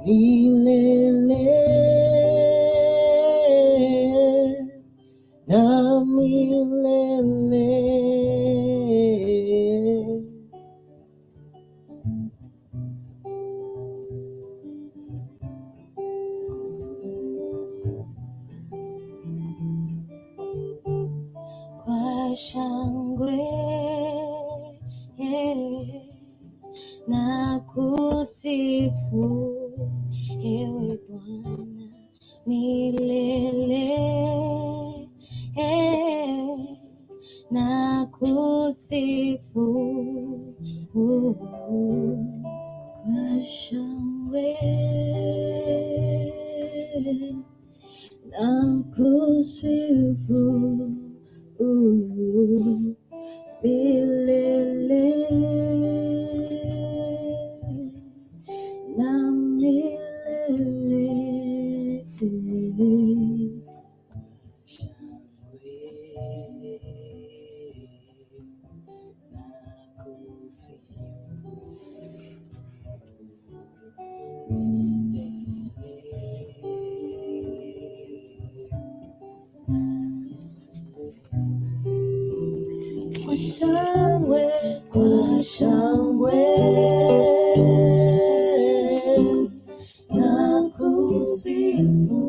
milele na milele. Kwa shangwe na kusifu ewe Bwana milele, na kusifu kwa shangwe na kusifu milele na milele. Shangwe na kusifu Kwa shangwe, kwa shangwe na kusifu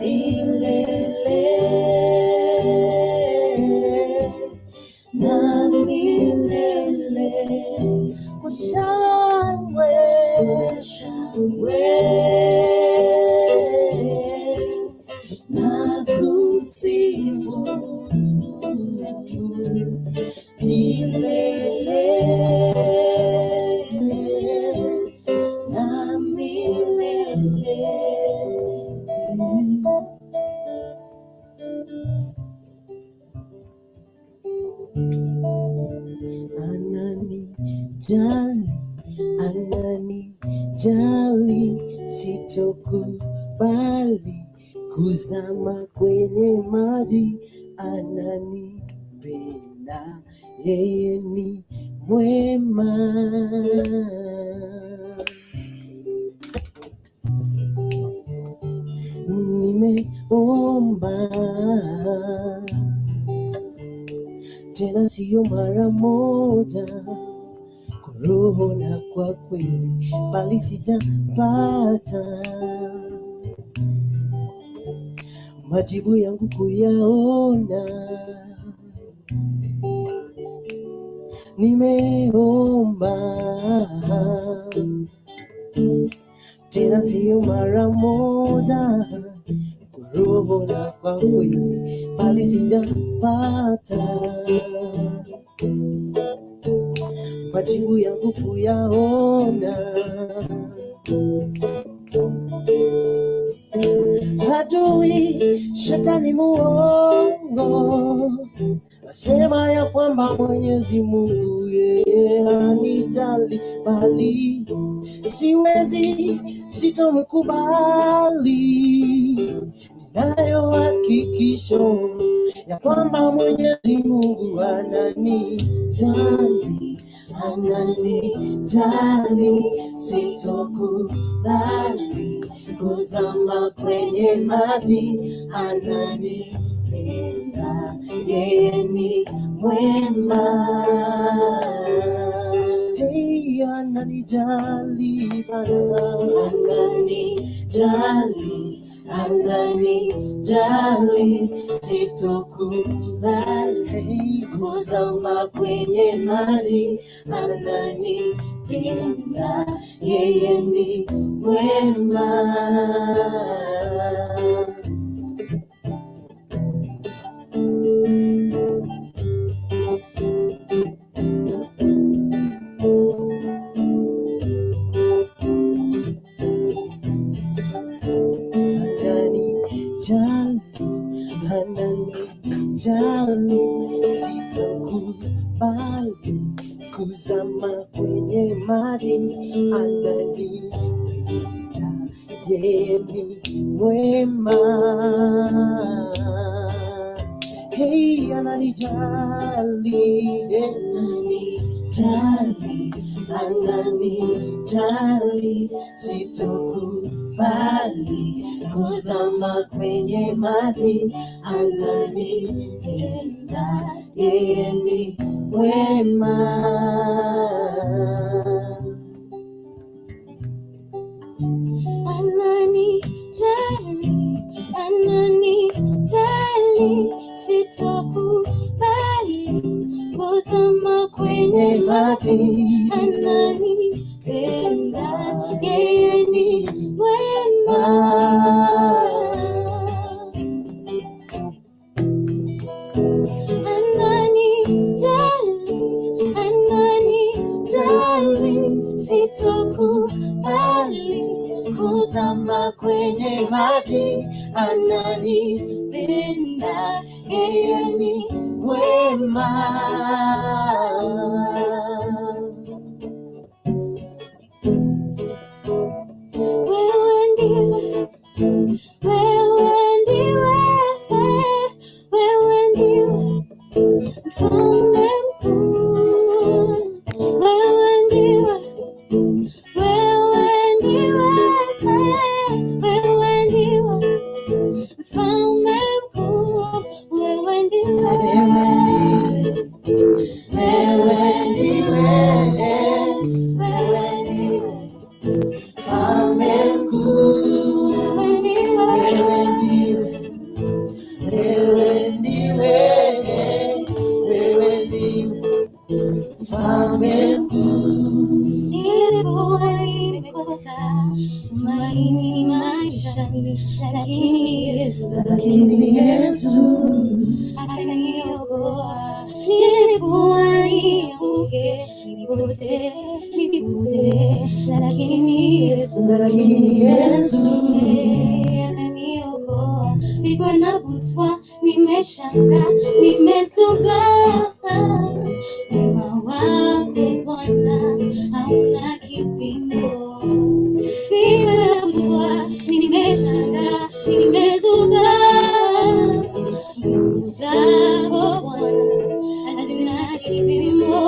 milele na milele. Kwa shangwe, shangwe na kusifu milele na milele. Ananijali, sitokubali kuzama kwenye maji. Ananipenda, yeye ni mwema. Nimeomba tena sio mara moja, kwa roho na kwa kweli, bali sijapata majibu yangu kuyaona. Nimeomba tena sio mara moja, kwa roho na kwa kweli, bali sijapata majibu yangu kuyaona. Adui shetani muongo asema ya kwamba Mwenyezi Mungu yeye hanijali, bali siwezi, sitomkubali. Ninayo hakikisho ya kwamba Mwenyezi Mungu ananijali, ananijali, sitokubali kuzama kwenye maji. Ananipenda, yeye ni mwema. Hey, ananijali Bwana, ananijali, ananijali, sitokubali kuzama kwenye maji. Ananipenda, yeye ni mwema. Ananijali, sitokubali kuzama kwenye maji. Ananipenda, yeye ni mwema. Hey, ananijali, ananijali, ananijali, sitokubali kuzama kwenye maji, ananipenda, yeye ni mwema. Ananijali, sitokubali kuzama kwenye maji, ananipenda, yeye ni mwema. Ananijali, sitokubali kuzama kwenye maji, ananipenda, yeye ni mwema. Wewe ndiwe, wewe ndiwe, wewe ndiwe mfalme mkuu. Wewe ndiwe, wewe ndiwe, wewe ndiwe mfalme mkuu. Wewe ndiwe, wewe ndiwe, wewe ndiwe mfalme mkuu. Wewe ndiwe, wewe ndiwe, wewe ndiwe, wewe ndiwe mfalme mkuu. Nilikuwa nimekosa tumaini maishani, lakini Yesu akaniokoa. Nilikuwa nianguke, nipotee, lakini Yesu akaniokoa. Niko nabutwa, nimeshangaa, nimezubaa. Wema wako Bwana hauna kipimo. Niko nabutwa, nimeshangaa, nimezubaa. Wema zako Bwana hazina kipimo.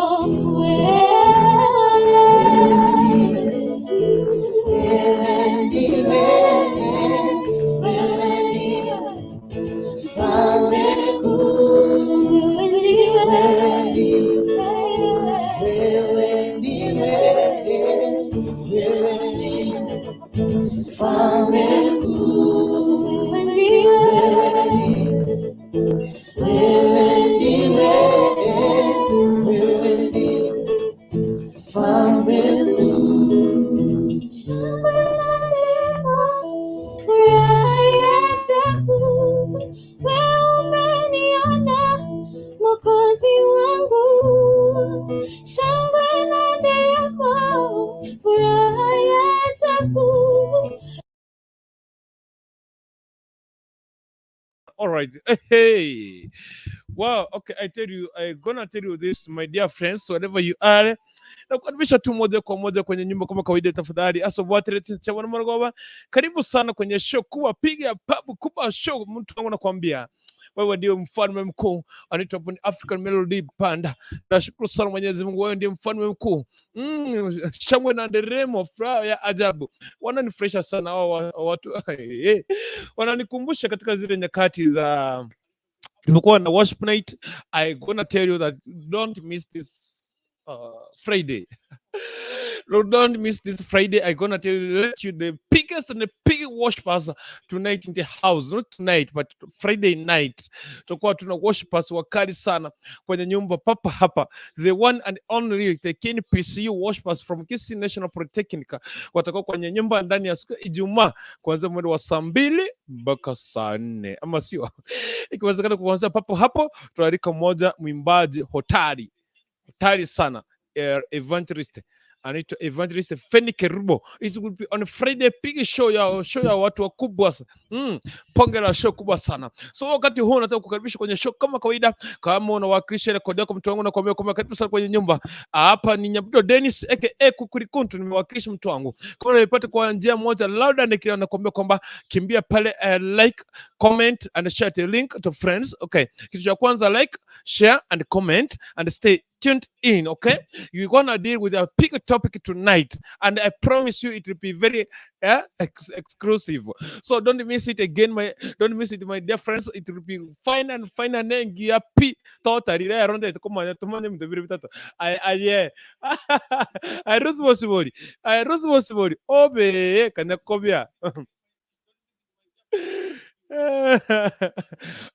All right. Hey. Wow. Okay. I'm gonna tell you this, my dear friends, wherever you are. Na kukaribisha tu moja kwa moja kwenye nyumba kama kawaida. Tafadhali cha Mwanamke, karibu sana kwenye show kubwa, piga pabu kubwa show. Mtu wangu nakwambia wewe ndio mfalme mkuu, anaitwa African Melody Band. Nashukuru sana Mwenyezi Mungu, wewe ndio mfalme mkuu. Shangwe na nderemo, furaha ya ajabu. Wananifurahisha sana hao watu. Wananikumbusha katika zile nyakati za tumekuwa na worship night. I gonna tell you that don't miss this Friday. Don't miss this Friday. I'm gonna tell you the biggest and the biggest worshipers tonight in the house. Not tonight, but Friday night. Tutakuwa tuna worshipers wakali sana kwenye nyumba papa hapa. The one and only the KNPCU worshipers from Kisii National Polytechnic. Watakuwa kwenye nyumba ndani ya siku Ijumaa kuanzia mwendo wa 2 mpaka 4. Ama sio? Ikiwezekana kuanzia papo hapo, tualika mmoja mwimbaji hatari sana, evangelist, anaitwa Evangelist Fenike Rubo. It will be on a Friday, big show ya watu wakubwa. Ponge la show kubwa sana. So wakati huu nataka kukaribisha kwenye show kama kawaida. Kama unawakilisha rekodi yako, mtu wangu, na kuambia karibu sana kwenye nyumba. Hapa ni Nyabudo Dennis aka Kukurikuntu, nimewakilisha mtu wangu. Kama unapata kwa njia moja loud and clear, nakwambia kwamba kimbia pale, like, comment and share the link to friends. Okay. Kitu cha kwanza, like, share and comment and stay tuned in, okay? You're gonna deal with a big topic tonight, and I promise you it will be very exclusive. So don't miss it again, don't miss it, my dear friends. It will be fine and fine and happy totally. Around it, come on, yeah. I responsible. I responsible. Obe, can I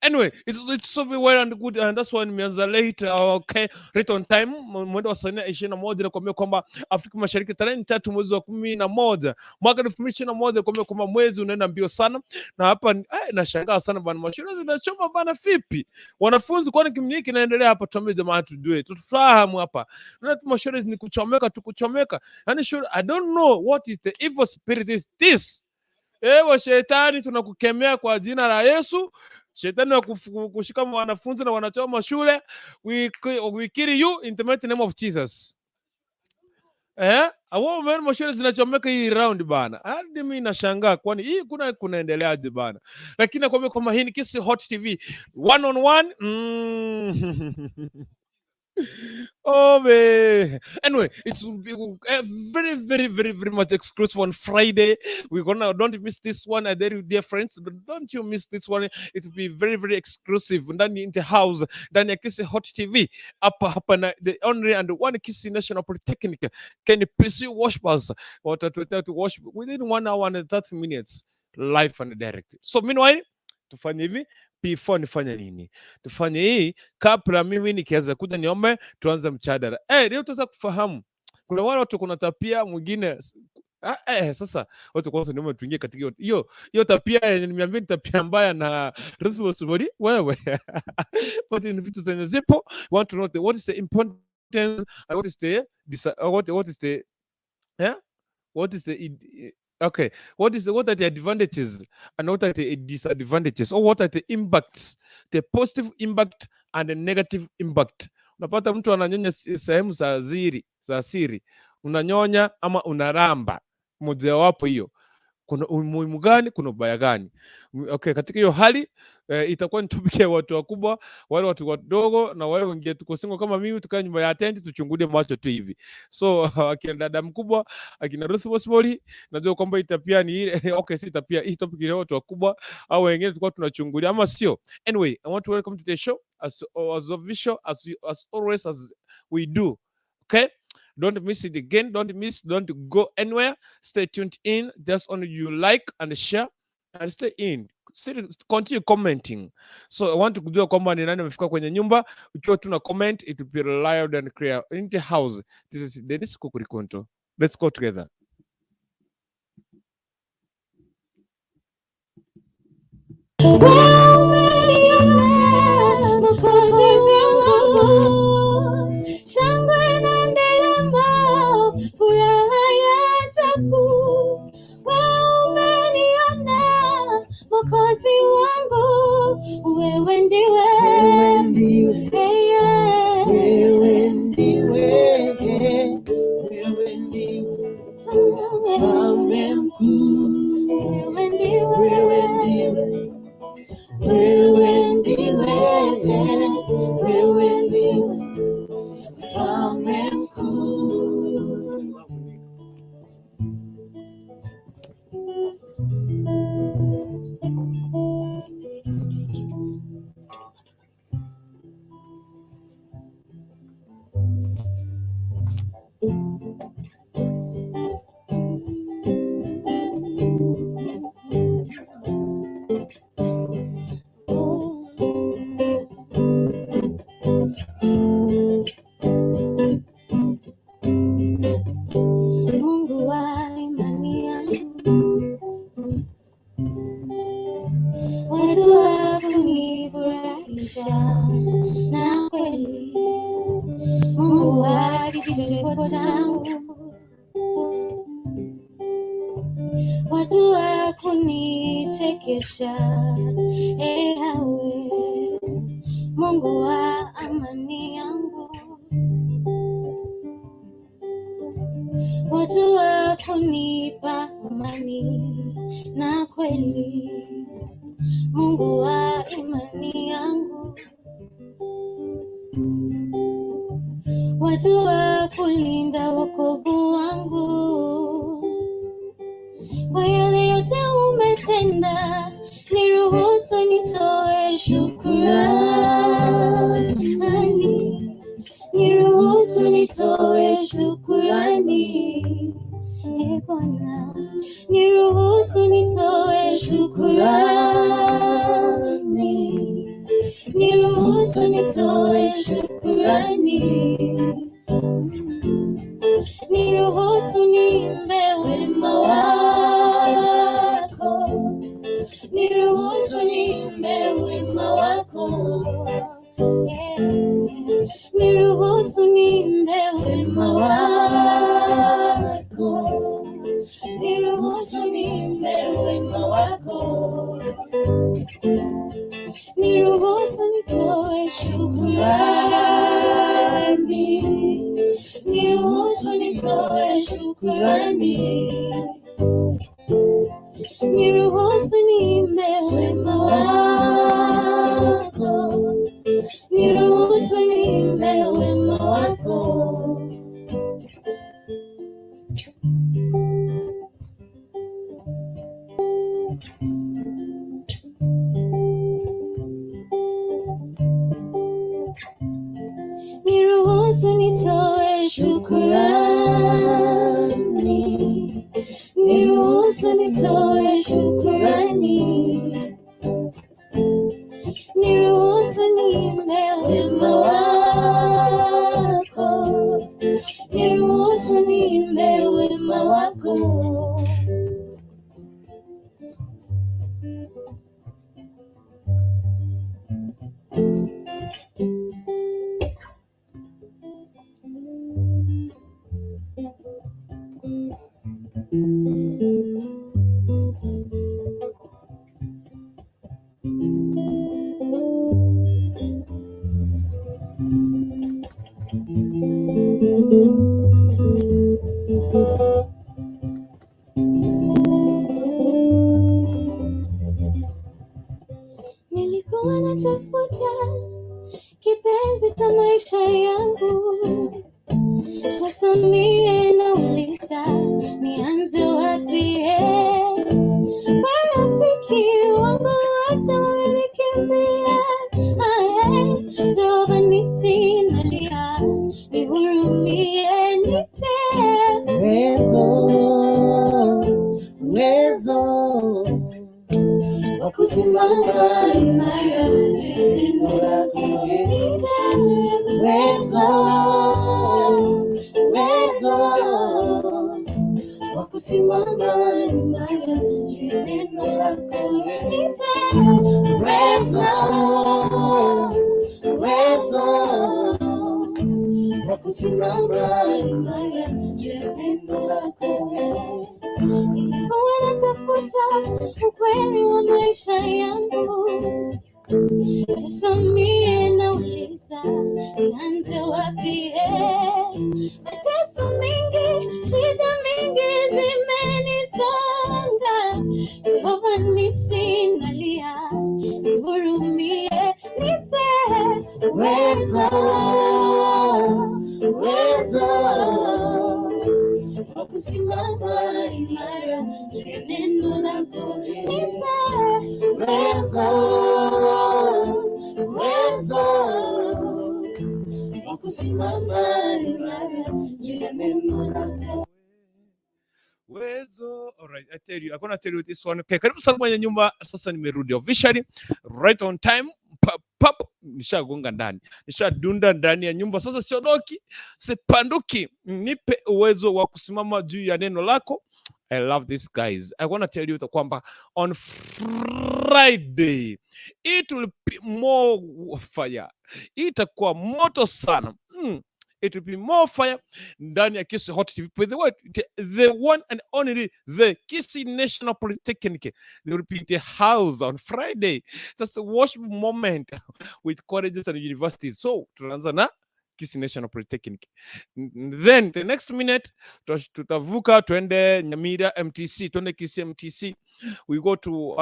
anyway, it's so well and good, and that's why nimeanza late, okay, right on time. Mwendo wa saa 4:21 nakwambia kwamba Afrika Mashariki tarehe 3 mwezi wa 11 mwaka 2021, nakwambia kwamba mwezi unaenda mbio sana, na hapa nashangaa sana bana, mashule zinachoma bana, vipi wanafunzi? Kwani kimniki kinaendelea hapa? Tuambie jamaa, tujue tufahamu hapa, na mashule ni kuchomeka tu, kuchomeka. Yani shule, I don't know what is the evil spirit is this. Ewe shetani, tunakukemea kwa jina la Yesu. Shetani wa kushika wanafunzi na wanachoma shule, we kill you in the mighty name of Jesus. Awao mbona shule zinachomeka hii round bana? Hadi mimi nashangaa, kwani hii kunaendeleaje bana? Lakini nakwambia kwamba hii ni Kisi Hot TV one on one. Oh man. Anyway, it's very, very, very, very much exclusive on Friday. Don't miss this one, dear friends. Don't you miss this one. It will be very, very exclusive. Ndani in the house, ndani ya Kisi Hot TV. Hapa na the only and one Kisi National Polytechnic can pursue wash bus or to wash within 1 hour and 30 minutes, live and direct. So meanwhile, tufanye hivi. Before nifanya nini? Tufanye hii kabla mimi nikianza kuja niombe tuanze mchadara. Leo tutaweza kufahamu. Kuna wale watu kuna tapia mwingine. Sasa watu kwanza niombe tuingie katika hiyo tapia, nimeambia ni tapia mbaya na responsibility wewe. But in vitu zenye zipo, want to know what is the importance and what is the okay, what are the advantages and what are the disadvantages, or what are the impacts, the positive impact and the negative impact? Unapata mtu ananyonya sehemu za siri, unanyonya ama unaramba, moja wapo hiyo. Kuna umuhimu gani? Kuna ubaya gani? Okay, katika hiyo hali itakuwa ni topic ya watu wakubwa, wale watu wadogo na wale wengine tuko single kama mimi, tukae nyuma ya tent tuchungulie macho tu hivi. So akina dada mkubwa, akina responsible, najua kwamba itapia ni ile okay, si itapia hii topic ile watu wakubwa au wengine tulikuwa tunachungulia ama sio. Anyway, I want to welcome to the show as official as always as we do. Okay? Don't miss it again. Don't go anywhere. Stay tuned in. Just only you like and share and stay in. Still continue commenting. So I want to kujua kwamba ni nani amefika kwenye nyumba. Ukiwa tuna comment, it will be loud and clear. In the house, this is Dennis Kukurikonto. Let's go together. Mwokozi wangu, wewe ndiwe, wewe ndiwe, wewe ndiwe, wewe ndiwe Mfalme mkuu, wewe ndiwe, wewe ndiwe, wewe ndiwe, wewe ndiwe Mfalme mkuu. Mungu wa imani yangu, watu wa kunifurahisha na kweli, Mungu wa kicheko changu, watu wa kunichekesha, hawe Mungu wa amani yangu, watu wa kunipa amani na kweli, Mungu wa imani yangu, wajua kulinda wokovu wangu. Kwa yale yote umetenda, niruhusu nitoe shukrani. Niruhusu nitoe shukrani. Bwana, niruhusu nitoe shukrani. Niruhusu nitoe shukrani. Niruhusu niimbe wema wako. Niruhusu niimbe wema wako. Niruhusu niimbe wema wako. Niruhusu niimbe wema wako. Niruhusu nitoe shukrani. Niruhusu nitoe shukrani. Niruhusu niimbe wema wako. Niruhusu niimbe wema wako. Niruhusu nitoe shukrani. Niruhusu nitoe shukrani. Niruhusu niimbe wema wako. Niruhusu niimbe wema wako. Nilikuwa natafuta kipenzi cha maisha yangu, sasa mie nauliza nianze wapi? Marafiki wangu wote wamenikimbia. Jehova nisi nalia, nihurumie, nipe uwezo wa kusimama imara neno lako. Uwezo wa kusimama imara neno lako. Uwezo wa kusimama imara neno lako. Nilikuwa natafuta ukweli wa maisha yangu, sasa mie nauliza nianze wapi? Mateso mengi, shida mingi zimenisonga. Jehova nisi nalia, nihurumie, nipe uwezo wa kusimama imara neno lako. Uwezo wa kusimama imara neno lako. Uwezo. All right, I tell you, I'm gonna tell you this one. Okay, karibu sana kwenye nyumba. Sasa nimerudi officially right on time. Pap, nishagonga ndani, nishadunda ndani ya nyumba. Sasa siondoki, sipanduki. Nipe uwezo wa kusimama juu ya neno lako. I love this, guys. I want to tell you kwamba on Friday it will be more fire. Itakuwa moto sana. It will be more fire ndani ya Kisii Hot TV. With the one and only the Kisii National Polytechnic. They will be in the house on Friday. Just a worship moment with colleges and universities. So tunaanza na Kisii National Polytechnic. Then the next minute tutavuka twende Nyamira MTC, twende Kisii MTC. we go to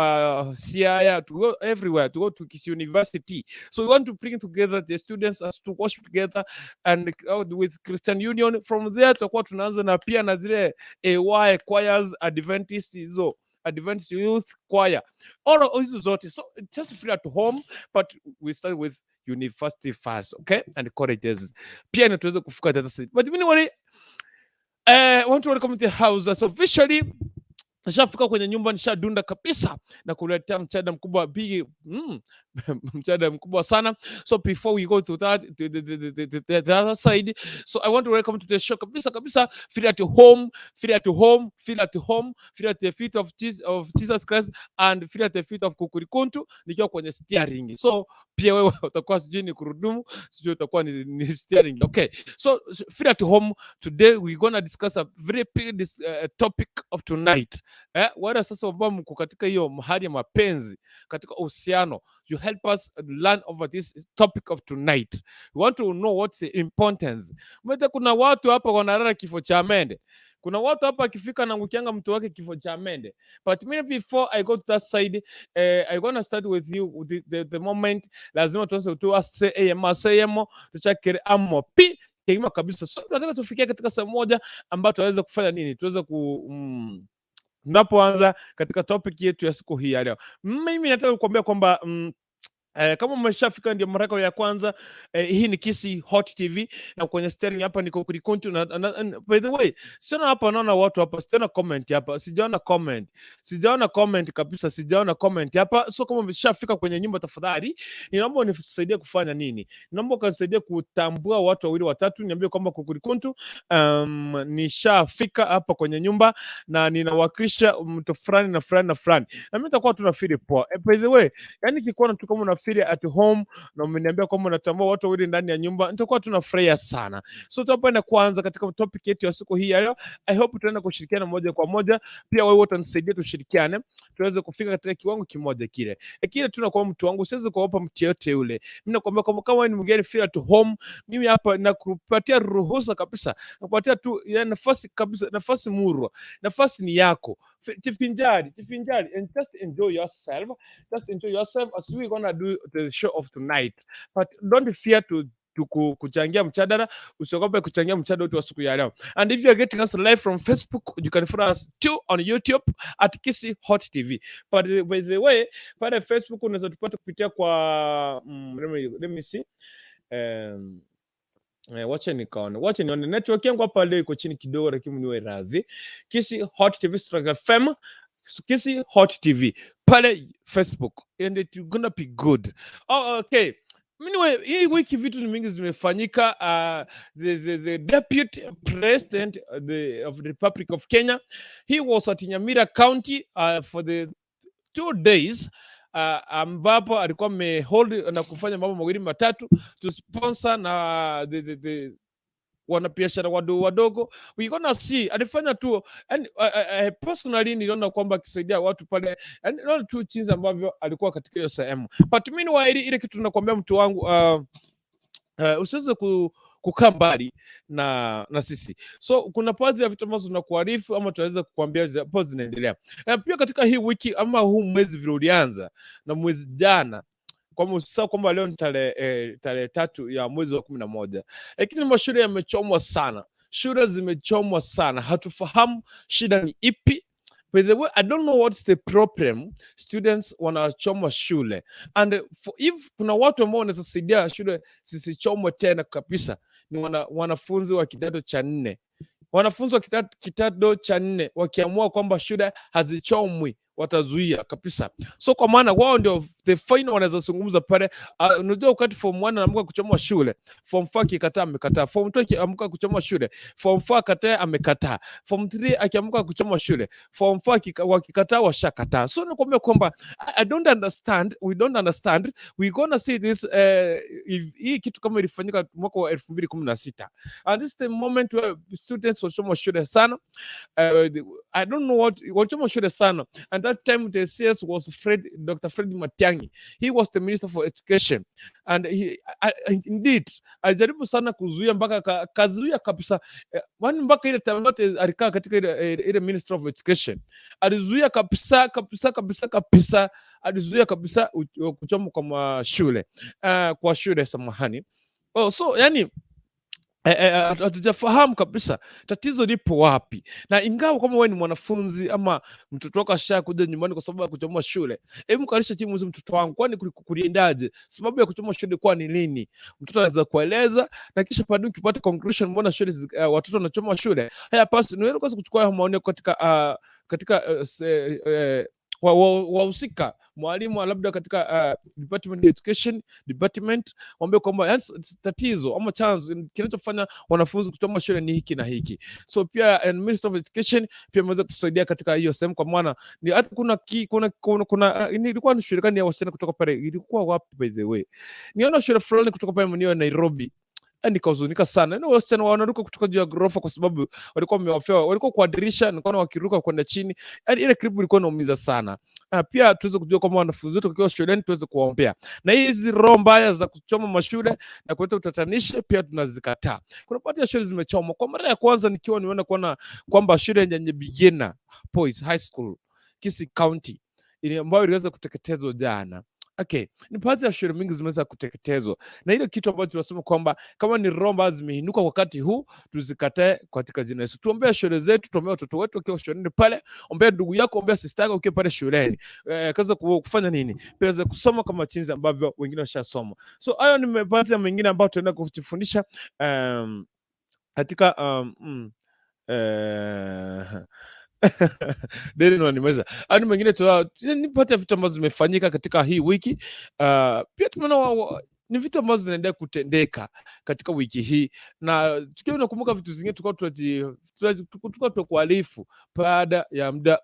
Siaya, to go everywhere, to go to Kisi University. So we want to bring together the students as to worship together and with Christian Union. From there tutakuwa tunaanza na pia na zile AY choirs, Adventist hizo Adventist Youth Choir, all hizo zote. So just feel at home, but we start with university first, okay, and colleges pia na tuweze kufika data set. But anyway, I want to welcome to the house. So officially nishafika kwenye nyumba, nishadunda kabisa na kuletea mchada mkubwa mchada mkubwa sana. So before we go to that, the other side, so I want to welcome to the show kabisa. Feel at home, feel at home, feel at home, feel at the feet of Jesus Christ and feel at the feet of Kukurikuntu nikiwa kwenye steering. So pia wewe utakuwa sijui ni kurudumu, sijui utakuwa ni steering. Okay, so feel at home. Today we're gonna discuss a very big topic of tonight. Wala sasa ambao mko katika hiyo mahali ya mapenzi, katika uhusiano, you help us learn over this topic of tonight. We want to know what's the importance. Mbona kuna watu hapa wanalala kifo cha mende. Kuna watu hapa akifika na ngukianga mtu wake kifo cha mende. But me before I go to that side, I gonna start with you the moment lazima tuanze tu asemo tuchakere amo pi kima kabisa. So tunataka tufikie katika sehemu moja ambayo tunaweza kufanya nini? Tuweza tunapoanza katika topic yetu ya siku hii ya leo. Mimi nataka kukuambia kwamba kama umeshafika ndio mara ya kwanza, hii ni Kisi Hot TV na kwenye steering hapa niko Kurikuntu na by the way, siona hapa naona watu hapa, siona comment hapa, sijaona comment kabisa, sijaona comment hapa. So kama umeshafika kwenye nyumba, tafadhali ninaomba unisaidie kufanya nini? Ninaomba unisaidie kutambua watu wawili watatu, niambie kwamba Kurikuntu nishafika hapa kwenye nyumba na ninawakilisha mtu fulani na fulani na fulani, na mimi nitakuwa tunafeel poa. By the way, yani kikuona tu kama una feel at home na umeniambia kwamba unatambua watu wawili ndani ya nyumba, nitakuwa tunafurahia sana. So tutakwenda kuanza katika topic yetu ya siku hii ya leo. I hope tutaenda kushirikiana moja kwa moja, pia wewe utanisaidia tushirikiane tuweze kufika katika kiwango kimoja kile. Kile tunakuwa mtu wangu, siwezi kuopa mtu yote yule. Mimi nakwambia kama ni mgeni, feel at home. Mimi hapa nakupatia ruhusa kabisa, nakupatia tu nafasi kabisa, nafasi murwa, nafasi ni yako. Tifinjari and just enjoy yourself. Just enjoy yourself as we gonna do the show of tonight. But don't fear to kuchangia mchadara, usiogope kuchangia mchadara wetu wa siku ya leo. And if you are getting us live from Facebook, you can follow us too on YouTube at Kisi Hot TV. But by the way, pale Facebook unaweza tupata kupitia kwa let me see. Wacha nione network yangu hapa leo iko chini kidogo, lakini niwe radhi. Kisi Hot TV /FM, Kisi Hot TV pale Facebook, and it's gonna be good. Oh, okay. Anyway, hii wiki vitu ni mingi zimefanyika. The deputy president of the Republic of Kenya, he was at Nyamira County for the 2 days, ambapo alikuwa amehold na kufanya mambo mawili matatu to sponsor na the wanabiashara wadogo. We gonna see alifanya tu, and personally niliona kwamba akisaidia watu pale, and not tu chinzi ambavyo alikuwa katika hiyo sehemu. But meanwhile ile kitu tunakwambia mtu wangu, usiweze kukaa mbali na sisi. So kuna baadhi ya vitu ambazo tunakuarifu ama tunaweza kukuambia hapo zinaendelea. Pia katika hii wiki ama huu mwezi vile ulianza na mwezi jana, kwa msao kwamba leo ni tarehe 3 ya mwezi wa 11, lakini mashule yamechomwa sana, shule zimechomwa sana, hatufahamu shida ni ipi. By the way, I don't know what's the problem. Students wanachomwa shule, and if kuna watu ambao wanaweza saidia shule zisichomwe tena kabisa, ni wanafunzi wa kidato cha 4. Wanafunzi wa kidato cha 4 wakiamua kwamba shule hazichomwi, watazuia kabisa. So kwa maana wao ndio the final wanaweza zungumza pale. Unajua wakati form 1 anaamka kuchomwa shule, form 4 akikataa amekataa, form 2 akiamka kuchomwa shule, form 4 akataa amekataa, form 3 akiamka kuchomwa shule, form 4 wakikataa washakataa. So nakwambia kwamba I don't understand, we don't understand. We gonna see this if hii kitu kama ilifanyika mwaka wa 2016, and this is the moment where students wachomwa shule sana. I don't know what wachomwa shule sana, and that time the CS was Dr. Fred Matiang'i. He was the Minister for Education, and indeed alijaribu sana kuzuia mpaka kazuia kabisa, mpaka ile time yote alikaa katika ile Minister of Education, alizuia kabisa kabisa kabisa kabisa, alizuia kabisa kuchoma kwa shule samahani. So yani hatujafahamu kabisa tatizo lipo wapi, na ingawa kama wewe ni mwanafunzi ama mtoto wako ashakuja nyumbani kwa sababu ya kuchoma shule, hebu kalisha chini mtoto wangu, kwani kuliendaje? Sababu ya kuchoma shule kwa ni nini? Mtoto anaweza kueleza, na kisha baadaye ukipata conclusion, mbona shule watoto wanachoma shule, haya basi ni wewe kwanza kuchukua maoni katika wahusika, mwalimu labda katika department education department, waambie kwamba tatizo ama chanzo kinachofanya wanafunzi kuchoma shule ni hiki na hiki. So pia Minister of Education pia ameweza kusaidia katika hiyo sehemu, kwa maana ni hata kuna ilikuwa ni shule gani ya wasichana kutoka pale, ilikuwa wapi by the way, niona shule fulani kutoka pale mwenyewe Nairobi, nikahuzunika sana. Na wasichana wanaruka kutoka juu ya ghorofa kwa sababu walikuwa wamewafia, walikuwa kwa dirisha, nikaona wakiruka kwenda chini. Yani ile clip ilikuwa inaumiza sana. Pia tuweze kujua kwamba wanafunzi wetu wakiwa shuleni tuweze kuwaombea, na hizi roho mbaya za kuchoma mashule na kuleta utatanishi pia tunazikataa. Kuna baadhi ya shule zimechomwa. Kwa mara ya kwanza nikiwa nimeona kwamba shule yenye Beginner Boys High School Kisii County ile ambayo iliweza kuteketezwa jana. Okay, ni baadhi ya shule mingi zimeweza kuteketezwa, na ile kitu ambacho tunasema kwamba kama ni romba zimeinuka wakati huu, tuzikatae katika jina la Yesu. Tuombea shule zetu, tuombea watoto wetu wakiwa shuleni pale, ombea ndugu yako, ombea sister yako ukiwa pale shuleni. Kaza kufanya nini? Pia kusoma kama chinzi ambavyo wengine washasoma. So hayo ni baadhi ya mengine ambayo tunaenda kujifundisha katika Deni nimeweza. Ani mengine nipate vitu ambazo zimefanyika katika hii wiki. Pia tumeona ni vitu ambazo zinaendelea kutendeka katika wiki hii, na tukiwa tunakumbuka vitu zingine tulikuwa tukualifu baada ya muda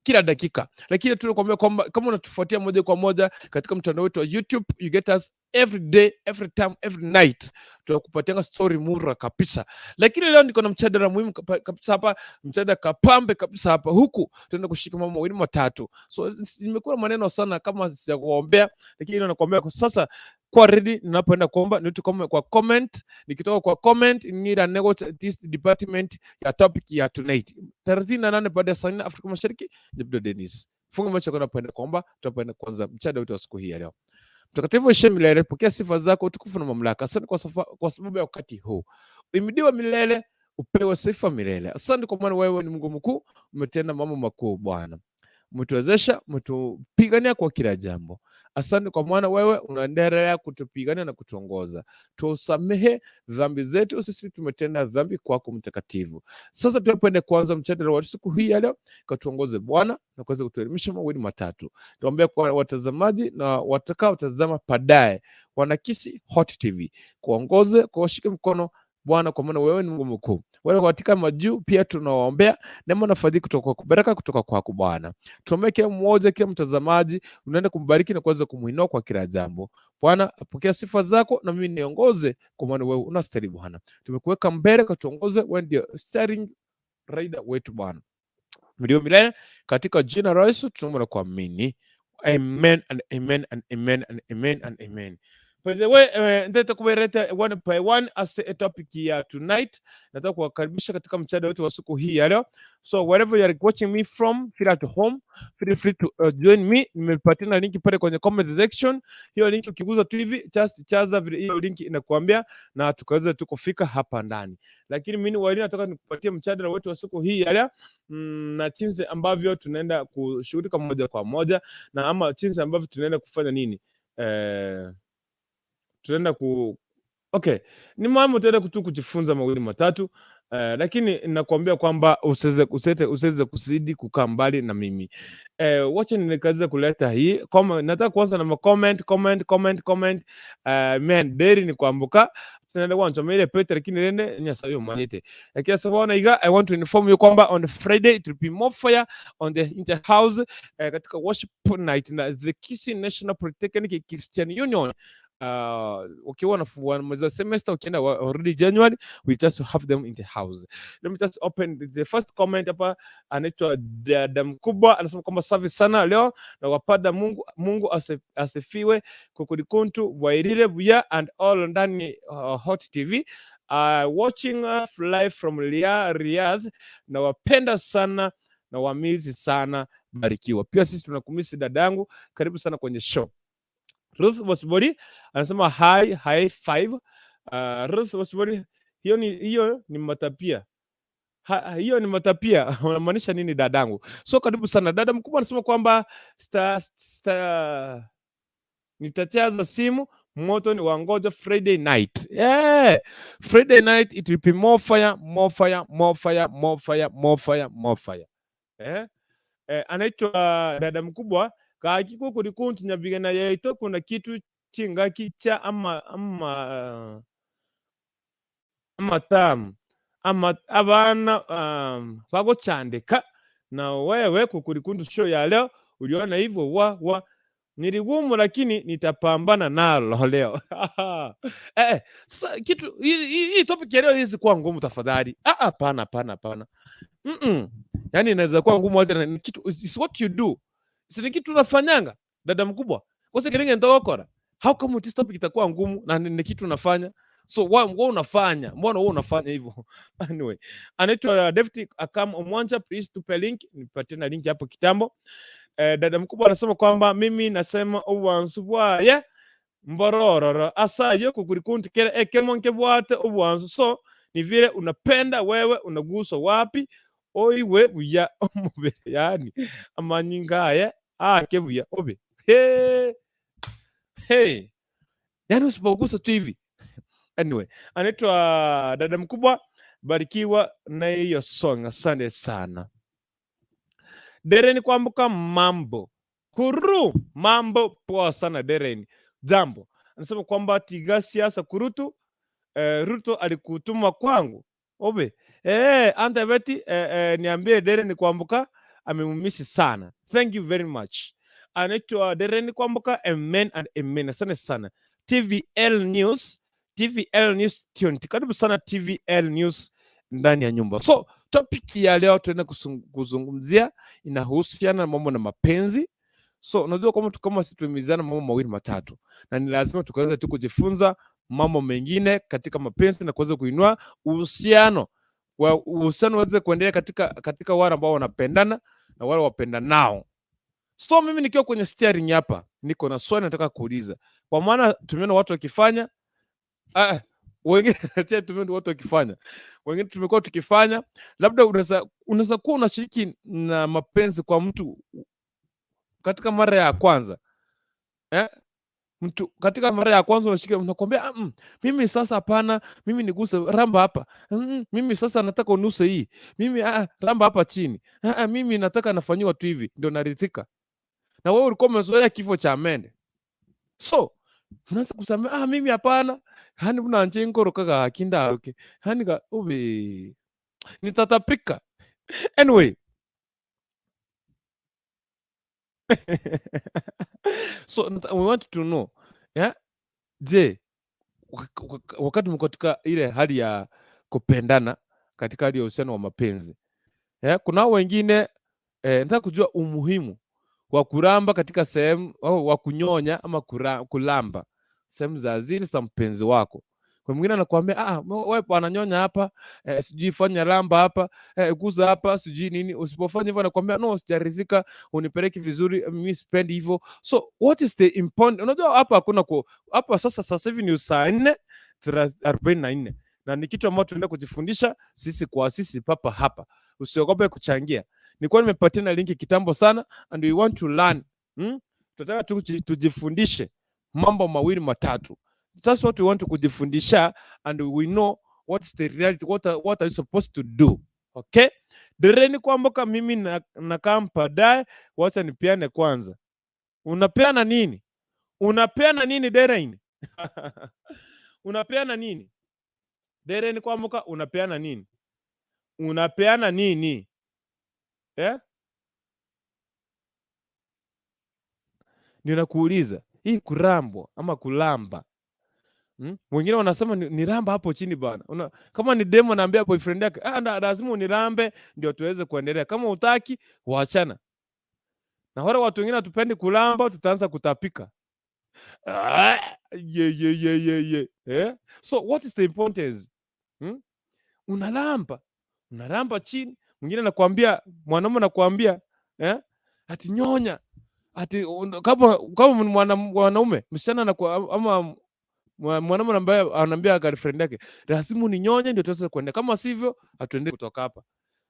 kila dakika, lakini tunakuambia kwamba kama unatufuatia moja kwa moja katika mtandao wetu wa YouTube, you get us every day, every time, every night. Tunakupatia story mura kabisa. Lakini leo niko na mjadala muhimu kabisa hapa, mjadala kapambe kabisa hapa. Huku tunaenda kushika mambo mawili matatu. So nimekuwa maneno sana kama sijakuombea, lakini leo nakuombea kwa sasa. Kwa ready ninapoenda kuomba ni tukome kwa comment, nikitoka kwa comment ngira negotiate this department ya topic ya tonight 38 baada ya saa 4 Afrika Mashariki. Jabdo Dennis funga macho kwa napoenda kuomba, tutapoenda kwanza mchana wetu wa siku hii ya leo. Mtakatifu Yesu milele, pokea sifa zako, utukufu na mamlaka. Asante kwa sababu ya wakati huu. Uhimidiwe milele, upewe sifa milele. Asante kwa maana wewe ni Mungu mkuu, umetenda mambo makuu Bwana. Mtuwezesha, mtupigania kwa kila jambo. Asante kwa maana wewe unaendelea kutupigania na kutuongoza. Tusamehe dhambi zetu, sisi tumetenda dhambi kwako mtakatifu. Sasa tunapoenda kuanza mjadala wa siku hii ya leo, katuongoze Bwana na kuweza kutuelimisha mawili matatu. Tuombe kwa watazamaji na watakao tazama baadaye Wanakisi Hot TV. Kuongoze, kuwashike mkono Bwana, kwa maana wewe ni Mungu mkuu. Wale katika majuu pia tunawaombea neema na fadhili kutoka kwa baraka kutoka kwako Bwana. Tuombe kila mmoja, kila mtazamaji, unaenda kumbariki na kuweza kumuinua kwa kila jambo. Bwana, apokea sifa zako na mimi niongoze, kwa maana wewe unastahili Bwana. Tumekuweka mbele, katuongoze, wewe ndio steering rider wetu Bwana. Ndio milele katika jina la Yesu tunaomba na kuamini. Amen and amen and amen and amen and amen. By the way, ndeta kubereta one by one as a topic here tonight. Nataka kuwakaribisha katika mjadala wetu wa siku hii ya leo. So wherever you are watching me from, feel at home, feel free to join me. Nimepatia link pale kwenye comment section. Hiyo link ukiguza tu hivi, just chaza vile hiyo link inakuambia na tukaweza tukufika hapa ndani. Lakini mimi wali nataka nikupatie mjadala wetu wa siku hii ya leo, na jinsi ambavyo tunaenda kushughulika moja kwa moja, na ama jinsi ambavyo tunaenda kufanya nini. Tunaenda ni mambo tunaenda kujifunza mawili matatu, lakini nakwambia kwamba usiweze kuzidi kukaa mbali na mimi. Wacha nikaanza kuleta hii kama nataka kuanza na comment. Man deri ni kuambuka tunaenda kwanza mele Peter, lakini rende nyasa hiyo manite. Lakini sababu I want to inform you kwamba on Friday it will be more fire on the Interhouse katika worship night na the Kisii National Polytechnic Christian Union. ukiwa wanamaliza semester ukienda already January, we just have them in the house. Let me just open the first comment hapa. Anaitwa dada mkubwa, anasema kwamba safi sana leo na wapada Mungu asifiwe kukulikuntu wairire buya and all ndani Hot TV watching live from Riyadh, na wapenda sana na wamizi sana, barikiwa. Pia sisi tunakumisi dadangu, karibu sana kwenye show. Ruth Wasbori anasema high five. Ruth Wasbori, hiyo ni matapia. Hiyo ni matapia. Unamaanisha nini dadangu? So karibu sana. Dada mkubwa anasema kwamba nitachaza simu moto ni wangoja Friday night. Yeah. Friday night it will be more fire, more fire, more fire, more fire, more fire, more fire. Anaitwa dada mkubwa kakiko kulikuntu nyabigana yaito kuna kitu chingaki cha ama tamu ama abana bago chandeka na wewe kukulikuntu show ya leo uliona hivyo niligumu lakini nitapambana nalo leo. Kitu hii topic ya leo hizi kwa ngumu tafadhali. Hapana. Yani inaweza kuwa ngumu wazi, na kitu is what you do. Si kitu unafanyanga dada mkubwa. Kwa sababu kirenge ndokora. How come this topic itakuwa ngumu na ni kitu unafanya? So wewe unafanya. Mbona wewe unafanya hivyo? Anyway, anaitwa David Akam Omwanja, please tupe link, nipatie na link hapo kitambo. Dada mkubwa anasema kwamba mimi nasema Ubaya mbororo asayo kukulikunti kile ekemonke bwate ubwanzu. So ni vile unapenda wewe unagusa wapi oiwe buya omubere, yani amanyingaye kebuya obe yani usipogusa tu hivi. Anyway, anaitwa dada mkubwa, barikiwa na hiyo song, asante sana. Dereni kuambuka mambo mambo poa sana dereni. Jambo anasema kwamba tiga siasa kurutu Ruto alikutuma kwangu obe anta beti niambie dereni kuambuka amemumisi sana. Thank you very much. Anaitwa dereni kuambuka amen and amen, asante sana. TVL News karibu sana TVL News ndani ya nyumba. So topic ya leo tunaenda kuzungumzia inahusiana na mambo na mapenzi. So unajua kama sisi tumezana mambo mawili matatu, na ni lazima tukaweza tu kujifunza mambo mengine katika mapenzi na kuweza kuinua uhusiano uweze kuendelea katika wale ambao wanapendana na wale wapendanao. So mimi nikiwa kwenye steering hapa niko na swali nataka kuuliza, kwa maana tumeona watu wakifanya wengine tumeona watu wakifanya, wengine tumekuwa tukifanya. Labda unaweza kuwa unashiriki na mapenzi kwa mtu katika mara ya kwanza. Mtu katika mara ya kwanza unashika, unakwambia mimi sasa hapana, mimi niguse ramba hapa, mimi sasa nataka unuse hii, mimi ramba hapa chini, mimi nataka nafanywa tu hivi ndio naridhika. Na wewe ulikuwa umezoea kifo cha mende. So unaanza kusema mimi hapana, hani una njengoro kaka kinda okay, hani ga ubi nitatapika. Anyway, so we want to know, je, wakati mko katika ile hali ya kupendana, katika hali ya uhusiano wa mapenzi, kuna wengine nataka kujua umuhimu wa kuramba katika sehemu au wa kunyonya ama kulamba sehemu za zile za mpenzi wako. Kwa mwingine anakuambia wewe ananyonya hapa, sijui fanya lamba hapa, guza hapa, sijui nini. Usipofanya hivyo anakuambia no, sijaridhika, unipeleki vizuri, mimi sipendi hivyo. So what is the important? Unajua hapa hakuna hapa sasa hivi ni saa 4:44 na ni kitu ambacho tunaenda kujifundisha sisi kwa sisi papa hapa. Usiogope kuchangia. Nilikuwa nimepatia na linki kitambo sana, and we want to learn. Tunataka tujifundishe mambo mawili matatu. That's what we want to kujifundisha, and we know what's the reality, what are you supposed to do. Okay? Dereni kuamboka mimi nakaa mpadae, wacha nipeane kwanza. Unapeana nini? Unapeana nini dereni? Unapeana nini? Dereni kuamboka unapeana nini? Unapeana nini? Ndio nakuuliza, hii kurambwa ama kulamba Wengine wanasema niramba hapo chini bana. Kama ni demo naambia boyfriend yake, lazima unirambe ndio tuweze kuendelea. Kama utaki, waachana. Na wale watu wengine hatupendi kulamba, tutaanza kutapika. So what is the importance? Unaramba chini, mwingine anakuambia, mwanaume anakuambia ati nyonya, ati kama mwanaume msichana ama mwanaume ambaye anaambia girlfriend yake, lazima uninyonye ndio tuweze kuenda, kama sivyo hatuende kutoka hapa.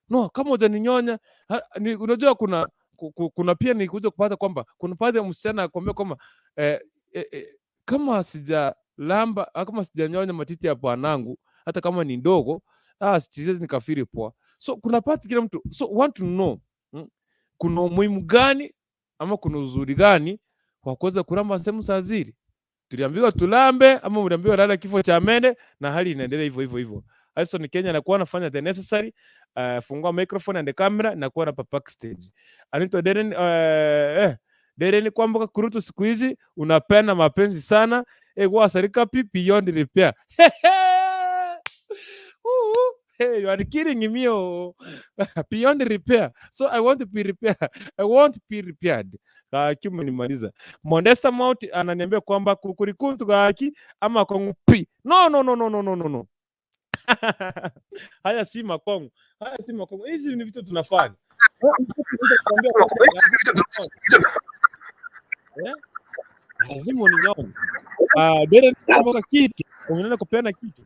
No, kama hujaninyonya, unajua kuna pia ni kuja kupata kwamba kuna baadhi ya msichana akwambia kwamba kama sijalamba, kama sijanyonya matiti ya bwanangu, hata kama ni ndogo, siwezi nikafiri poa. So kuna pati kila mtu, so want to know kuna umuhimu gani ama kuna uzuri gani kwa kuweza kulamba sehemu za siri? Tuliambiwa tulambe ama mliambiwa lala kifo cha mende, na hali inaendelea hivyo. Alison Kenya anakuwa anafanya the necessary, fungua microphone and the camera na kuwa na backstage. Anaitwa Deren kwamba kurutu siku hizi unapenda mapenzi sana, kwa sarika beyond repair. Hey, you are killing me, beyond repair. So I want to be repaired. I want to be repaired. Kimu nimaliza. Modesta Mount ananiambia kwamba kukurikuntu gaki ama kongupi. No. Haya si makongo. Hizi ni vitu tunafanya. Lazima uninyonye. Dere kama kitu, unaenda kupeana kitu.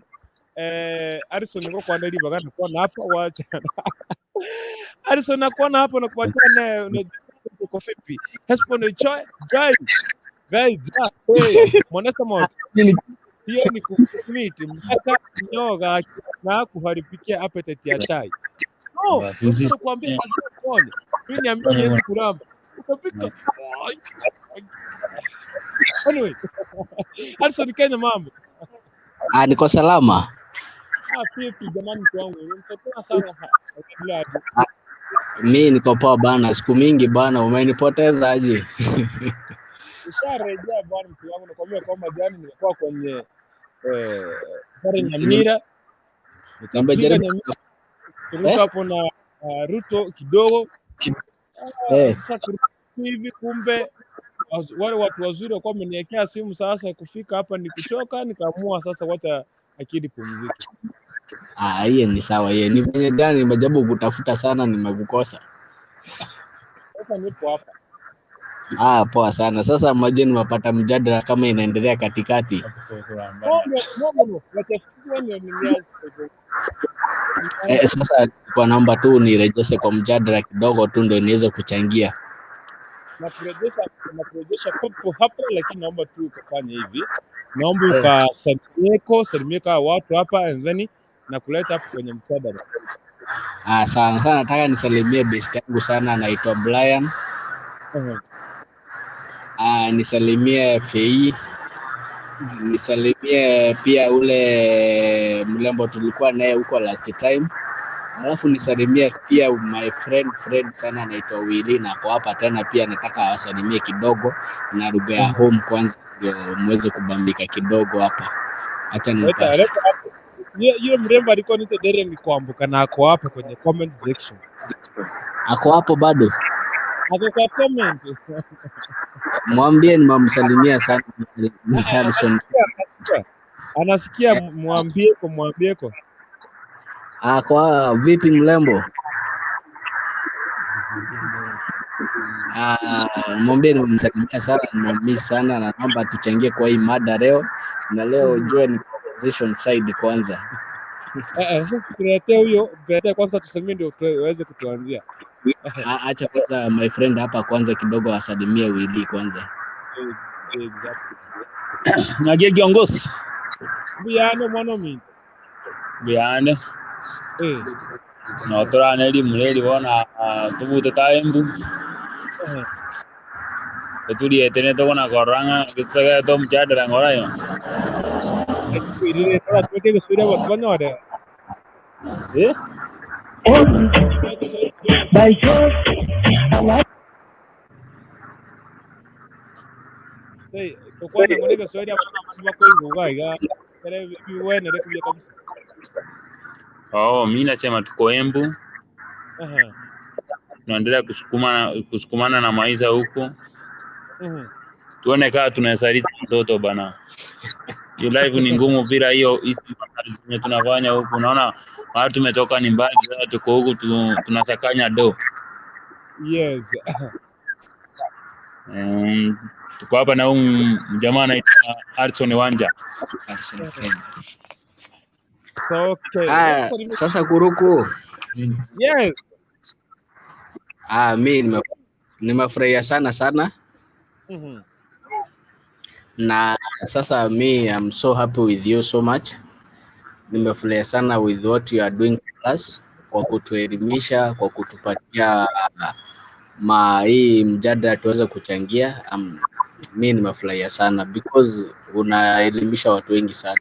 Alison niko kwa ndani bagana kwa hapa wacha. Alison nakuona hapo na kuacha na uko vipi? Hespo no choi. Guys, Modesta Mount. Hiyo ni kukumit mpaka nyoga na kuharibikia appetite ya chai. No, ndio kuambia lazima uone. Mimi niambia hizi kulamba. Utapika. Anyway. Alison Kenya mambo. Niko salama. Vipi jamani kwangu? Nimetoka sana. Mimi niko poa bana, siku mingi bana, umenipoteza aje? Usharejea bwana mtu wangu, nakwambia kwamba jana nilikuwa kwenye pale Nyamira. Nikamwambia jaribu hapo na Ruto kidogo. Sasa hivi kumbe wale watu wazuri wako wameniwekea simu, sasa kufika hapa ni kuchoka, nikaamua sasa wacha akili pumzike. Hiyo ni sawa. Yeye ni venye gani nimejaribu kutafuta sana nimekukosa. Sasa nipo hapa. Poa sana. Sasa mmoja nimepata mjadala kama inaendelea katikati. Sasa kwa namba tu nirejeshe kwa mjadala kidogo tu ndio niweze kuchangia. Na kurejesha hapo, lakini naomba tu ukafanye hivi. Naomba ukasalimie watu hapa and then na kuleta hapo kwenye mjadala. Sana nataka nisalimie best yangu sana, anaitwa Brian. Nisalimie Fei. Nisalimie pia ule mlembo tulikuwa naye huko last time. Alafu nisalimie pia my friend sana anaitwa Willy, na kwa hapa tena pia nataka awasalimie kidogo na lugha ya home kwanza ndio muweze kubambika kidogo hapa. Acha nipate. Yule mrembo alikuwa nito Dere nikuambuka na ako hapo kwenye comment section. Ako hapo bado? Ako kwa comment. Mwambie nimamsalimia sana Harrison. Anasikia mwambieko. Kwa vipi mlembo? Mwambie nimemsalimia sana, nimemmiss sana na naomba tuchangie kwa hii mada leo. Na leo join conversation side kwanza. Sasa tuletee kwanza tusemie ndio tuweze kutuanzia. Acha kwanza my friend hapa kwanza kidogo asalimie Willy kwanza. Exactly. Nagie kiongozi. Biane mwanaume. Biane. No turane limureri bona tubute taembu. Tuli etene to bona koranga kitsaga to mjadala ngorayo. Ile toda tuke kusuria watu wale. kwa na ngoleka swali hapo kwa hivyo gaiga wewe na rekubia kabisa. Mimi nasema tuko Embu. Tunaendelea kusukumana na maisha huko. Tuone kama tunasaidia mtoto bana. Hiyo life ni ngumu bila hiyo hizi tunafanya huko. Unaona watu tumetoka ni mbali sasa tuko huko tunasakanya do. Yes. Tuko hapa na huyu jamaa anaitwa Harrison Wanja. So okay. Sasa Kuruku. Yes. Mimi nimefurahia sana. Na sasa I'm so happy with you so much. Nimefurahia sana with what you are doing for us, kwa kutuelimisha, kwa kutupatia hii mjadala tuweze kuchangia. Mimi nimefurahia sana because unaelimisha watu wengi sana.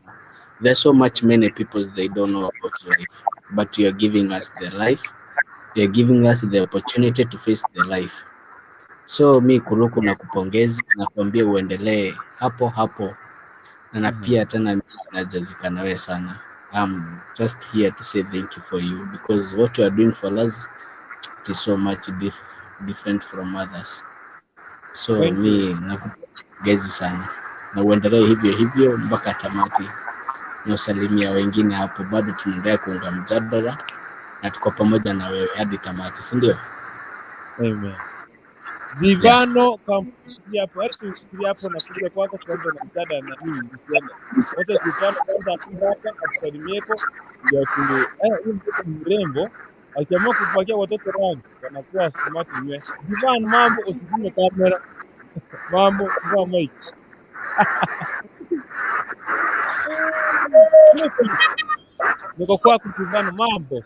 There's so many people they don't know about life, but you are giving us the life. You are giving us the opportunity to face the life. So mi Kuruku na kupongezi na kuambia uendelee hapo na pia tena najazika na wewe sana. I'm just here to say thank you for you because what you are doing for us is so much different from others. So mi nakupongezi sana na uendelee hivyo mpaka tamati na usalimia wengine hapo. Bado tunaendelea kuunga mjadala na tuko pamoja na wewe hadi tamati, si ndio? Amen. Divano kamfikia hapo, usifikirie hapo na kuja kwako kwanza na mjadala na mimi nisiende. Wote Divano kwanza hapa atusalimieko ndio huyu mtoto mrembo akiamua kupakia watoto rangi wanakuwa smart mwe. Divano mambo usizime kamera. Mambo kwa mic. Niko kwa Divano mambo.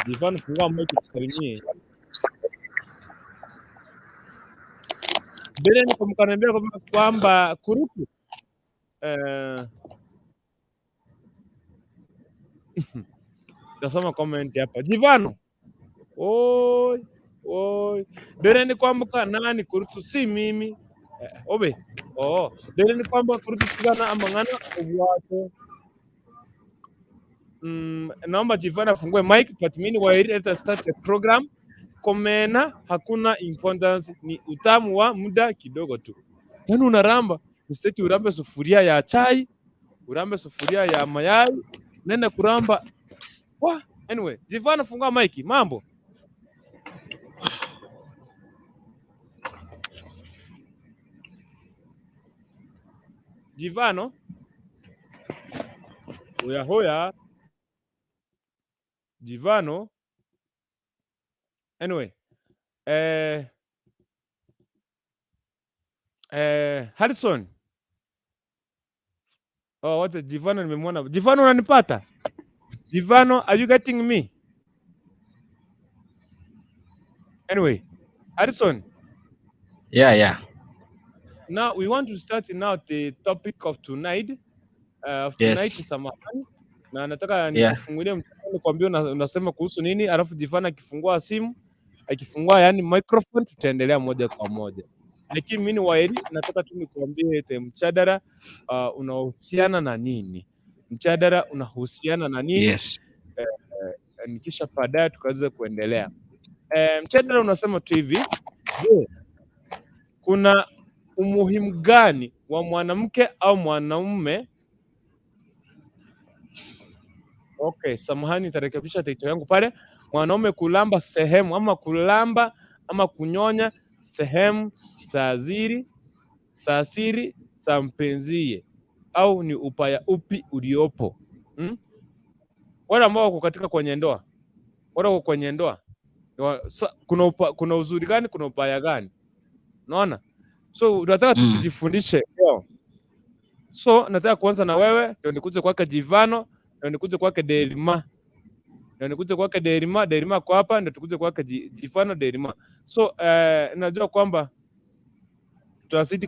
Divano fungua mic tusalimie. Mbele niko mkaniambia kwamba Kuruku tasoma comment hapa. Divano. Oi. Mbele ni kwamba nani Kuruku si mimi. Obe. Mbele ni kwamba Kuruku kugana amangana ubwato. Naomba Divano afungue mic but mimi waileta start the program. Komena hakuna importance, ni utamu wa muda kidogo tu. Yaani unaramba, instead urambe sufuria ya chai, urambe sufuria ya mayai, nenda kuramba. Anyway, Divano fungua mic, mambo. Divano. Hoya. Divano. Anyway, Harrison. What is Divano nimemwona. Divano unanipata? Divano, are you getting me? Anyway, Harrison. Yeah. Now we want to start now the topic of tonight. Yes. Samahani. Na nataka nikufungulie mtandao kwambia unasema kuhusu nini, alafu Divano akifungua simu, akifungua yani microphone tutaendelea moja kwa moja. Lakini mimi waeli nataka tu nikuambie mjadala unahusiana na nini? Mjadala unahusiana na nini? Yes. Nikisha baadaye tukaweza kuendelea. Mjadala unasema tu hivi, je, kuna umuhimu gani wa mwanamke au mwanaume? Okay, samahani nitarekebisha title yangu pale. Mwanaume kulamba sehemu ama kulamba ama kunyonya sehemu za siri za mpenziye, au ni upaya upi uliopo? Wale ambao wako katika kwenye ndoa, kuna uzuri gani, kuna upaya gani? Unaona? So tunataka tujifundishe leo. So nataka kuanza na wewe, ndio nikuje kwake Divano, ndio nikuje kwake Derima. Ndio nikuje kwake Derima kwa hapa, ndio tukuje kwake Divano Derima. So najua kwamba tutazidi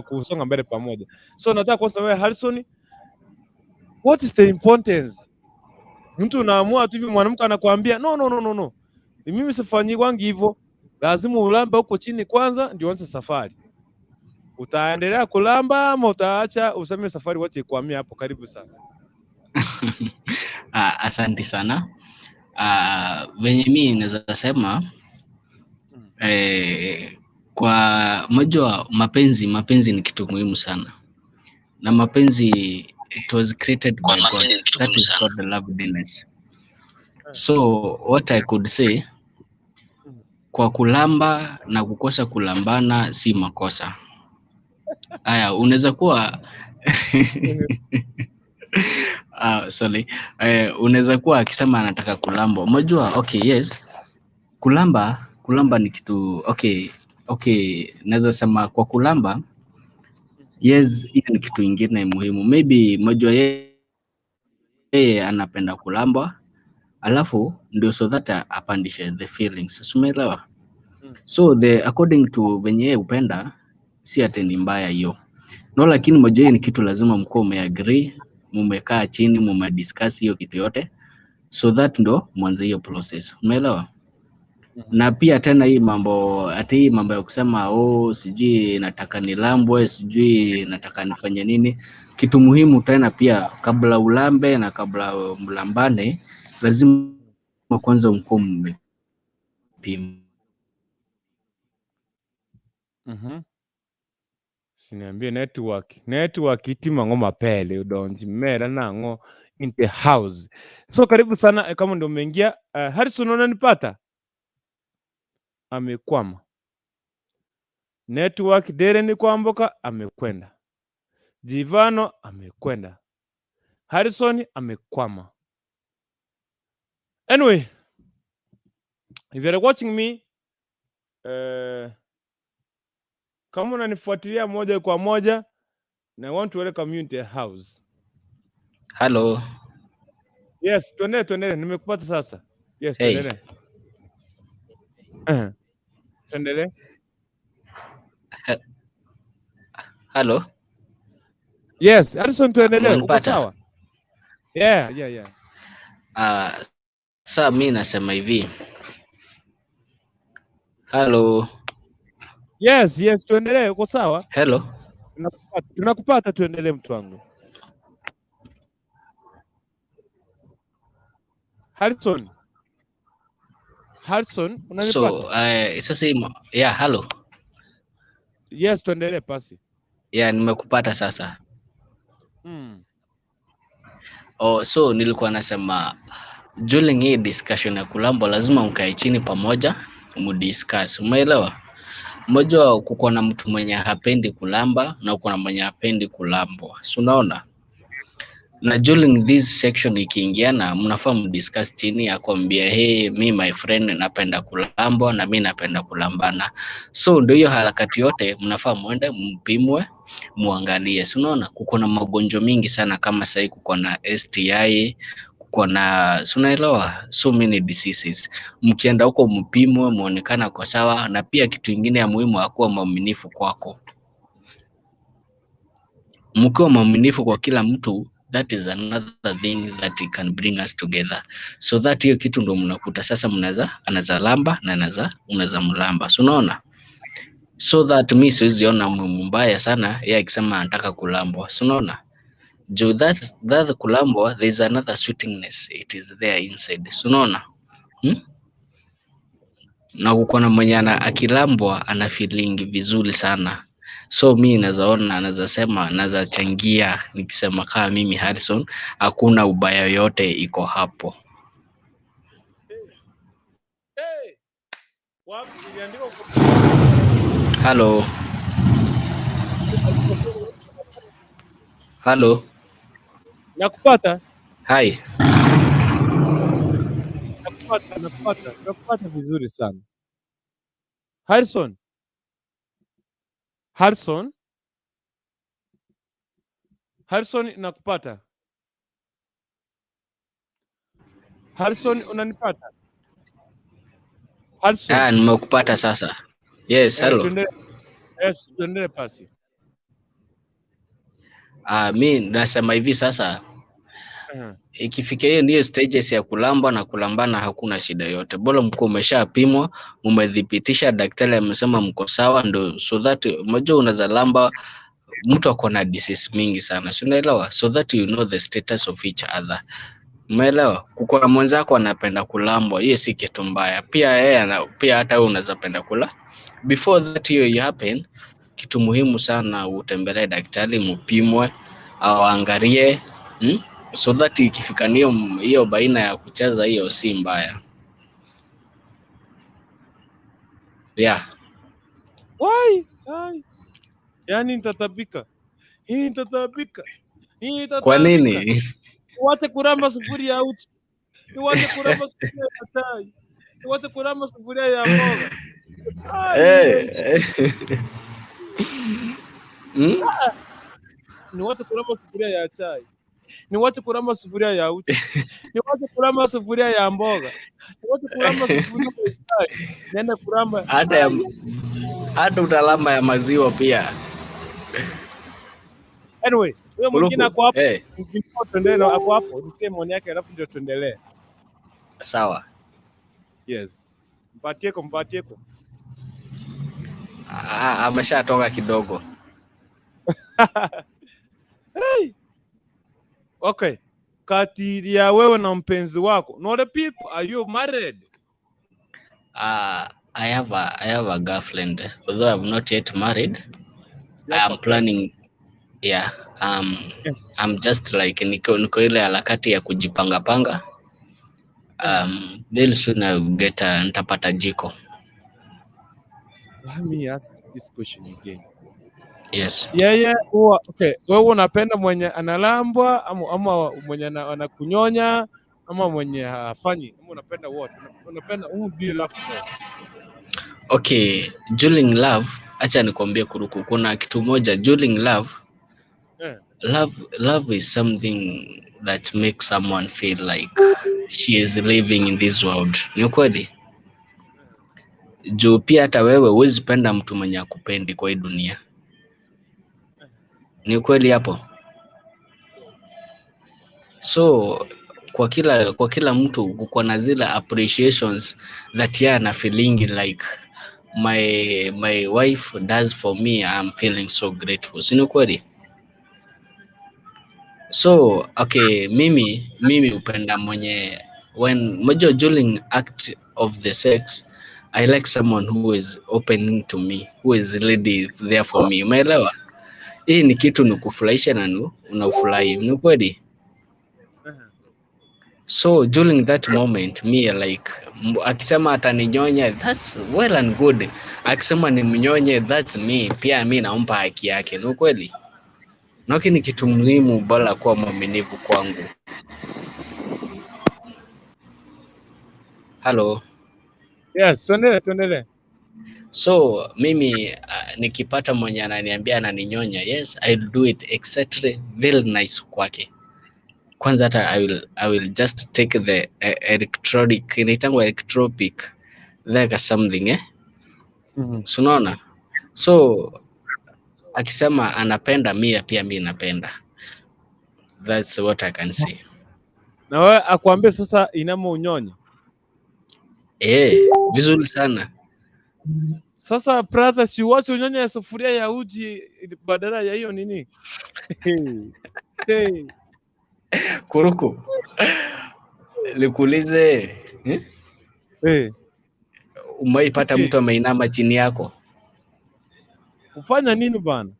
kusonga mbele pamoja. So nataka kuanza na wewe Harrison. What is the importance? Mtu unaamua tu hivi, mwanamke anakuambia no. Mimi sifanyi wangi hivyo. Lazima ulamba huko chini kwanza ndio uanze safari. Utaendelea kulamba ama utaacha useme safari wache ikwamia hapo? Karibu sana. Asante sana. Venye mimi naweza sema kwa mojua mapenzi ni kitu muhimu sana. Na mapenzi, it was created by God. That is called the loveliness. So what I could say, kwa kulamba na kukosa kulambana si makosa. Haya, unaweza kuwa sorry. Unaweza kuwa akisema anataka kulamba. Unajua, okay, yes. Kulamba ni kitu okay, naweza sema kwa kulamba, yes, hiyo ni kitu ingine muhimu. Maybe mojua yeye anapenda kulamba, alafu ndio so that apandishe the feelings. Umeelewa? So according to venye upenda, si ati ni mbaya hiyo. No, lakini mojua ni kitu lazima mko umeagree, mumekaa chini, mumediscuss hiyo kitu yote, so that ndo mwanzo hiyo process. Umeelewa? Na pia tena hii mambo ya kusema sijui nataka nilambwe, sijui nataka nifanye nini, kitu muhimu tena pia, kabla ulambe na kabla mlambane, lazima kwanza mko mmepima. Siniambie network itima ngoma pele udonji mera nango in the house. So karibu sana kama ndio umeingia. Harrison, unanipata? Amekwama network. Dere ni kwamboka amekwenda. Jivano amekwenda. Harrison amekwama. Anyway, if you're watching me, kama unanifuatilia moja kwa moja, na I want to welcome you in the house. Hello. Yes, tuendelee. Nimekupata sasa. Yes, Hey. tuendelee. Tuendelee. Hello. Yes, Harrison, tuendelee. Uko sawa? Yeah. Sasa mimi nasema hivi. Hello. Yes, tuendelee. Uko sawa? Hello. Tunakupata, tuendelee mtu wangu. Harrison, unanipata? So, sasa yeah, hello. Yes, tuendelee pasi. Yeah, nimekupata sasa. So nilikuwa nasema during hii discussion ya kulamba lazima mkae chini pamoja mudiscuss. Umeelewa? Mmoja kuko na mtu mwenye hapendi kulamba na uko na mwenye hapendi kulambwa. So unaona? Na during this section ikiingiana, mnafaa mdiscuss chini, akwambia hey, me my friend napenda kulambwa na mimi napenda kulambana. So ndio hiyo harakati yote mnafaa muende mpimwe, muangalie. So unaona kuko na magonjwa mingi sana, kama sasa kuko na STI, kuko na unaelewa, so many diseases. Mkienda huko mpimwe, muonekana kwa sawa. Na pia kitu kingine ya muhimu, akuwa mwaminifu kwako. Mkiwa mwaminifu kwa kila mtu, that is another thing that can bring us together. So that hiyo kitu ndo mnakuta sasa anaweza lamba na unaweza mlamba. So unaona? So that mimi siwezi ona mbaya sana yeye akisema anataka kulambwa. So unaona? Jo that kulambwa, there is another sweetness, it is there inside. So unaona? Na uko na mwenye akilambwa ana feeling vizuri sana. So mimi naweza sema, naweza changia nikisema kama mimi Harrison, hakuna ubaya yote iko hapo. Hello. Hello. Nakupata? Hi. Nakupata vizuri sana. Harrison, nakupata? Harrison, unanipata? Harrison. Nimekupata sasa. Yes, hello. Yes, tuendelee pasi. Mimi nasema hivi sasa, Ikifikia hiyo ndio stages ya kulamba na kulambana, hakuna shida yote. Bora mko umeshapimwa, umedhibitisha, daktari amesema mko sawa, ndo so that unajua unaweza lamba mtu ako na disease mingi sana. Si unaelewa? So that you know the status of each other. Umeelewa? Kuko na mwenzako anapenda kulambwa, hiyo si kitu mbaya. Pia yeye pia hata wewe unaweza penda kula. Before that hiyo happen, kitu muhimu sana utembelee daktari, mpimwe, awaangalie, so that ikifika hiyo baina ya kucheza, hiyo si mbaya. Yeah. Why? Yaani nitatabika. Hii nitatabika. Kwa nini? Niwache kuramba sufuria ya uchi. Niwache kuramba sufuria ya chai. Niwache kuramba sufuria ya mboga. Niwache kuramba sufuria ya chai. Niwache kuramba sufuria ya uchi. Niwache kuramba sufuria ya mboga. Niwache kuramba sufuria ya chai. Nenda kuramba hata utalamba ya maziwa pia. Anyway, huyo mwingine ako hapo. Tuendelee na ako hapo. Niseme maoni yake alafu ndio tuendelee. Sawa. Yes. Mpatie ko. Ameshatoka kidogo. Hey. Okay. Kati ya wewe na mpenzi wako, not the people, are you married? I have a girlfriend, although I'm not yet married. I am planning. Yeah. I'm just like niko ile harakati ya kujipanga. Very soon I'll get nitapata jiko. Let me ask this question again. Yes. Yeah. Okay. Wewe unapenda mwenye analambwa ama mwenye anakunyonya ama mwenye hafanyi? Ama unapenda wote? Unapenda be love most? Okay, during love, acha nikwambie kuruku, kuna kitu moja during love. Love is something that makes someone feel like she is living in this world. Ni kweli? Juu pia hata wewe huwezi penda mtu mwenye akupendi kwa hii dunia. Ni kweli hapo? So kwa kila mtu kuko na zile appreciations that yeye ana feeling like my wife does for me, I'm feeling so grateful. Si ni kweli? So okay, mimi upenda mwenye when mojo during act of the sex, I like someone who is opening to me, who is really there for me. Umeelewa? Hii ni kitu ni kufurahisha na unafurahi. Ni kweli? So during that moment, me like akisema ataninyonya, that's well and good. Akisema nimnyonye, that's me. Pia mimi naomba haki yake. Ni kweli? Noki ni kitu muhimu bala kuwa mwaminifu kwangu. Hello. Yes, tuendelee. So mimi nikipata mwenye ananiambia ananinyonya, yes, I'll do it exactly very nice kwake. Kwanza hata I will just take the electronic, inaitangwa electropic like something Unaona? So akisema anapenda mia pia mimi napenda. That's what I can say. Na wewe akwambie sasa inamo unyonye. Vizuri sana. Sasa brother, si wacha unyonye ya sufuria ya uji badala ya hiyo nini? Hey. Kuruku. Nikuulize, umeipata mtu ameinama chini yako? Ufanya nini bana?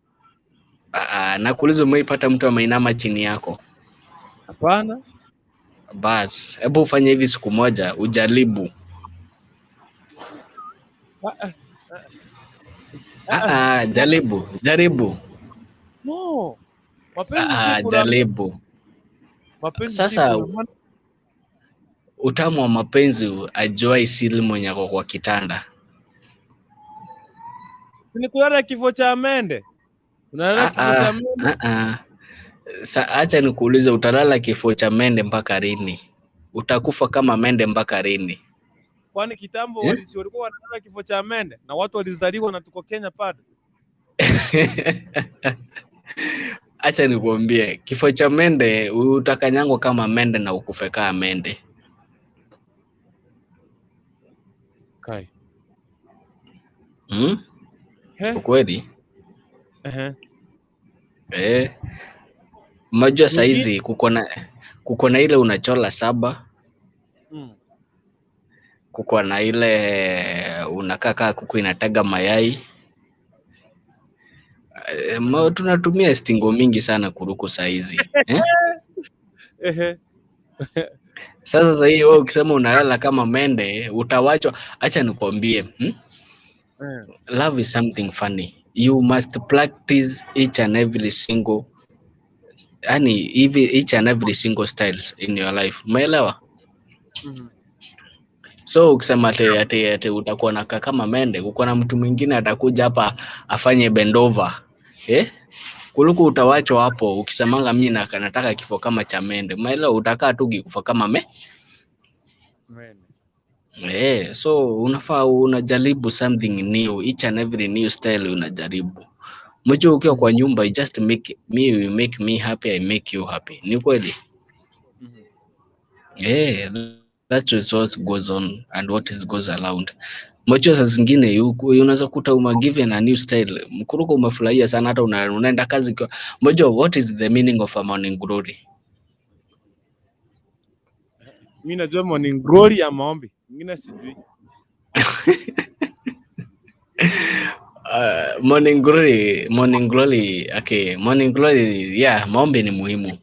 Nakuuliza, umeipata mtu ameinama chini yako? Hapana. Bas, hebu ufanye hivi siku moja, ujaribu. Jaribu. No. Mapenzi si jaribu. Sasa utamu wa mapenzi ajuai siri mwenye kwa kitanda. Ni kulala kifo cha mende. Unalala kifo cha mende? Acha nikuulize, utalala kifo cha mende mpaka lini? Utakufa kama mende mpaka lini? Kwani kitambo walikuwa wanalala kifo cha mende na watu walizaliwa na tuko Kenya pale? Acha nikuambie, kifo cha mende utakanyangwa kama mende na ukufe kama mende. Kai. Ukweli? Eh. Unajua saizi kuko na ile unachola 7. Kuko na ile unakaa kuku inataga mayai. Tunatumia stingo mingi sana kuruku saizi. Sasa hii wewe ukisema unalala kama mende utawachwa. Acha nikwambie, love is something funny. You must practice each and every single styles in your life. Umeelewa? So ukisema ati utakuwa nakaa kama mende, uko na mtu mwingine atakuja hapa afanye bendova. Kuliko utawachwa hapo ukisemanga mimi nataka kifo kama cha mende. Umeelewa? Utakaa tu kifo kama mende. So unafaa unajaribu something new, each and every new style unajaribu. Mwisho ukiwa kwa nyumba, you just make me happy, I make you happy. Ni kweli? That's what goes on and what goes around. Mwisho saa zingine unaweza kuta given a new style. Mkuruko umefurahia sana hata unaenda kazi kwa. Mwisho, what is the meaning of a morning glory? Mimi najua morning glory ya maombi. Mimi sijui. Morning glory, okay. Morning glory, yeah, maombi ni muhimu.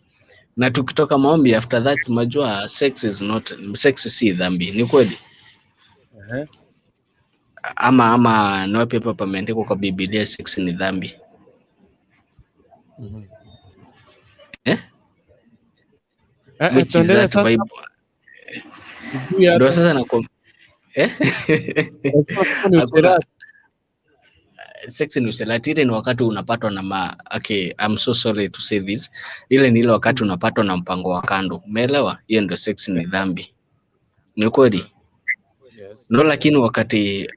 Na tukitoka maombi after that majua sex si dhambi. Ni kweli? Ama no paper pameandikwa kwa Biblia sex ni dhambi. Which is that vibe? Ndio sasa nako sex ni uselati. Ile ni wakati unapatwa na okay, I'm so sorry to say this. Ile ni ile wakati unapatwa na mpango wa kando. Umeelewa? Hiyo ndio sex ni dhambi. Ni kweli? Yes. No, lakini wakati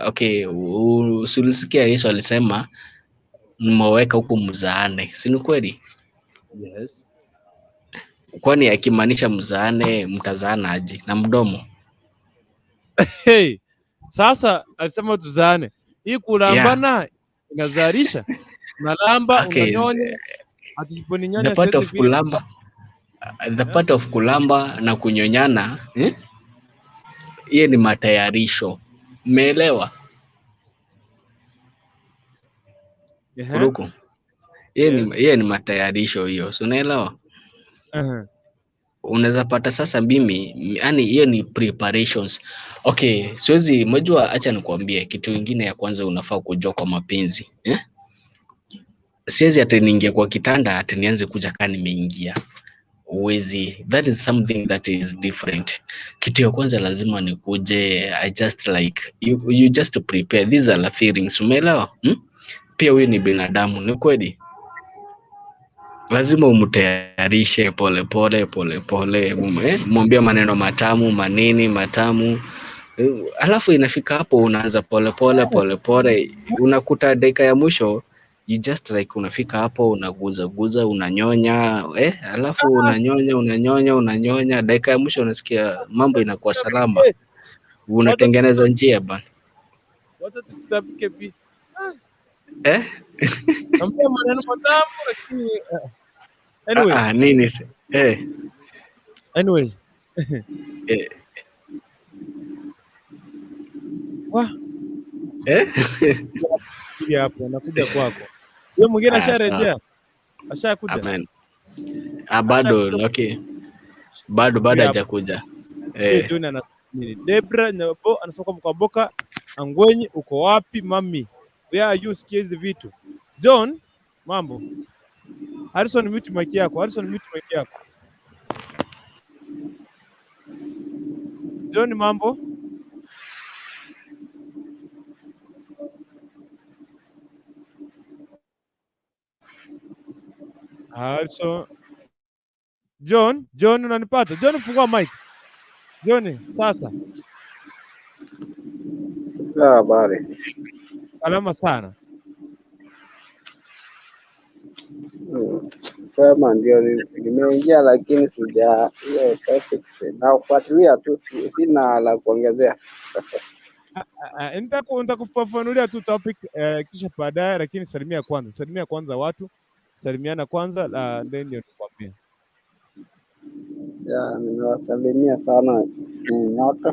okay, usilisikia Yesu alisema mmeweka huko mzaane. Si ni kweli? Yes. Kwani akimaanisha mzaane mtazaana aje na mdomo? Sasa alisema tuzaane. Hii kulambana inazalisha. Unalamba, unanyonya. Atusiponinyonya the part of kulamba na kunyonyana, hiyo ni matayarisho. Umeelewa? Kuruku. Hiyo ni matayarisho hiyo. Si unaelewa? Unaweza pata sasa mimi, yani hiyo ni preparations. Okay, siwezi mjua, acha nikwambie kitu kingine ya kwanza unafaa kujua kwa mapenzi. Siwezi ati niingie kwa kitanda ati nianze kuja kama nimeingia. Uwezi. That is something that is different. Kitu ya kwanza lazima nikuje, I just like you just prepare. These are the feelings. Umeelewa? Pia wewe ni binadamu, ni kweli? Lazima umtayarishe pole pole, mwambie maneno matamu. Alafu inafika hapo unaanza pole pole, unakuta dakika ya mwisho you just like unafika hapo unaguza unanyonya, alafu unanyonya, dakika ya mwisho unasikia mambo inakuwa salama. Unatengeneza njia bana. Wacha tusitapike bi. Ambia maneno matamu lakini anyway. Nini? Anyway. Kile hapo nakuja kwako. Yeye mwingine asharejea. Ashakuja. Amen. Bado okay. Bado hajakuja. John anasema Debra Nyabo anasema kwa Boka Angwenyi uko wapi mami? Where are you? Sikia hizi vitu. John, mambo. Harrison mute mic yako. John, mambo. Harrison. John unanipata? John, fungua mic. John, sasa. Habari. Salama sana. mapema ndio nimeingia, lakini sija hiyo topic nafuatilia tu, sina la kuongezea. Nitakufafanulia tu topic kisha baadaye, lakini salimia kwanza watu, salimiana kwanza, then ndio nikwambia. Ya, nimewasalimia sana nyote,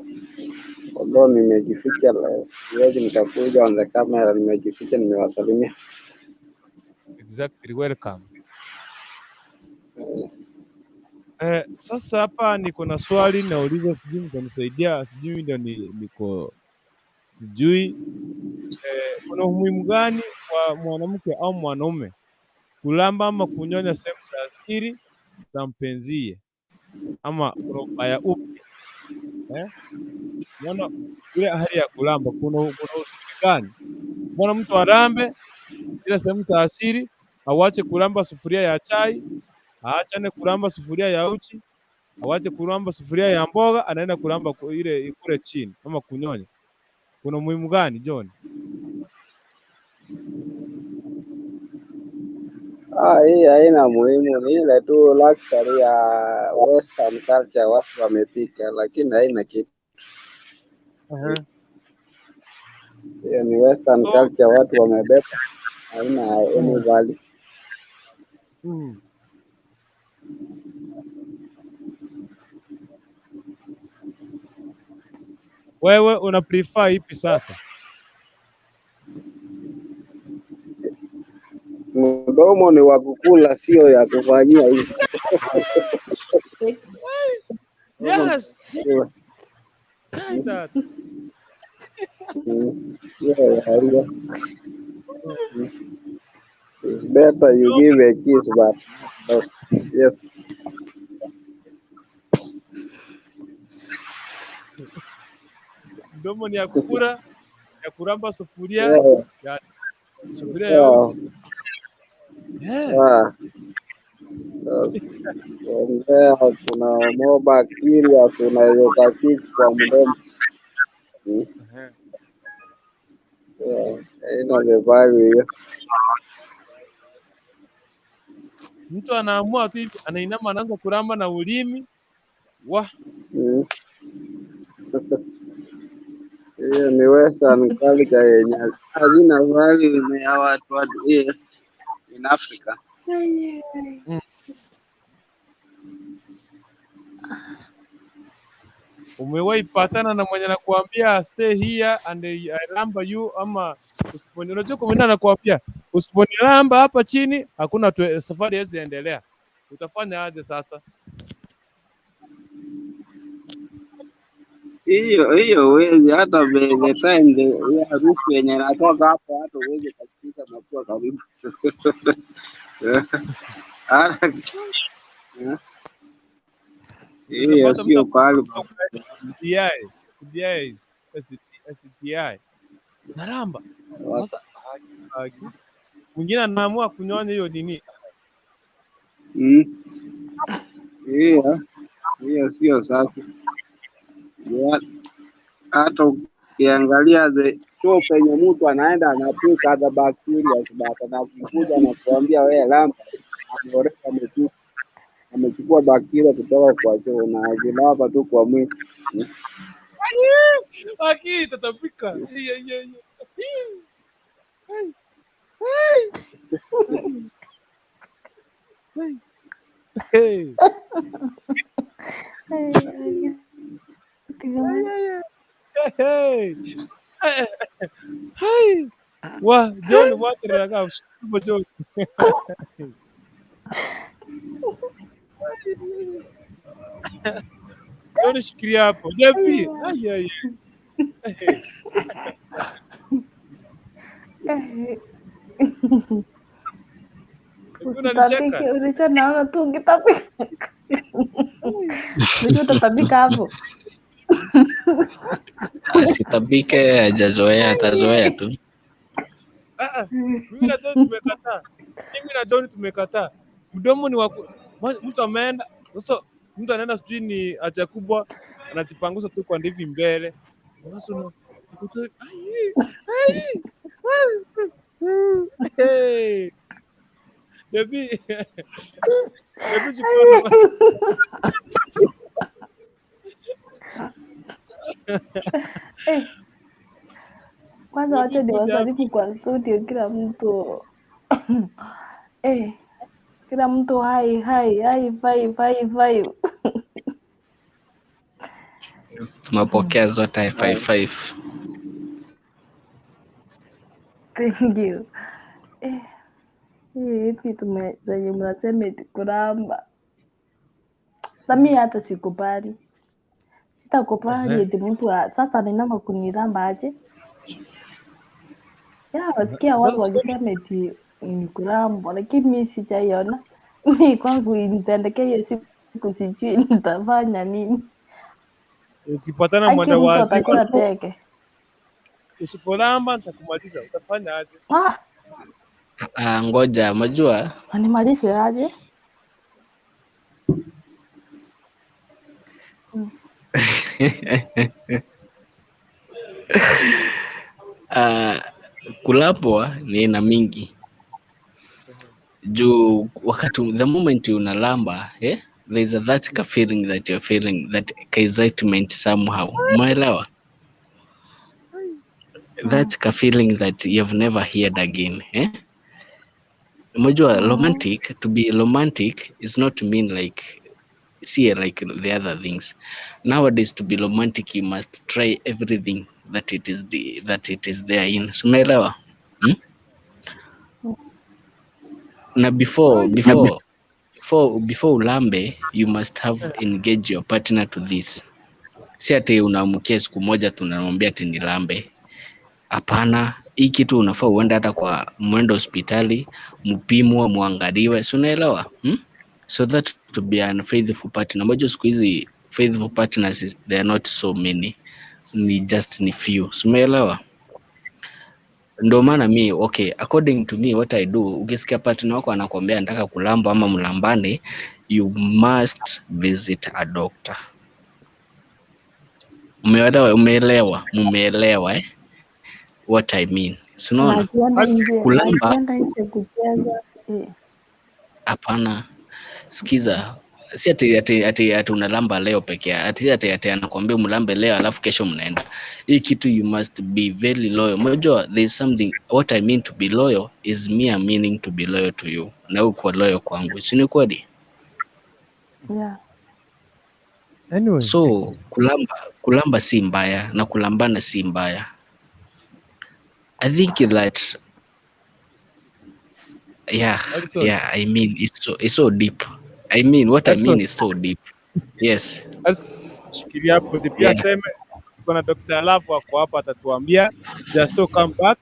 although nimejificha, siwezi nikakuja on the camera, nimejificha, nimewasalimia. Exactly, welcome. Sasa hapa niko na swali nauliza, sijui mtanisaidia, sijui ndio niko sijui. Kuna umuhimu gani kwa mwanamke au mwanaume kulamba ama kunyonya sehemu za siri za mpenziye, ama kuna ubaya upi? Unaona ile hali ya kulamba, kuna uzuri gani? Mbona mtu arambe ile sehemu za siri, awache kulamba sufuria ya chai, aachane kulamba sufuria ya uchi, awache kulamba sufuria ya mboga, anaenda kulamba ile kule chini ama kunyonya? Kuna umuhimu gani John? Hii haina muhimu, ni ile tu luxury ya western culture watu wamepika, lakini haina kitu. Hiyo ni western culture watu wamebeba, haina any value. Wewe una prefer ipi sasa? Mdomo ni wa kukula, sio ya kufanyia hivi. Yes. Yeah. It's better you give a kiss, but yes. Mdomo ni ya kukula, ya kuramba sufuria, ya sufuria ya uchi. Ongea, kuna more bacteria tunaweza kick kwa mdomo. Haina the value hiyo. Mtu anaamua tu hivi, anainama, anaanza kuramba na ulimi. Hiyo ni western culture yenye hazina value ya watu in Africa. Umewahi patana na mwenye anakuambia stay here and I ramba you, ama unajua kwa mwenye anakuambia usiponiramba hapa chini hakuna safari haiwezi endelea, utafanya aje sasa? Hiyo huwezi, hata the time ya harufu yenye natoka hapo, hata huwezi kusikiza mapua karibu. Hiyo sio pale STI naramba. Sasa mwingine anaamua kunyonya hiyo nini? Hiyo sio safi. Hata ukiangalia sio penye mtu anaenda anapika the bacteria, sababu anakuja na kuambia wewe lamba, amechukua bacteria kutoka kwa choo na ajilava tu kwa mwili. Tatapika. John, wacha ninakaa mshukuru John. John, shikilia hapo. Jepi. Usitapike, ulicho naona tu ukitapika. Ulicho utatapika hapo. Asitabike, hajazoea, atazoea tu. Mimi na John tumekataa. Mdomo ni wako. Mtu ameenda, sasa mtu anaenda sijui ni haja kubwa, anajipangusa tu kwa ndivi mbele. Sasa Baby. Baby chukua nafasi. Kwanza wacha niwasalimu kwa studio kila mtu. Kila mtu hai 5. Tumepokea zote 55. Thank you. Hivi zenye mnasema eti kulamba. Mimi hata sikubali. Sitakubali eti mtu sasa ninaomba kunilamba aje. Wasikia watu wakisema eti ni kulamba, lakini mimi sijaiona. Mimi kwangu nitendekea hiyo siku sijui nitafanya nini. Ukipatana mwenda wazimu atakula teke. Usipolamba nitakumaliza. Utafanya aje? Ngoja, majua. Animalize aje? Kulapwa ni aina mingi. Juu wakati the moment unalamba, there's that feeling that you're feeling, that excitement somehow. Umeelewa? That feeling that you've never heard again. Unajua romantic, to be romantic is not to mean like like the other things. Nowadays to be romantic you must try everything that it is there in. Umeelewa? Na before ulambe you must have engaged your partner to this. Si ati unaamkia siku moja tunamwambia ati nilambe. Hapana, hii kitu unafaa uende hata kwa mwendo hospitali, mpimwe, muangaliwe. Si unaelewa? So that to be an faithful partner. Moja siku hizi faithful partners they are not so many. Ni few. Si umeelewa? Ndio maana according to me what I do, ukisikia partner wako anakuambia nataka kulamba ama mlambane, you must visit a doctor. Umeelewa what I mean? Unaona? Kulamba kucheza. Hapana. Sikiza, si ati unalamba leo peke yake, ati anakuambia mlambe leo alafu kesho mnaenda. Hii kitu you must be very loyal. Unajua there's something, what I mean to be loyal is me meaning to be loyal to you. Na uko loyal kwangu. Si ni kweli? Yeah. Anyway. So kulamba si mbaya na kulambana si mbaya. I think that I mean it's so deep. I mean what I mean is so deep. Yes. Shikilia hapo pia sema kuna Dr. Alafu ako hapa atatuambia just to come back.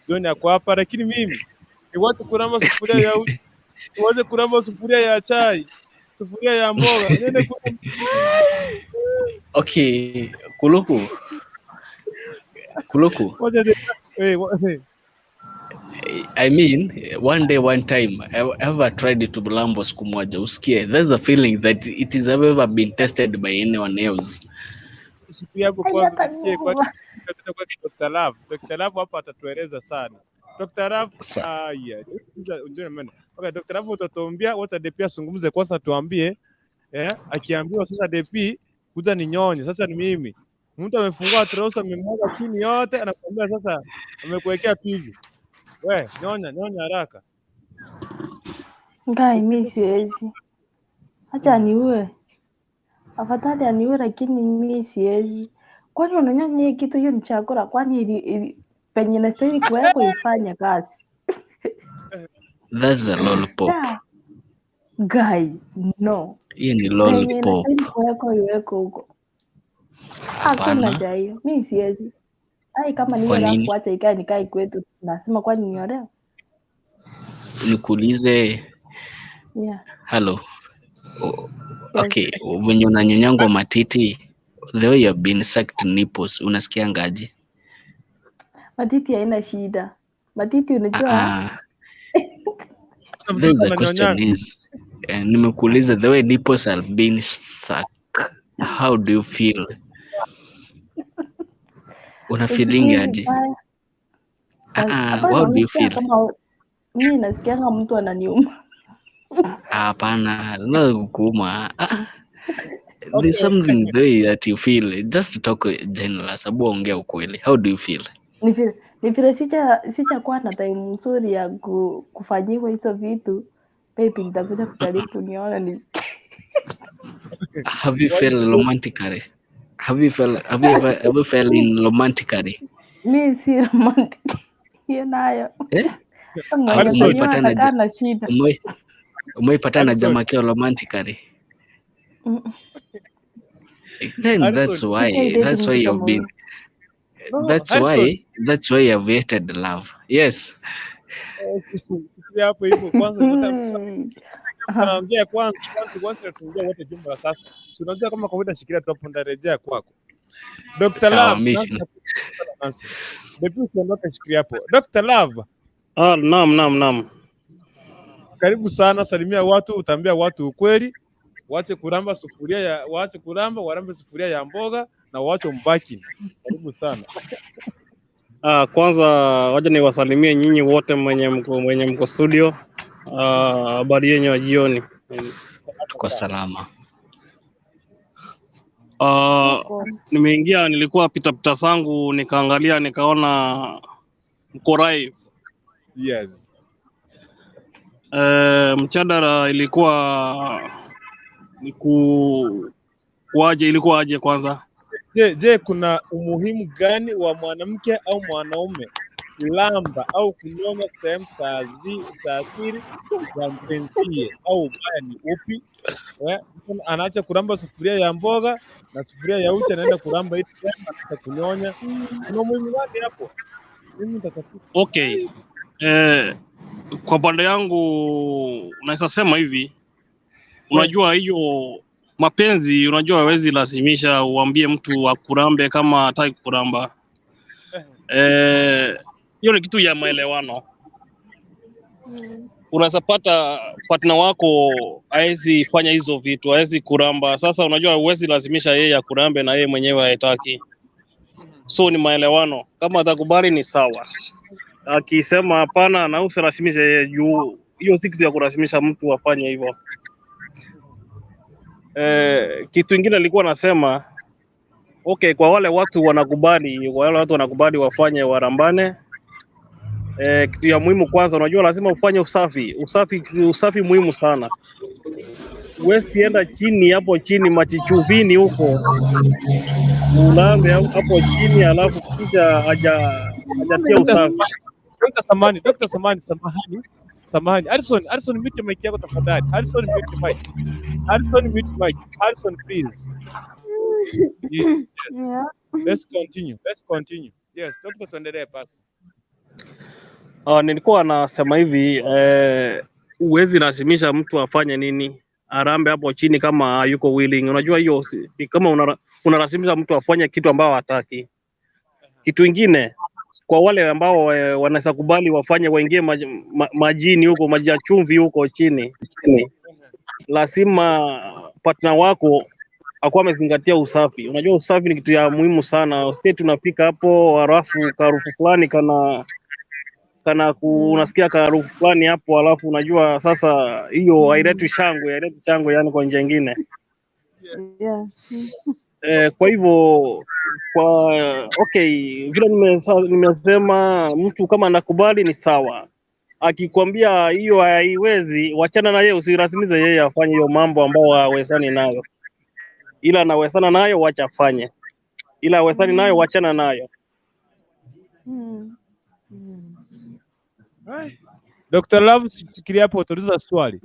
John ako hapa lakini mimi ni watu kuramba sufuria ya uji. Uweze kuramba sufuria ya chai. Sufuria ya mboga. Nene kuna Okay, Kuluku. I mean, one day, one time, I ever tried to Bulambo siku moja, usikie. That's the feeling that it is ever been tested by anyone else. Siku yako kwanza usikie kwa Dr. Love. Dr. Love hapa atatueleza sana. Dr. Love, okay, Dr. Love utatuambia wote DP asungumze kwanza tuambie, akiambiwa sasa DP kuja ni nyonye, sasa ni mimi. Mtu amefungua trouser amemwaga chini yote anakuambia sasa amekuwekea pivi. We, nyonya haraka. Ngai mimi siwezi. Acha niue. Afadhali aniue lakini mimi siwezi. Kwani unanyonya hii kitu hiyo ni chakula, kwani penye nastahili kuweko ifanye kazi. That's a lollipop. Ngai, no. Hii ni lollipop. Penye nastahili kuweko iweko huko. Hakuna cha hiyo. Mimi siwezi. Kama ni hiyo kuacha ikae nikae kwetu, nasema kwani niolewa? Nikuulize. Yeah. Hello. Okay, when unanyonyangwa matiti, the way you've been sucked nipples, unasikia ngaje? Matiti haina shida. Matiti unajua? The question is, nimekuuliza the way nipples have been sucked, how do you feel? Una feeling aje? What do you feel? Mimi nasikia kama mtu ananiuma. Hapana, no kuuma. There's something there that you feel. Just to talk general, sababu ongea ukweli. How do you feel? Ni vile sijakuwa na time nzuri ya kufanyiwa hizo vitu. Baby, nitakuja kujaribu nione nisikie. Have you felt romantically? Have you ever felt in romantically? Mi si romantic. Hiyo nayo. Umeipata na jamaa kio romantically? Then that's why you've been. That's why you've hated love. Yes. Hapo hivyo kwanza tunaongea kwanza tunaongea wote jumla sasa. Unajua kama kawaida shikilia tu hapo ndarejea kwako. Dr. Love. Depi usiondoke shikilia hapo. Dr. Love. Naam. Karibu sana, salimia watu, utaambia watu ukweli. Waache kuramba sufuria warambe sufuria ya mboga na waache mbaki. Karibu sana. Kwanza waje niwasalimie nyinyi wote mwenye mko studio. Habari yenu ya jioni. Kwa salama. Nimeingia, nilikuwa pita zangu nikaangalia nikaona mko live. Yes. Mjadala ilikuwa ilikuwa aje kwanza? Je, kuna umuhimu gani wa mwanamke au mwanaume kulamba au kunyonya sehemu za siri za mpenziye au ubaya ni upi? Anaacha kuramba sufuria ya mboga na sufuria ya uchi anaenda kuramba hiyo anaacha kunyonya. Kuna umuhimu gani hapo? Mimi nitatafuta. Okay. Kwa pande yangu naweza sema hivi. Unajua hiyo mapenzi, unajua hawezi lazimisha uambie mtu akurambe kama hataki kuramba. Hiyo ni kitu ya maelewano. Unaweza pata partner wako haezi fanya hizo vitu, haezi kuramba. Sasa unajua huwezi lazimisha yeye akurambe na yeye mwenyewe haitaki. So ni maelewano. Kama atakubali ni sawa. Akisema hapana na usilazimisha yeye juu hiyo si kitu ya kulazimisha mtu afanye hivyo. Kitu kingine nilikuwa nasema okay, kwa wale watu wanakubali wafanye warambane. Kitu ya muhimu kwanza, unajua lazima ufanye usafi muhimu sana. Huwezi enda hapo chini machichuvini huko ulambe hapo chini alafu kisha hajatia usafi. Dr. Samahani. Harrison mute mic yako tafadhali. Harrison mute mic. Harrison please. Yes. Yeah. Let's continue. Yes, Dr. tuendelee basi. Nilikuwa nasema hivi, huwezi lazimisha mtu afanye nini, arambe hapo chini kama yuko willing. Unajua hiyo kama unalazimisha mtu afanye kitu ambao hataki. Kitu kingine, kwa wale ambao wanaweza kubali wafanye waingie majini huko, maji ya chumvi huko chini, lazima partner wako akuwa amezingatia usafi. Unajua usafi ni kitu ya muhimu sana. Usije tunapika hapo halafu harufu fulani unasikia harufu fulani hapo, alafu unajua sasa hiyo haileti shangwe yani kwa njia nyingine. Yeah. Kwa hivyo vile nimesema, mtu kama anakubali ni sawa. Akikwambia hiyo haiwezi, wachana na yeye, usilazimishe yeye afanye hiyo mambo ambao hawezani nayo. Ila anawezana nayo, wacha afanye. Ila hawezani nayo, wachana nayo. Dr. Love, shikilia hapo, utauliza swali.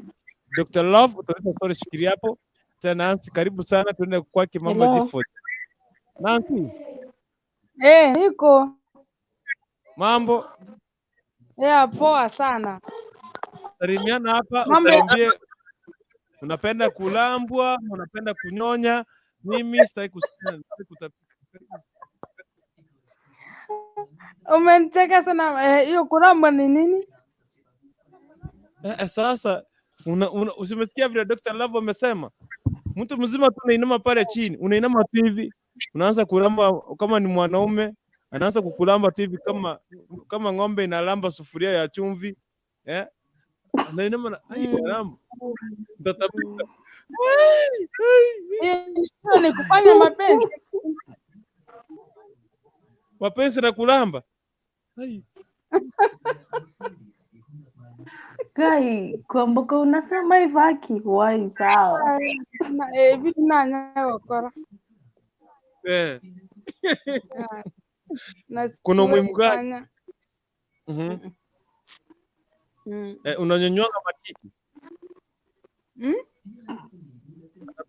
Dr. Love, utauliza swali, shikilia hapo. Tena Nancy, karibu sana, tuende kwake mama Gifford. Nancy. Niko. Mambo? Poa sana. Salimiana hapa, utaambie unapenda kulambwa, unapenda kunyonya. Mimi sitaki kusikia, Umenicheka sana. Hiyo kulamba ni nini? Sasa usimesikia vile Dr. Love amesema? Mtu mzima tu unainama pale chini, unainama tu hivi, unaanza kulamba kama ni mwanaume, anaanza kukulamba tu hivi kama ng'ombe inalamba sufuria ya chumvi. anainama na ai Karamba. Tatabuka. Hiyo ni kufanya mapenzi. Mapenzi na kulamba. Ai. Kai, kumbuka unasema hivyo haki huwai sawa. Vitu nanyawa kora. Kuna umuhimu gani? Unanyonywanga matiti?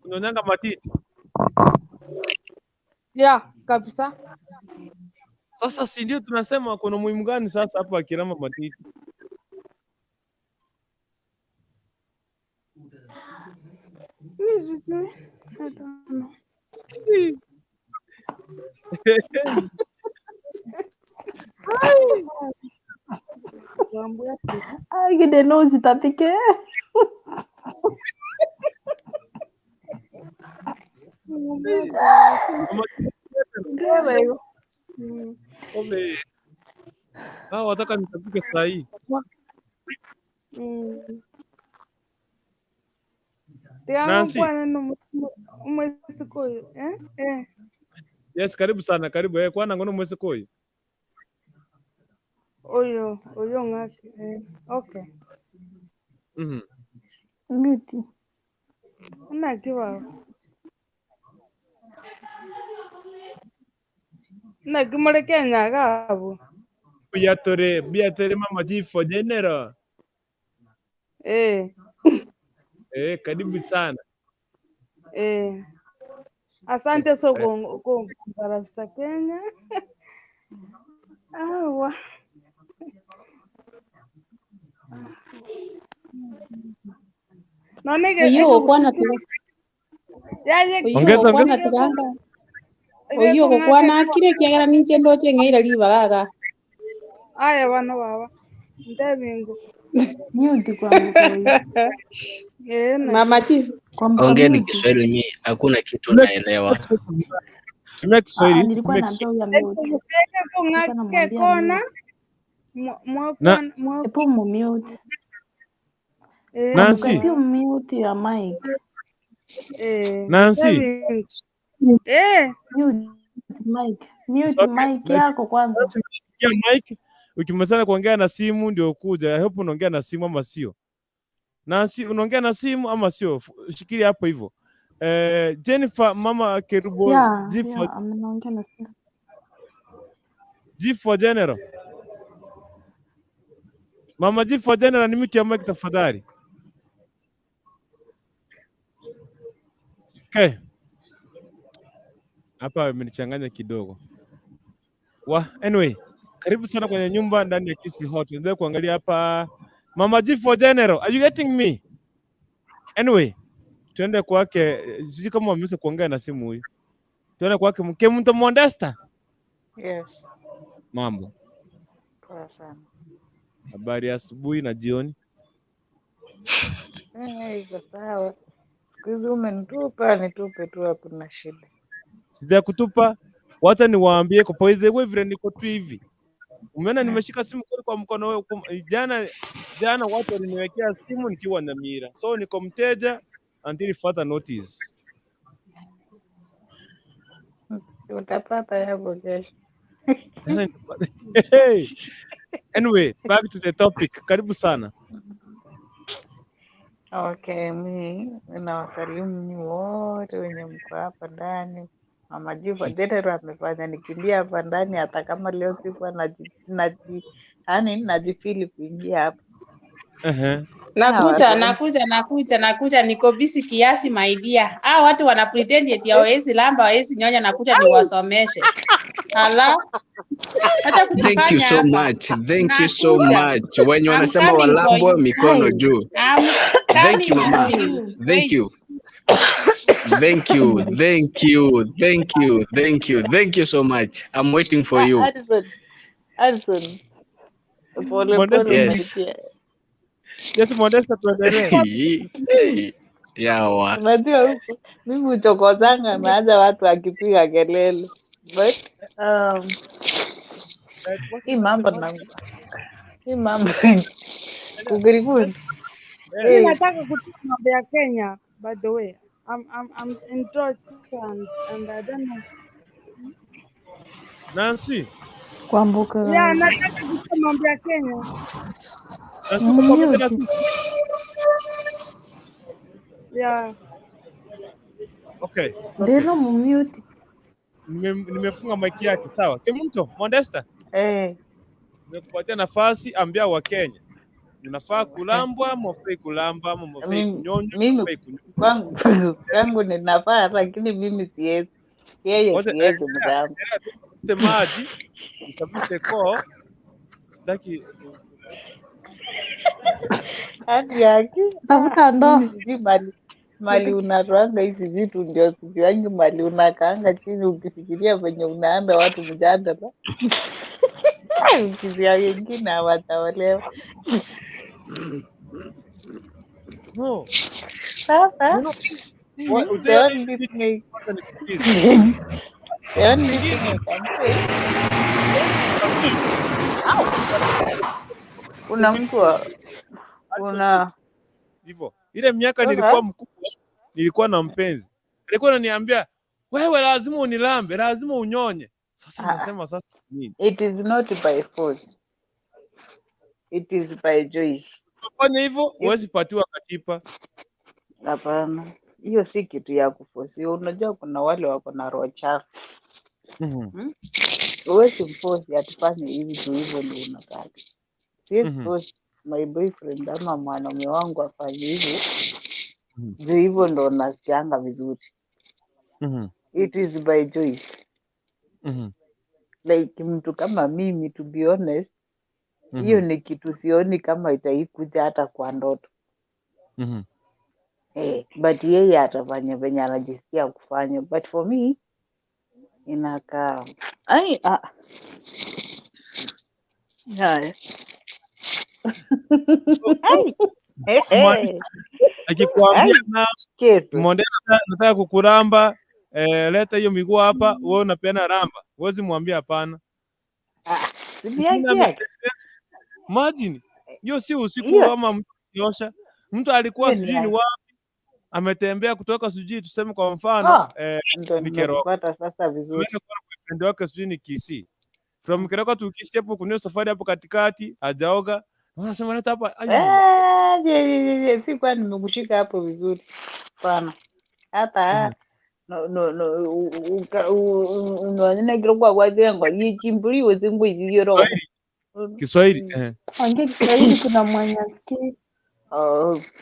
Unanyonywanga matiti? Ya, kabisa. Sasa si ndio tunasema kuna umuhimu gani sasa hapa akiramba matiti? Ai, que denúncia, tá pequeno. Wataka nitapike saa hii. Nancy. Yes, karibu sana, karibu. Kwana ngono mwezi koyo. Oyo ngaki. Okay. Mute. Unakiwa. Nakimulekenya gabo. Biatore mama jifo general. Karibu sana. Asante kwa barasa Kenya. Awa. Oyo kwana tiganga. Ongeza tiganga. Oyo kwana kire kiagara ninche ndoche ngeira libagaga. Aya bana baba. Ndabingo. Mute kumbuka. Mama chief. Ongeni Kiswahili mimi hakuna kitu naelewa. Tumia Kiswahili. Nilikuwa naambia huyu mute. Useke kona. Epo mute. Nancy. Mute ya mic. Nancy. Mute mic yako kwanza. Mic. Ukimaliza kuongea na simu ndio kuja. I hope unaongea na simu ama sio. Nancy, unaongea na simu ama sio? Shikilia hapo hivyo. Jennifer mama Kerubo anaongea na simu. G for General. Mama G for General, ni mute ya mic tafadhali. Okay. Hapa imenichanganya kidogo. Anyway, karibu sana kwenye nyumba ndani ya Kisi Hot. Ndio kuangalia hapa Mama G for General. Are you getting me? Anyway, tuende kwake. Sijui kama wameweza kuongea na simu huyu. Tuende kwake mke mtu Modesta. Yes. Mambo. Poa sana. Habari ya asubuhi na jioni. Iko sawa. Siku hizi umenitupa, nitupe tu hapo na shida. Sija kutupa, wacha niwaambie kwa the way vile niko tu hivi. Umeona nimeshika simu kwa mkono wewe. Jana watu waliniwekea simu nikiwa na mira. So niko mteja until further notice. Utapata hapo kesho. Anyway, back to the topic. Karibu sana. Okay, mimi nawasalimu ni wote wenye mko hapa ndani. Mama Jiva General amefanya nikimbia hapa ndani hata kama leo sikuwa najifili kuingia hapa. Nakuja niko busy kiasi my dear. Watu wana pretend eti hawezi lamba, hawezi nyonya, nakuja niwasomeshe. Hala. Thank you so much. Thank you so much. Wenye wanasema walambwe mikono juu. Thank you mama. Thank you. Thank you. Thank you. Thank you. Thank you. Thank you so much. I'm waiting for you. Addison. Yes. Yes, Modesta tuendelee. Yawa. Unajua huko mimi uchokozanga naanza watu wakipiga kelele. But hii mambo kugiriguni Mimi nataka kujua mambo ya Kenya, by the way. I'm interested and I don't know. Nancy, Kuambuka. Yeah, nataka kujua mambo ya Kenya. Nancy uko pamoja na Mute. sisi? Yeah. Okay. Ndilo mute. Nimefunga mic yake, sawa. Kemunto, Modesta. Nimekupatia nafasi, ambia wa Kenya. Unafaa kulambwa, mofai kulamba, mofai kunyonywa, mofai kunyonywa. Kwangu ninafaa, lakini mimi siwezi. Yeye siwezi mgambo. Tafute maji, utabise koo. Sitaki hadi yake. Tafuta ndoo. Mimi sijui mali unatoanga hizi vitu, ndio sijuangi mali unakaanga chini ukifikiria venye unaanda watu mjadala. Ukizia wengine hawataolewa. no. Sasa the only thing kuna mtu una hivyo. Ile miaka nilikuwa mkubwa, nilikuwa na mpenzi. Alikuwa ananiambia, wewe lazima unilambe, lazima unyonye. Sasa nasema sasa nini? It is not by force. It is by choice. Fanya hivyo, huwezi patiwa katiba. Hapana. Hiyo si kitu ya kuforce. Unajua kuna wale wako na roho chafu. Huwezi mforce atufanye hivi tu, hivyo ndio unataka. Siwezi force my boyfriend ama mwanaume wangu afanye hivyo. Ndio hivyo ndo nasikianga vizuri. It is by choice. Like mtu kama mimi, to be honest, hiyo ni kitu sioni kama itaikuja hata kwa ndoto. But yeye atafanya venye anajisikia kufanya. But for me, inakaa akikwambia na Modesta, nataka kukuramba, leta hiyo miguu hapa, wewe unapeana ramba, huwezi mwambia hapana. Imagine hiyo si usiku ama mtu nyosha, mtu alikuwa sijui ni wapi, ametembea kutoka sijui tuseme kwa mfano ni Keroko, sasa vizuri ndio wake sijui ni Kisii, from Keroko to Kisii hapo kuna safari hapo katikati, hajaoga, wanasema leta hapa. Si kwa nimekushika hapo vizuri pana hata unaona Keroko kwa jengo yichimburi wezingu iziyoro Kiswahili ongea Kiswahili, kuna mwenye asikie.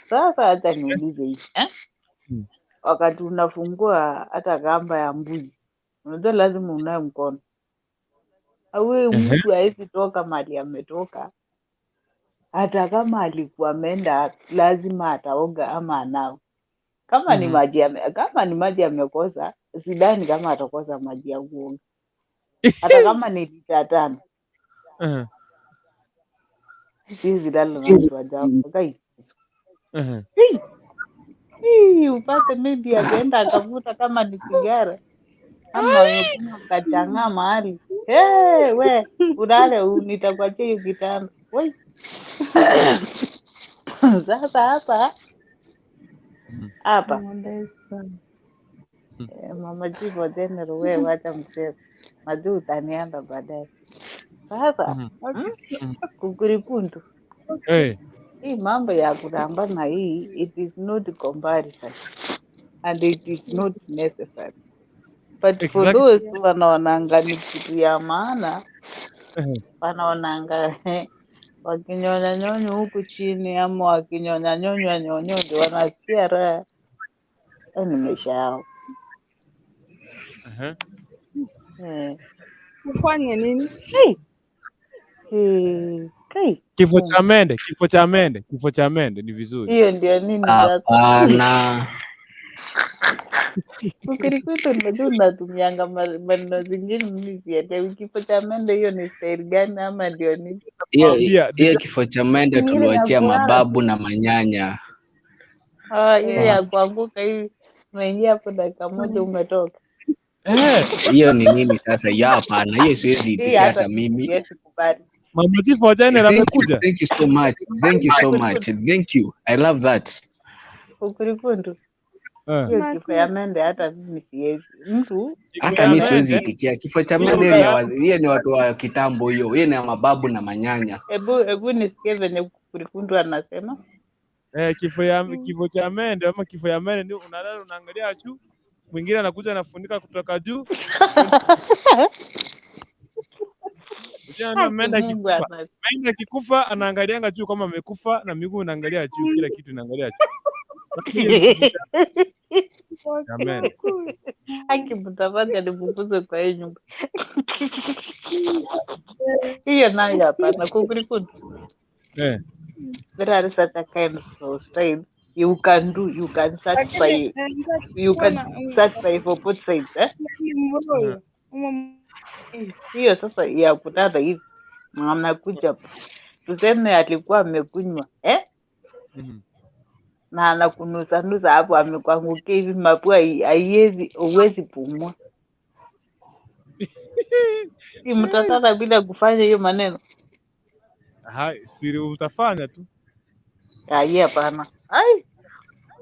Sasa hata niulize hivi wakati unafungua hata kamba ya mbuzi, unajua lazima unae mkono. Awe mtu hawezi toka mali ametoka, hata kama alikuwa ameenda, lazima ataoga ama anao. Kama ni maji kama ni maji amekosa, sidhani kama atakosa maji ya kuoga. Hata kama ni lita 5. Siwezi lala na mtu ajabu. Upate maybe akaenda akavuta kama ni sigara ama amekunywa kachang'aa mahali. We ulale, nitakuachia hiyo kitanda. Sasa hapa mama jibu general, we wacha mchezo, najua utaniamba baadaye. Sasa kukurikundu hii mambo ya kuramba na hii, it is not comparison and it is not necessary, but for those wanaonanga ni kitu ya maana, wanaonanga wakinyonya nyonyo huku chini ama wakinyonya nyonyo ndio wanasikia raha. Ni maisha yao. Ufanye nini? Kifo cha mende ni vizuri. Hiyo ndio nini sasa? Hapana. Ukirikuta unajua unatumianga maneno zingine mimi sielewi. Kifo cha mende hiyo ni style gani ama ndio nini? Hiyo kifo cha mende tuliwachia mababu na manyanya. Ile ya kuanguka hivi umeingia hapo dakika moja umetoka. Hiyo ni nini sasa? Hapana, hiyo siwezi itikia hata mimi. Mama Chief wa Channel amekuja. Thank you so much. Thank you so much. Thank you. I love that. Ukurikundu. Eh. Hiyo kifo ya mende hata mimi siwezi. Mtu Hata mimi siwezi itikia kifo cha mende. Hiyo ni watu wa kitambo hiyo. Hiyo ni mababu na manyanya. Hebu nisikie venye Kurikundu anasema. Kifo cha mende ama kifo ya mende ndio unalala unaangalia juu. Mwingine anakuja anafunika kutoka juu. Mende akikufa anaangalianga juu kama amekufa na miguu inaangalia juu, kila kitu inaangalia juu. Amen. Akimtafadhali nipunguze kwa hiyo nyumba. Hiyo nayo hapana Kurikundu. There are such a kind of style you can do. You can satisfy for both sides. Hiyo sasa ya kutata hivi anakuja tuseme alikuwa amekunywa na anakunusa hapo amekuangukia hivi mapua huwezi pumua. Si mtatata bila kufanya hiyo maneno. Siri utafanya tu. Hapana.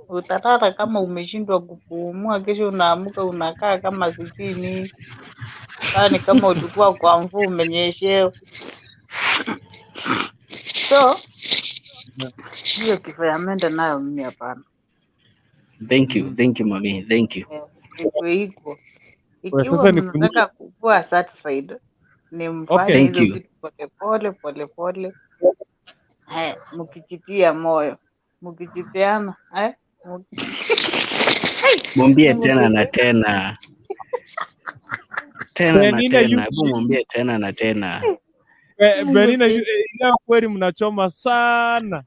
Utatata kama umeshindwa kupumua, kesho unaamka unakaa kama sitini. Ni kama ulikuwa kwa mvua umenyeshewa. So hiyo kifo ya mende nayo mimi hapana. Thank you mami, thank you. Iko ikiwa mnataka kuwa satisfied ni mfanye hizo vitu pole. Mkijitia moyo, mkijipeana, mwambie tena na tena. Hebu mwambie tena na tena. Benina ila kweli mnachoma sana.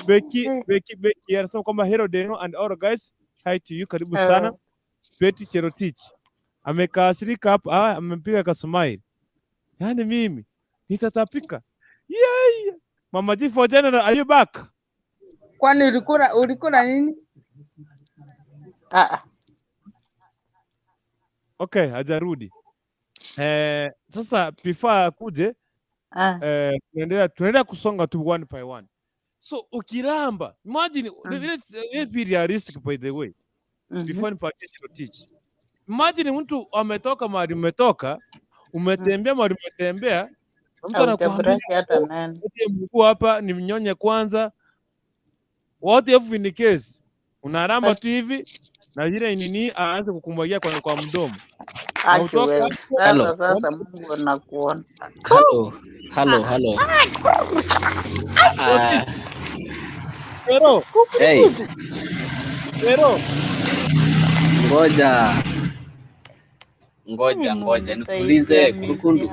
Becky anasema kwamba hello Deno and all guys, hi to you, karibu sana. Betty Cherotich amekasirika hapa, amempiga kasumai. Yaani mimi nitatapika. Yay! Mama Chief wa Channel, are you back? Kwani ulikula nini? Okay, hajarudi. Sasa before akuje tunaendelea kusonga tu one by one. So ukilamba, imagine let's be realistic by the way. Before nipatie teach. Imagine mtu ametoka mahali umetoka, umetembea mahali umetembea, mtu anakuambia hata nani. Mguu hapa ni mnyonye kwanza. What if in the case unaramba tu hivi na ile nini aanze kukumwagia kwa mdomo. Sasa Mungu anakuona. Hello. Pero. Hey. Pero. Ngoja nikuulize Kurukundu.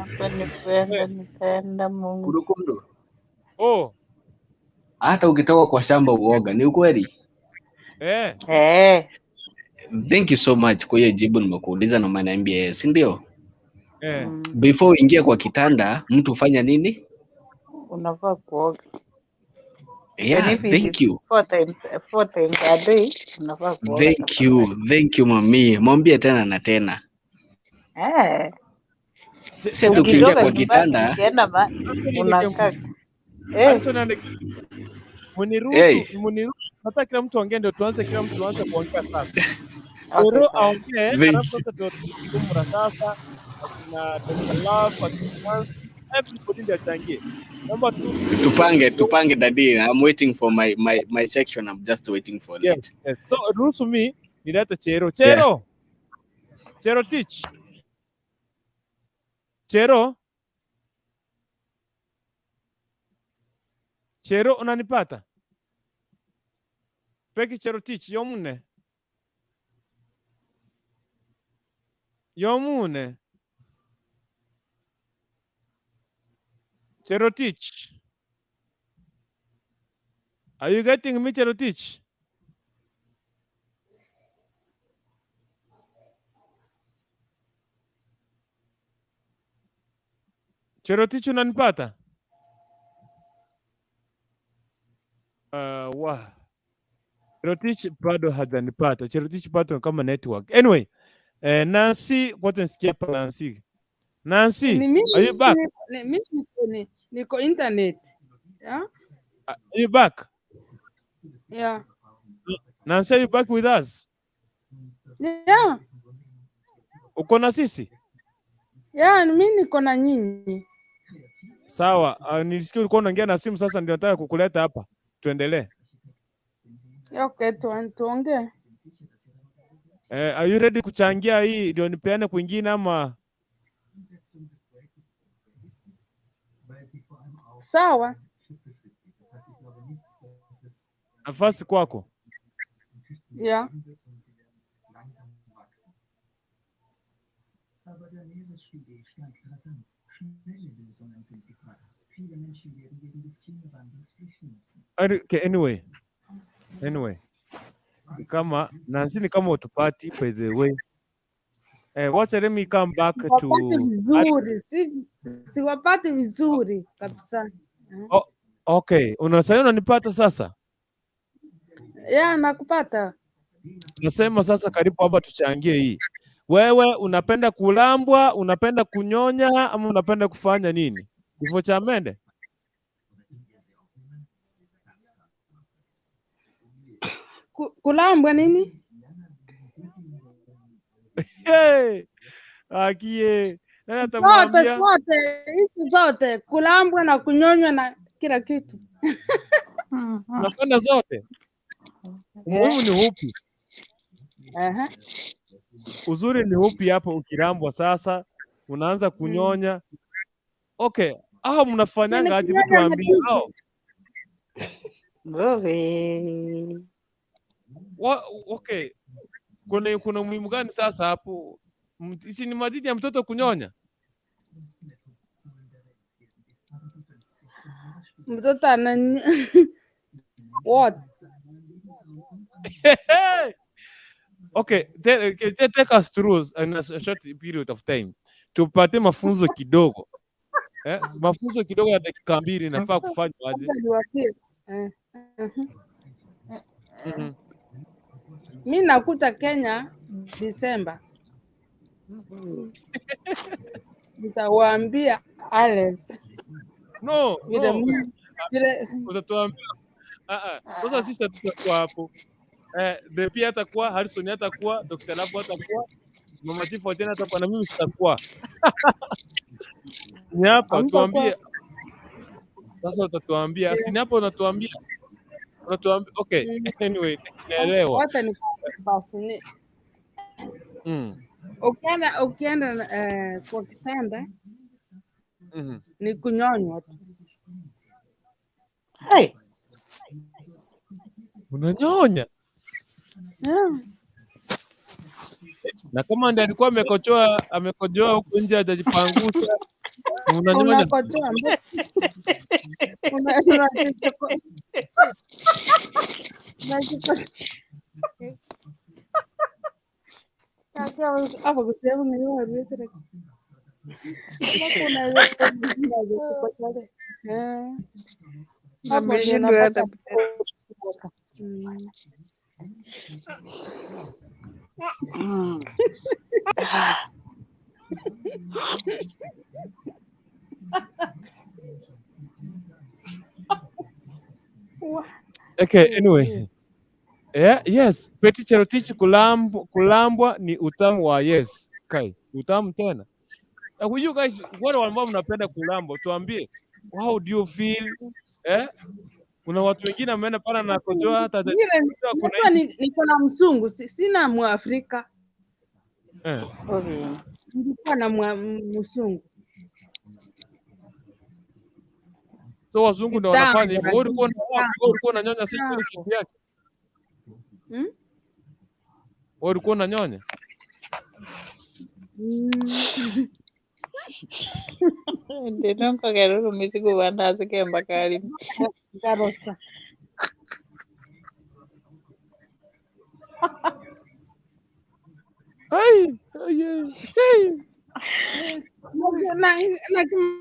Nipenda Mungu. Kurukundu. Hata ukitoka kwa shamba uoga, ni ukweli? Thank you so much kwa hiyo jibu nimekuuliza na Mwanamke, si ndio? Before uingie kwa kitanda, mtu ufanya nini? Unafaa kuoga. Thank you. 4 times a day unafaa kuoga. Thank you mami. Mwambie tena na tena. Sasa ukiingia kwa kitanda, unakaa. Muniruhusu nataka kila mtu aongee ndio tuanze kuongea sasa. Pero aongee alafu sasa tusikumura sasa na Dr. Love everybody ndio achangie. Naomba tupange daddy. I'm waiting for my section. I'm just waiting for it. Yes. So ruhusu mimi nileta Chero teach. Chero unanipata? Peki Chero teach yomune. Chero teach. Are you getting me, Chero teach? Chero teach unanipata? Cherotich bado hajanipata. Cherotich bado kama network. Anyway, Nancy, what nasikia hapa Nancy. Nancy, are you back? Niko internet. Yeah? Are you back? Yeah. Nancy, are you back with us? Yeah. Uko na sisi? Yeah, mimi niko na nyinyi. Sawa, nilisikia ulikuwa unaongea na simu, sasa ndio nataka kukuleta hapa. Tuendelee. Okay, tuongee. Are you ready kuchangia hii ndio nipeane kwingine ama? Sawa. Nafasi kwako. Yeah. Okay, anyway. Kama Nancy ni kama utupati by the way. Let me come back to Wapate vizuri, si wapate vizuri kabisa. Okay, unanipata sasa? Yeah, nakupata. Nasema sasa karibu hapa tuchangie hii. Wewe unapenda kulambwa, unapenda kunyonya ama unapenda kufanya nini? Kifo cha mende? Kulambwa nini? Hey! Akie. Nani atamwambia? Zote, hizi zote, kulambwa na kunyonywa na kila kitu. Unapenda zote? Umuhimu ni upi? Uzuri ni upi hapo ukilambwa sasa? Unaanza kunyonya. Okay, mnafanyanga aje mtu ambie hao? Okay. Kuna umuhimu gani sasa hapo? Isi ni madini ya mtoto kunyonya? Mtoto ana what? Okay, take us through in a short period of time. Tupate mafunzo kidogo. Mafunzo kidogo ya dakika 2 nafaa kufanya aje? Mimi nakuja Kenya Disemba. Nitawaambia Alex. No. Utatuambia. Sasa sisi tutakuwa hapo. Depi atakuwa, Harrison atakuwa, Dr. Labo atakuwa, Mama Tifu tena atakuwa na mimi sitakuwa. Ni hapa tuambie. Sasa utatuambia, si ni hapa unatuambia. Okay, anyway, naelewa. Wacha ni basi. Ukienda kwa kitanda ni kunyonywa tu. Hey. Unanyonya? Na kama ndiye alikuwa amekojoa huko nje hajajipangusha, unanyonya. Unakojoa. Hapo kusema ni wewe wewe. Okay, anyway. Yes, Petit Cherotich kulambwa ni utamu wa yes. Okay, utamu tena. You guys, wale ambao mnapenda kulambwa, tuambie, how do you feel? Kuna watu wengine wameenda pala na kojoa hata niko na mzungu, sina Mwafrika. Nilikuwa na mzungu. So wazungu ndio wanafanya hivyo. Wewe ulikuwa unanyonya sisi kitu yake. Wewe ulikuwa unanyonya? Ndio kwa kero misigo wandaze kemba kali. Garosta. Hey.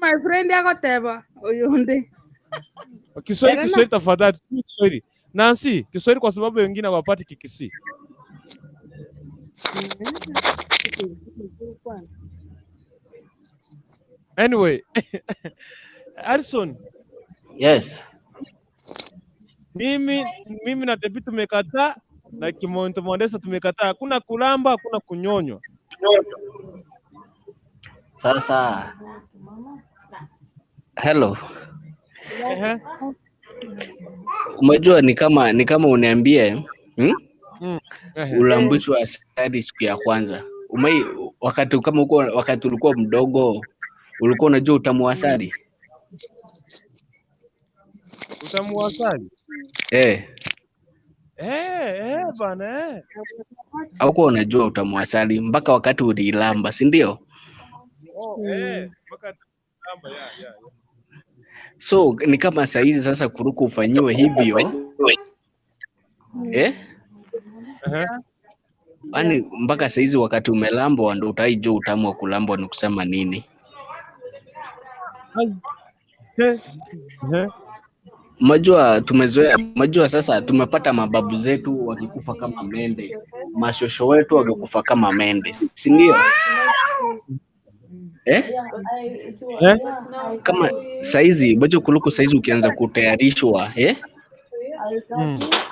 My friend yako teba uyunde. Kiswahili tafadhali, Kiswahili. Nancy, Kiswahili kwa sababu wengine hawapati Kikisi. Anyway, Alison, Yes. mimi na Debbie tumekataa na Kimonto Mondesa tumekataa. Hakuna kulamba, hakuna kunyonywa. Sasa hello. Umejua ni kama uniambie ulambishwa asali siku ya kwanza. Wakati ulikuwa mdogo ulikuwa unajua utamu wa asali? Utamu wa asali? Bana. Haukuwa unajua utamu wa asali mpaka wakati uliilamba, si ndio? Mpaka lamba ya. So ni kama saizi sasa kuruku ufanyiwe hivyo. Yaani mpaka saizi wakati umelambwa ndo utaijua utamu wa kulambwa ni kusema nini. Majua tumezoea, majua sasa tumepata mababu zetu wakikufa kama mende, mashosho wetu wakikufa kama mende, si ndio? Kama saizi bajo kuluku saizi ukianza kutayarishwa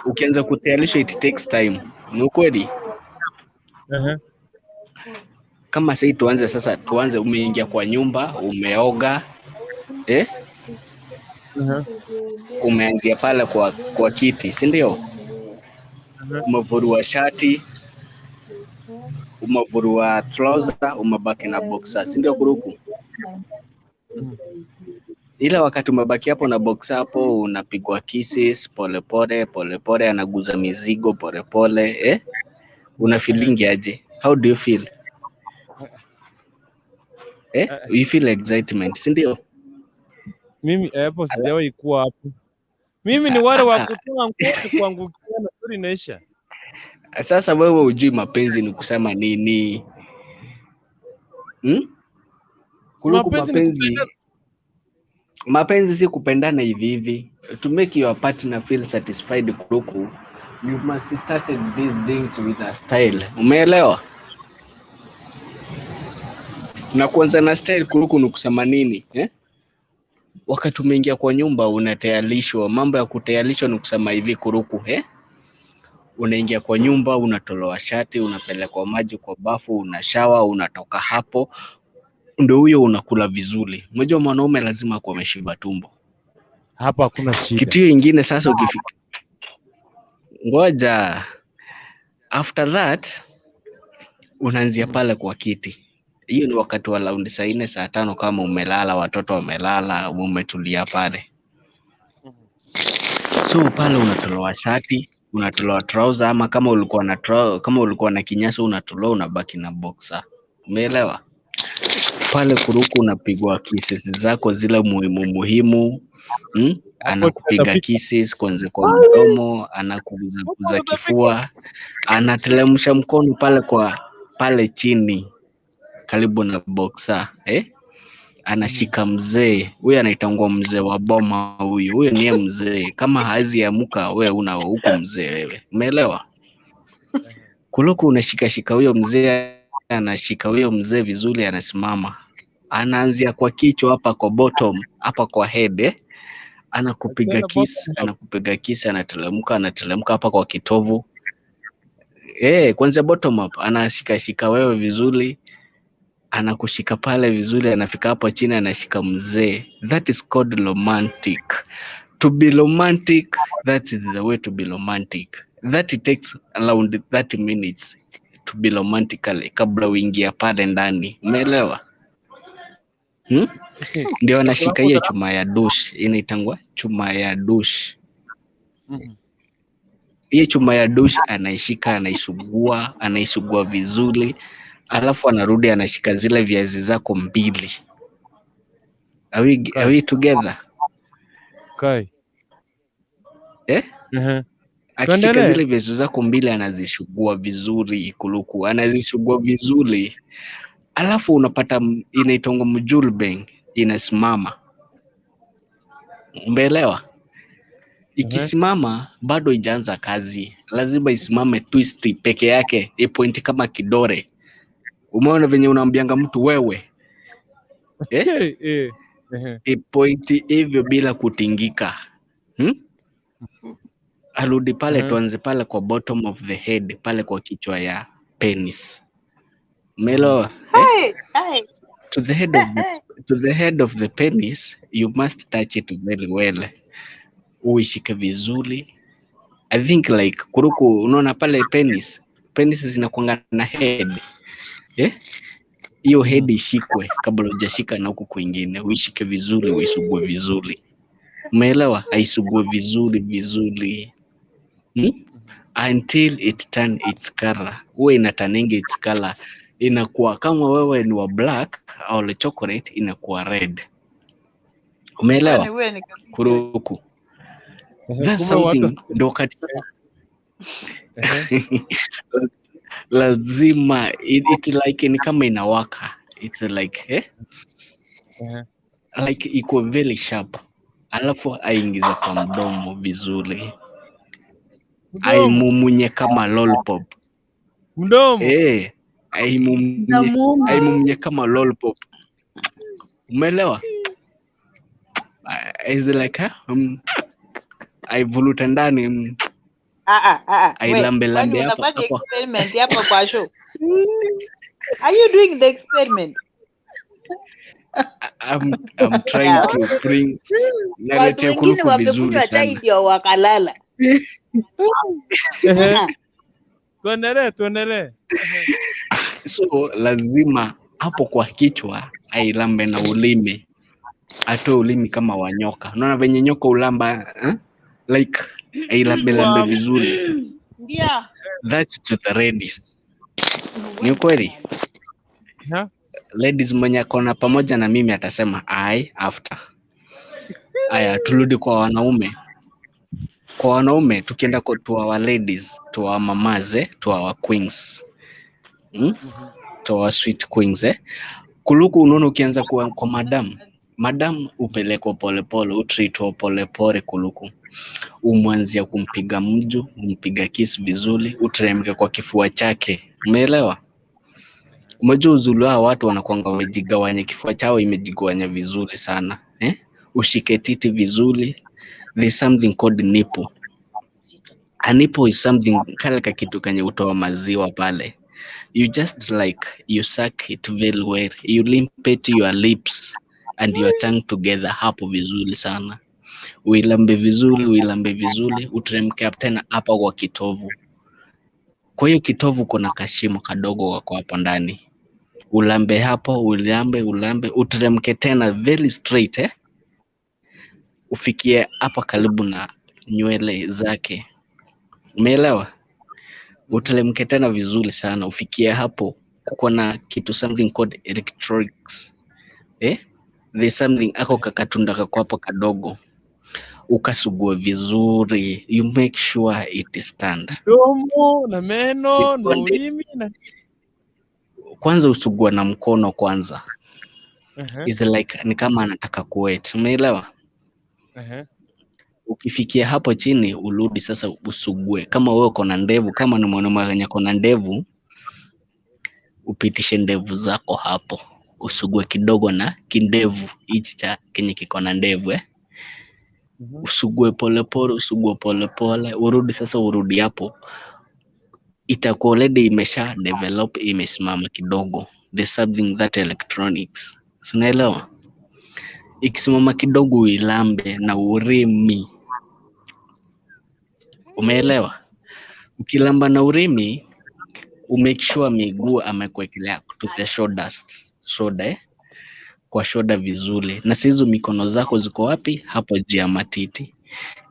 ukianza kutayarishwa it takes time, ni ukweli? Kama sasa tuanze umeingia kwa nyumba, umeoga umeanzia pale kwa kiti, si ndio? Umevurua shati, umevurua trouser, umebaki na boxer, si ndio kuruku? Ila wakati umebaki hapo na boxer hapo unapigwa kisses pole, anaguza mizigo pole, una feeling aje? How do you feel? You feel excitement, si ndio? Mimi hapo sijawahi kuwa hapo. Mimi ni wale wa kutoa nguo kuangukia na story inaisha. Sasa wewe hujui mapenzi ni kusema nini? Mapenzi si kupendana hivi. To make your partner feel satisfied kuruku, you must start these things with a style. Umeelewa? Na kwanza na style kuruku ni kusema nini? Wakati umeingia kwa nyumba unatayarishwa. Mambo ya kutayarishwa ni kusema hivi kuruku, unaingia kwa nyumba, unatolewa shati, unapelekwa maji kwa bafu, unashawa, unatoka hapo. Ndio huyo unakula vizuri. Unajua mwanaume lazima kuwa ameshiba tumbo. Hapa hakuna shida. Kitu kingine sasa ukifika. Ngoja. After that unaanzia pale kwa kiti. Hiyo ni wakati wa raundi saa 4 saa 5 kama umelala, watoto wamelala, umetulia pale. So pale unatolewa shati, unatolewa trouser, ama kama ulikuwa na kinyasa unatolewa, unabaki na boxer. Umeelewa? Pale kuruku unapigwa kisses zako zile muhimu. Anakupiga kisses kwanza kwa mdomo, anakuguza kifua, anatelemsha mkono pale chini karibu na boxer, anashika mzee. Huyu anaitangwa mzee wa boma huyu niye mzee. Kama hazi amuka wewe una huko mzee wewe. Umeelewa? Kuruku unashika huyo mzee, anashika huyo mzee vizuri, anasimama. Anaanzia kwa kichwa hapa kwa bottom, hapa kwa head, anakupiga kiss, anatelemka hapa kwa kitovu. Kwanza bottom up, anashika wewe vizuri, anakushika pale vizuri, anafika hapo chini anashika mzee. That is called romantic. To be romantic, that is the way to be romantic. That takes around 30 minutes to be romantically kabla uingia pale ndani. Umeelewa? Ndio anashika hiyo chuma ya douche, inaitangwa chuma ya douche. Hiyo chuma ya douche anaishika, anaisugua vizuri, alafu anarudi anashika zile viazi zako mbili. Are we together? Kai. Akishika zile viazi zako mbili anazisugua vizuri kuruku, anazisugua vizuri. Alafu unapata inaitangwa mjulbeng, inasimama. Umeelewa? Ikisimama bado haijaanza kazi. Lazima isimame twist peke yake, ipoint kama kidore. Umeona venye unaambianga mtu wewe? Ipointi hivyo bila kutingika. Arudi pale, tuanze pale kwa bottom of the head, pale kwa kichwa ya penis. Umeelewa? To the head of the penis, you must touch it very well. Uishike vizuri. I think like kuruku, unaona pale penis zinakuanga na head. Hiyo head ishikwe kabla hujashika na huku kwingine. Uishike vizuri, uisugue vizuri. Umeelewa? Aisugue vizuri. Until it turn its color. Uwe inatanenge its color. Inakuwa kama wewe ni wa black au chocolate, inakuwa red. Umeelewa? Kuruku. That's something ndo katika lazima it like ni kama inawaka. It's like like iko very sharp. Alafu aingiza kwa mdomo vizuri. Aimumunye kama lollipop. Mdomo. Aimumunye kama lollipop. Umeelewa? Is like aivuruta ndani. Ailambe hapa. Experiment hapa kwa show. Are you doing the experiment? I'm trying to bring watu wengine wamekunywa chai ndio wakalala. Tuendelee. So lazima hapo kwa kichwa ailambe na ulimi. Atoe ulimi kama wanyoka. Unaona venye nyoka ulamba like ailambe vizuri. Ndio. That's to the ladies. Ni kweli? Ladies mwenye kona pamoja na mimi atasema I after. Aya, turudi kwa wanaume. Kwa wanaume tukienda kwa our ladies, to our mamaze, to our queens. To our sweet queens Kuluku unaona ukianza kwa madam upeleko polepole, utreatwa polepole kuluku. Umwanzia kumpiga mju, umpiga kiss vizuri, uteremke kwa kifua chake. Umeelewa? Umejua uzuri wa watu wanakuanga wamejigawanya, kifua chao imejigawanya vizuri sana. Ushike titi vizuri. There's something called nipple. A nipple is something kale ka kitu kanye utoa maziwa pale. You just like you suck it very well. You limpet your lips and your tongue together hapo vizuri sana. Uilambe vizuri, uteremke tena hapa kwa kitovu. Kwa hiyo kitovu kuna kashimo kadogo wako hapo ndani. Ulambe hapo, ulambe, uteremke tena very straight ufikie hapa karibu na nywele zake. Umeelewa? Uteremke tena vizuri sana ufikie hapo. Kuko na kitu something called electronics. There's something ako kakatunda kako hapo kadogo. Ukasugue vizuri. You make sure it stand. Domo na meno na ulimi na kwanza usugua na mkono kwanza. Is like ni kama anataka kuwet. Umeelewa? Ukifikia hapo chini urudi sasa usugue. Kama wewe uko na ndevu, kama ni mwanaume mwenye uko na ndevu, upitishe ndevu zako hapo. Usugue kidogo na kindevu hichi cha kenye kiko na ndevu Usugue polepole, urudi hapo. Itakuwa already imesha develop, imesimama kidogo. There's something that electronics. Unaelewa? Ikisimama kidogo uilambe na urimi. Umeelewa? Ukilamba na urimi, umake sure miguu amekuwekelea to the shoulders. Kwa shoulder vizuri. Na hizo mikono zako ziko wapi? Hapo juu ya matiti.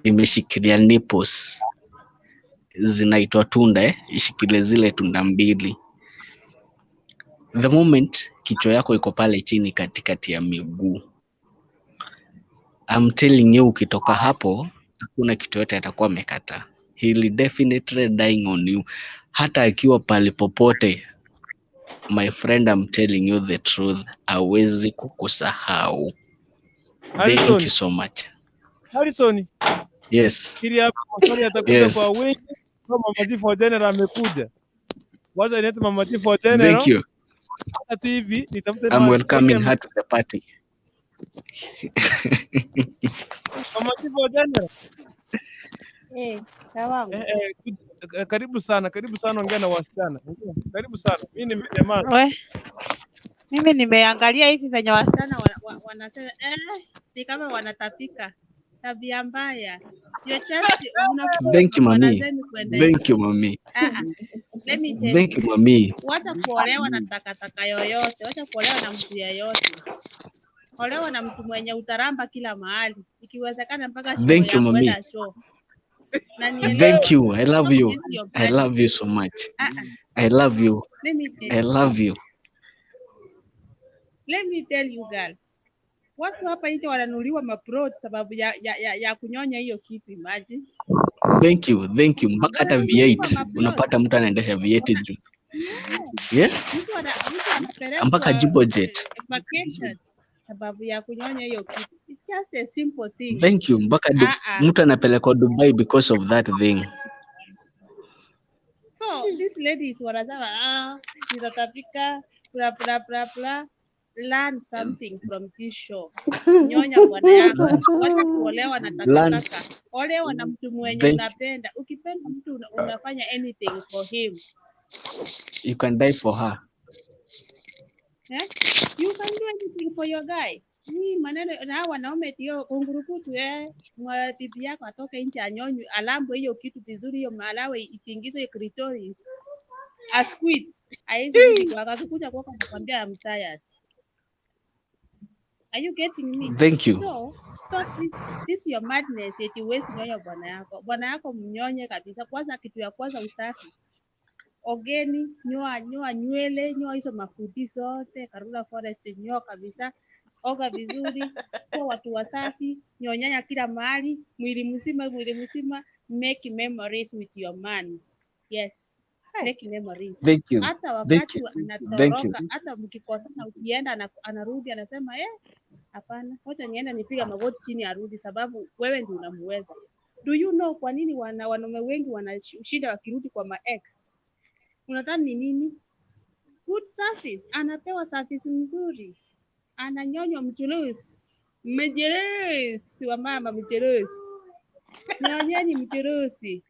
Imeshikilia nipples. Zinaitwa tunda ishikilie zile tunda mbili. The moment kichwa yako iko pale chini katikati ya miguu. I'm telling you, ukitoka hapo hakuna kitu yote atakuwa amekata. He'll definitely dying on you. Hata akiwa pale popote. My friend, I'm telling you the truth. Hawezi kukusahau. Thank you so much. Harrison. Yes. Kiri hapo swali atakuja kwa wengi. Kama Mama Chief General amekuja. Wacha niete Mama Chief General. Thank you. hata tu hivi nitafute I'm welcoming her to the party. Mama Chifu General. Sawangu. Karibu sana, ongea na wasichana. Karibu sana. Mimi nimenyamaza. Mimi nimeangalia hivi venye wasichana wanasema ni kama wanatapika. Tabia mbaya. Thank you, mommy. Thank you, mommy. Let me tell Thank you, mommy. Wacha kuolewa na takataka yoyote, wacha kuolewa na mtu yeyote. Olewa na mtu mwenye utaramba kila mahali. Ikiwezekana mpaka show Thank you, ya mommy. kwenda show. Na Thank you. I love you. I love you so much. I love you. I love you. Let me tell you girl. Watu hapa nje wananuliwa maprot sababu ya kunyonya hiyo kitu, imagine. Thank you. Thank you. Mpaka hata V8 unapata mtu anaendesha V8 juu. Yeah? Mtu anapeleka Mpaka Jibojet. vacation sababu ya kunyonya hiyo kitu. It's just a simple thing. Thank you. Mpaka mtu anapelekwa Dubai because of that thing. So these ladies wanasema nitatapika bla. Learn something from this show. Nyonya bwana yako. Wacha kuolewa na takataka. Olewa na mtu mwenye unapenda. Ukipenda mtu unafanya anything for him. You can die for her. You can do anything for your guy. Ni maneno na wanaume tio kungurukutu mwa bibi yako atoke nje anyonyu alambwe hiyo kitu vizuri, hiyo malawe itingizwe clitoris. Asquit. Aizi akakuja kwako nakwambia I'm tired. Are you getting me? Thank you. So, stop this your madness eti uwezi nyonya bwana yako. Bwana yako mnyonye kabisa. Kwanza kitu ya kwanza usafi. Ogeni, nyoa nywele, nyoa hizo mafuti zote, Karura Forest nyoa kabisa. Oga vizuri, kwa watu wasafi, nyonyanya kila mahali, mwili mzima, make memories with your man. Yes. Make memories. Thank you. Hata wakati anatoroka, hata mkikosana ukienda anarudi anasema hapana, wacha nienda nipiga magoti chini arudi sababu wewe ndio unamuweza. Do you know kwa nini wanaume wengi wanashinda wakirudi kwa ma-ex? Unadhani ni nini? Good service, anapewa service mzuri. Ananyonywa mchuruzi. Mjerusi wa mama mjerusi. Nyonyeni mchuruzi.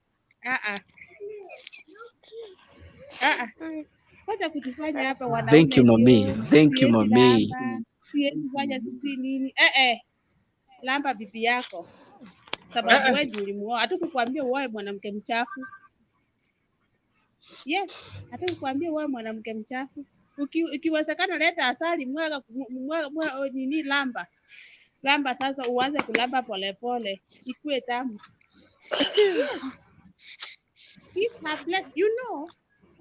Wacha kutufanya hapa wanaume. Thank you, mommy. Thank you, mommy. Siwezi fanya sisi nini? Lamba bibi yako. Sababu wewe ndio ulimuoa. Hatukukwambia uoe mwanamke mchafu. Yes, hatukukwambia uoe mwanamke mchafu. Ukiwezekana leta asali mwaga nini lamba. Lamba sasa uanze kulamba polepole. Ikue tamu. He's helpless. You know,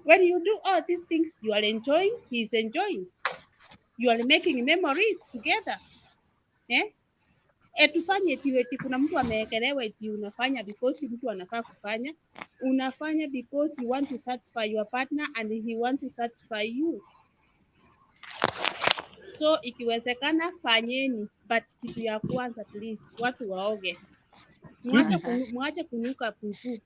when you do all these things, you are enjoying, he's enjoying. You are making memories together. Tufanye eti kuna mtu ameekelewa eti unafanya because mtu anafaa kufanya. Unafanya because you want to satisfy your partner and he want to satisfy you. So ikiwezekana fanyeni, but kitu ya kwanza please watu waoge. Mwache kunuka pupu.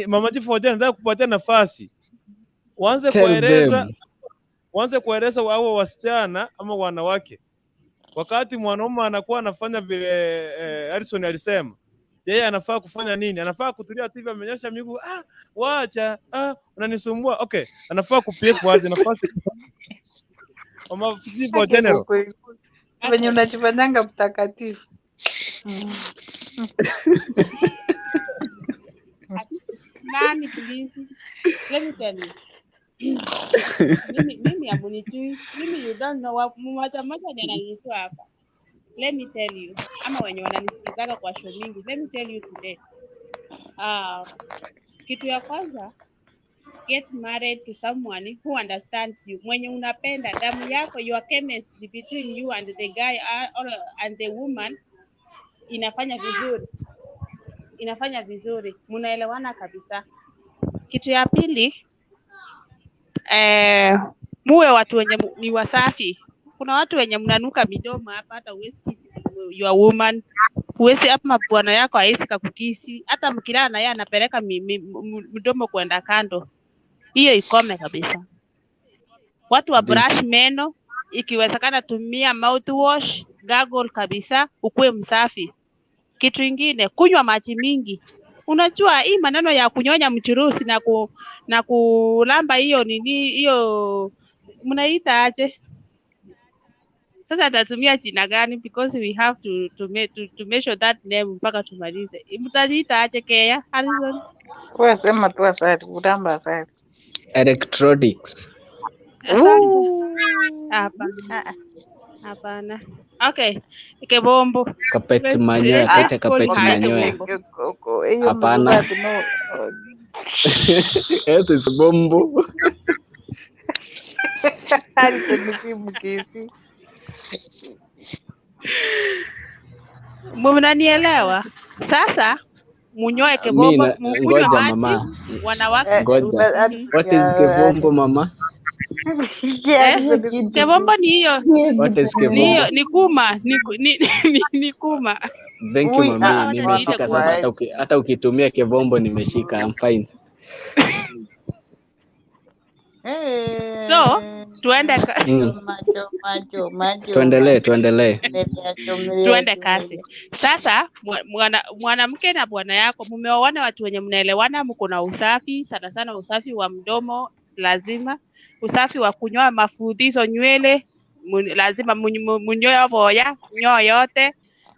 Mama Chifu nataka kupatia nafasi. Uanze kueleza wao wasichana ama wanawake. Wakati mwanaume anakuwa anafanya vile Harrison alisema, yeye anafaa kufanya nini? Anafaa kutulia tu hivi amenyosha miguu, wacha, unanisumbua. Okay, anafaa kupieka wazi nafasi. Mama Chifu General. Venye unajifanyanga mtakatifu. Nani please? Let me tell you. Mimi amunijui. Mimi you don't know mmoja ni ananijua hapa. Let me tell you. Ama wenye wananisikiliza kwa show mingi. Let me tell you today. Kitu ya kwanza, get married to someone who understands you. Mwenye unapenda, damu yako, your chemistry between you and the guy and the woman inafanya vizuri. Mnaelewana kabisa. Kitu ya pili, muwe watu wenye ni wasafi. Kuna watu wenye mnanuka midomo hapa hata uwezi kiss your woman. huwezi ama bwana yako haisi kakukisi, hata mkilala na yeye anapeleka mdomo kwenda kando. Hiyo ikome kabisa. Watu wa brush meno, ikiwezekana tumia mouthwash, gargle kabisa, ukue msafi. Kitu ingine, kunywa maji mingi. Unajua hii maneno ya kunyonya mchurusi na kulamba hiyo nini hiyo mnaita aje? Sasa atatumia jina gani because we have to measure that name mpaka tumalize. Mtajiita aje Kea? Harrison? Wewe sema tu asali, kulamba asali. Electronics. Asali. Hapana. Okay. Kebombo. Kapeti manyoya, kete kapeti manyoya. Hapana. Eto is bombo. Mnanielewa? Sasa munyoe kebombo, mkunywe maji wanawake. Ngoja. What is kebombo mama? Kebombo ni hiyo. What is kebombo? Ni kuma, ni kuma. Thank you mami, nimeshika sasa, hata ukitumia kebombo nimeshika, I'm fine. So, tuendelee. Tuende kasi. Sasa mwanamke na bwana yako mmeoana, watu wenye mnaelewana, mko na usafi, sana sana usafi wa mdomo lazima, usafi wa kunyoa mafudizo nywele lazima munyoe voya nyoa yote.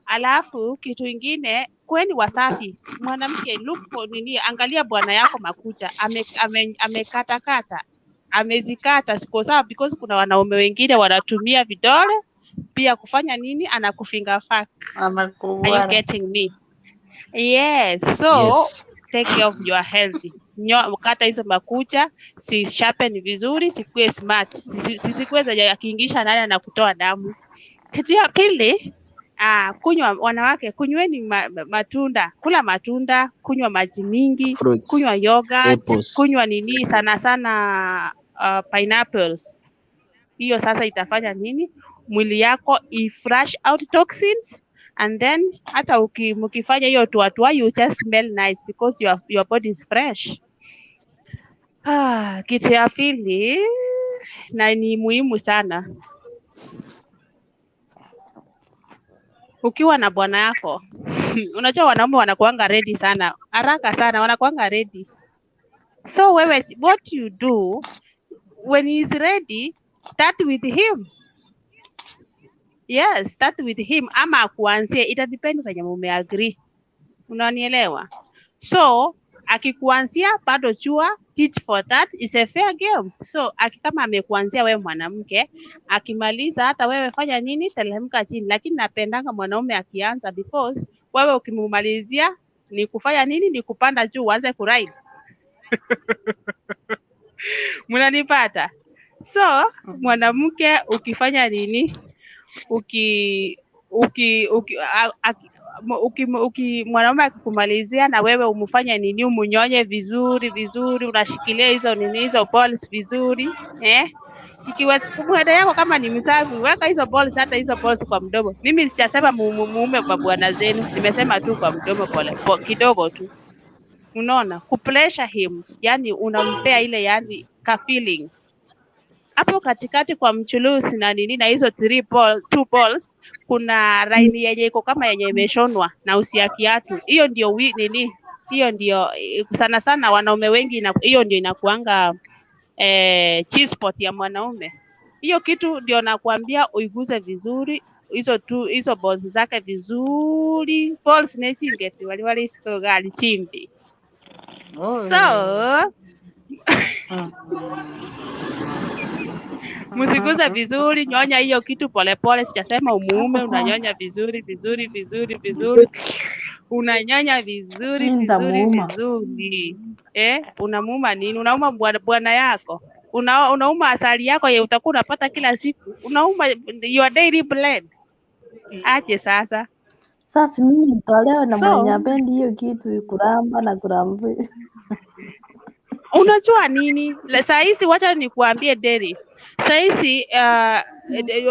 Alafu kitu ingine, kweni wasafi. Mwanamke look for nini, angalia bwana yako makucha amekata amezikata, siko sawa, because kuna wanaume wengine wanatumia vidole pia kufanya nini, anakufinger fuck. Are you getting me? Yes, so yes. Take care of your health. Kata hizo makucha, si sharpen vizuri, sikuwe smart, sikuwe zenye akiingisha nani na kutoa damu. Kitu ya pili, kunywa, wanawake kunyweni matunda, kula matunda, kunywa maji mingi, fruits, kunywa yogurt, kunywa nini sana sana pineapples. Hiyo sasa itafanya nini, mwili yako ifresh out toxins, and then hata mkifanya hiyo tuatua, you just smell nice because your body is fresh. Kitu ya pili na ni muhimu sana, ukiwa na bwana yako unajua wanaume wanakuanga ready sana, haraka sana wanakuanga ready. So wewe, what you do when he is ready, start with him. Yes, start with him, ama kuanzia, ita depend kwenye mumeagree. Unanielewa? So akikuanzia bado jua, teach for that is a fair game. So kama amekuanzia wewe mwanamke, akimaliza hata wewe fanya nini, teremka chini. Lakini napendanga mwanaume akianza, because wewe ukimumalizia ni kufanya nini, ni kupanda juu uanze kuride. Mnanipata? So mwanamke ukifanya nini, mwanaume akikumalizia na wewe umfanya nini, umunyonye vizuri vizuri, unashikilia hizo nini, hizo balls vizuri, ikiwa mwende yako kama ni msafi, weka hizo balls, hata hizo balls kwa mdomo. Mimi sijasema muume kwa bwana zenu, nimesema tu kwa mdomo pole kidogo tu. Unaona, kupressure him, yani unampea ile yani ka feeling hapo katikati kwa mchulusi na nini, na hizo 2 balls kuna line yenye iko kama yenye imeshonwa na usia kiatu. Hiyo ndio nini, hiyo ndio sana sana wanaume wengi hiyo ndio inakuanga cheese spot ya mwanaume. Hiyo kitu ndio nakwambia uiguze vizuri, hizo balls zake vizuri, balls nechingeti wali siko gali chimbi. So musiguze vizuri, nyonya hiyo kitu polepole, sijasema umuume, unanyonya vizuri vizuri vizuri vizuri, unanyonya vizuri vizuri vizuri. Unamuuma nini? Unauma bwana yako, unauma asali yako ye utakuwa unapata kila siku, unauma your daily blend. Aje sasa mimi nitolewa na mwenye apendi hiyo kitu, kuramba na kuramba. Unajua nini? Saa hizi wacha nikuambie Derry. Saa hizi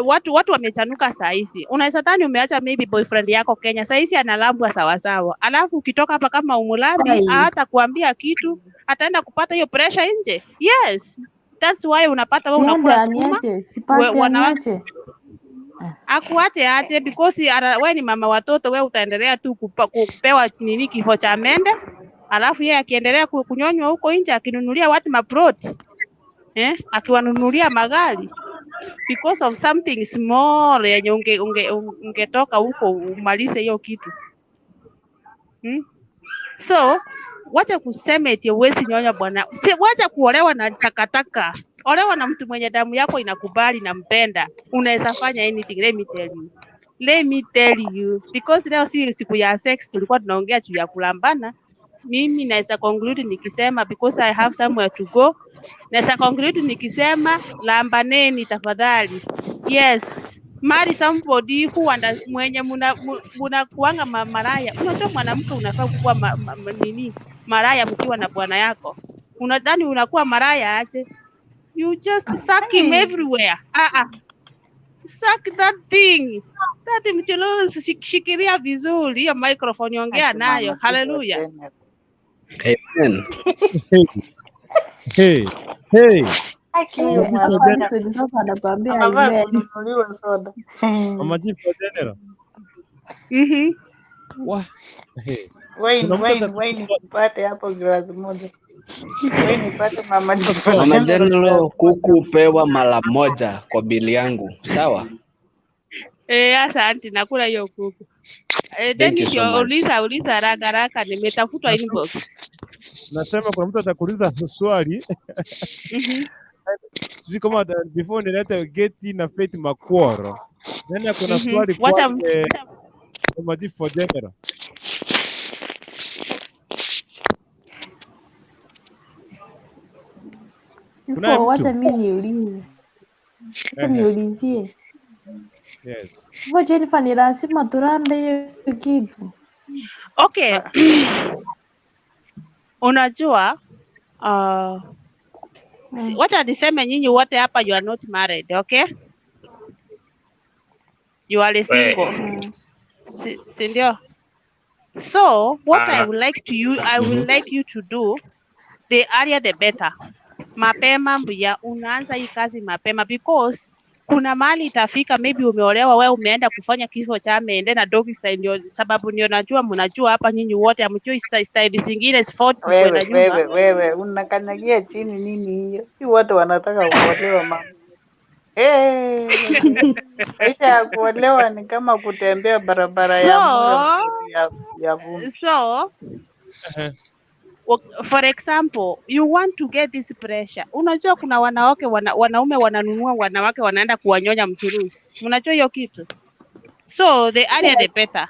watu wamechanuka saa hizi. Unaweza dhani umeacha maybe boyfriend yako Kenya, saa hizi analambwa sawa sawa, alafu ukitoka hapa kama umulambi Ai, hata kuambia kitu, ataenda kupata hiyo pressure nje. Yes, that's why unapata wewe siende unakula sukuma aniache, sipasi wanawake aniache. akuache ache, because wewe ni mama watoto, wewe utaendelea tu kupewa nini, kifo cha mende, alafu yeye akiendelea kunyonywa huko nje, akinunulia watu maplot akiwanunulia magari because of something small yenye ungetoka huko umalize hiyo kitu. So wacha kusema eti uwezi nyonya bwana. Wacha kuolewa na takataka. Olewa na mtu mwenye damu yako inakubali na mpenda. Unaweza fanya anything, let me tell you. Because leo si siku ya sex, tulikuwa tunaongea juu ya kulambana. Mimi naweza conclude nikisema, because I have somewhere to go, naweza conclude nikisema lambaneni tafadhali. Yes, marry somebody who mwenye muna kuanga maraya. Unajua mwanamke unafaa kuwa maraya mkiwa na bwana yako. Unadhani unakuwa maraya aje? You just suck him everywhere. Suck that thing. That mchulozi, shikilia vizuri hiyo microphone, ongea nayo. Hallelujah. Amen. Hey. Sasa anakwambia Anavaa amen. kununuliwa soda. Mama Chief wa General. Wah. Hey. Wine nipate hapo glasi moja. Wine nipate Mama Chief wa Mama General. General, kuku pewa mara moja kwa bili yangu. Sawa? Asante, nakula hiyo kuku. Thank you so much. Uliza haraka, nimetafutwa inbox. Nasema kuna mtu atakuuliza swali. Sijui kama before nilete Geti na Faith Makworo. Nani kuna swali kwa Mama Chief wa General? Wacha mimi niulize. Sasa niulizie. Yes. Hivyo Jennifer, ni lazima turambe hiyo kitu? Okay. Unajua wacha niseme nyinyi wote hapa you are not married, okay? You are single. Si ndio? So what I would like you to do, the earlier the better. Mapema mbia, unaanza hii kazi mapema, because kuna mali itafika, maybe umeolewa wewe, umeenda kufanya kifo cha mende na doggy style, ndio sababu ndio najua mnajua hapa nyinyi wote amjui style zingine 40 kwenda nyuma. Wewe unakanyagia chini nini hiyo? Si wote wanataka kuolewa mama. Maisha ya kuolewa ni kama kutembea barabara ya vumbi. So for example, you want to get this pressure. Unajua kuna wanaume wananunua wanawake wanaenda kuwanyonya mchuruzi. Unajua hiyo kitu? So the earlier the better.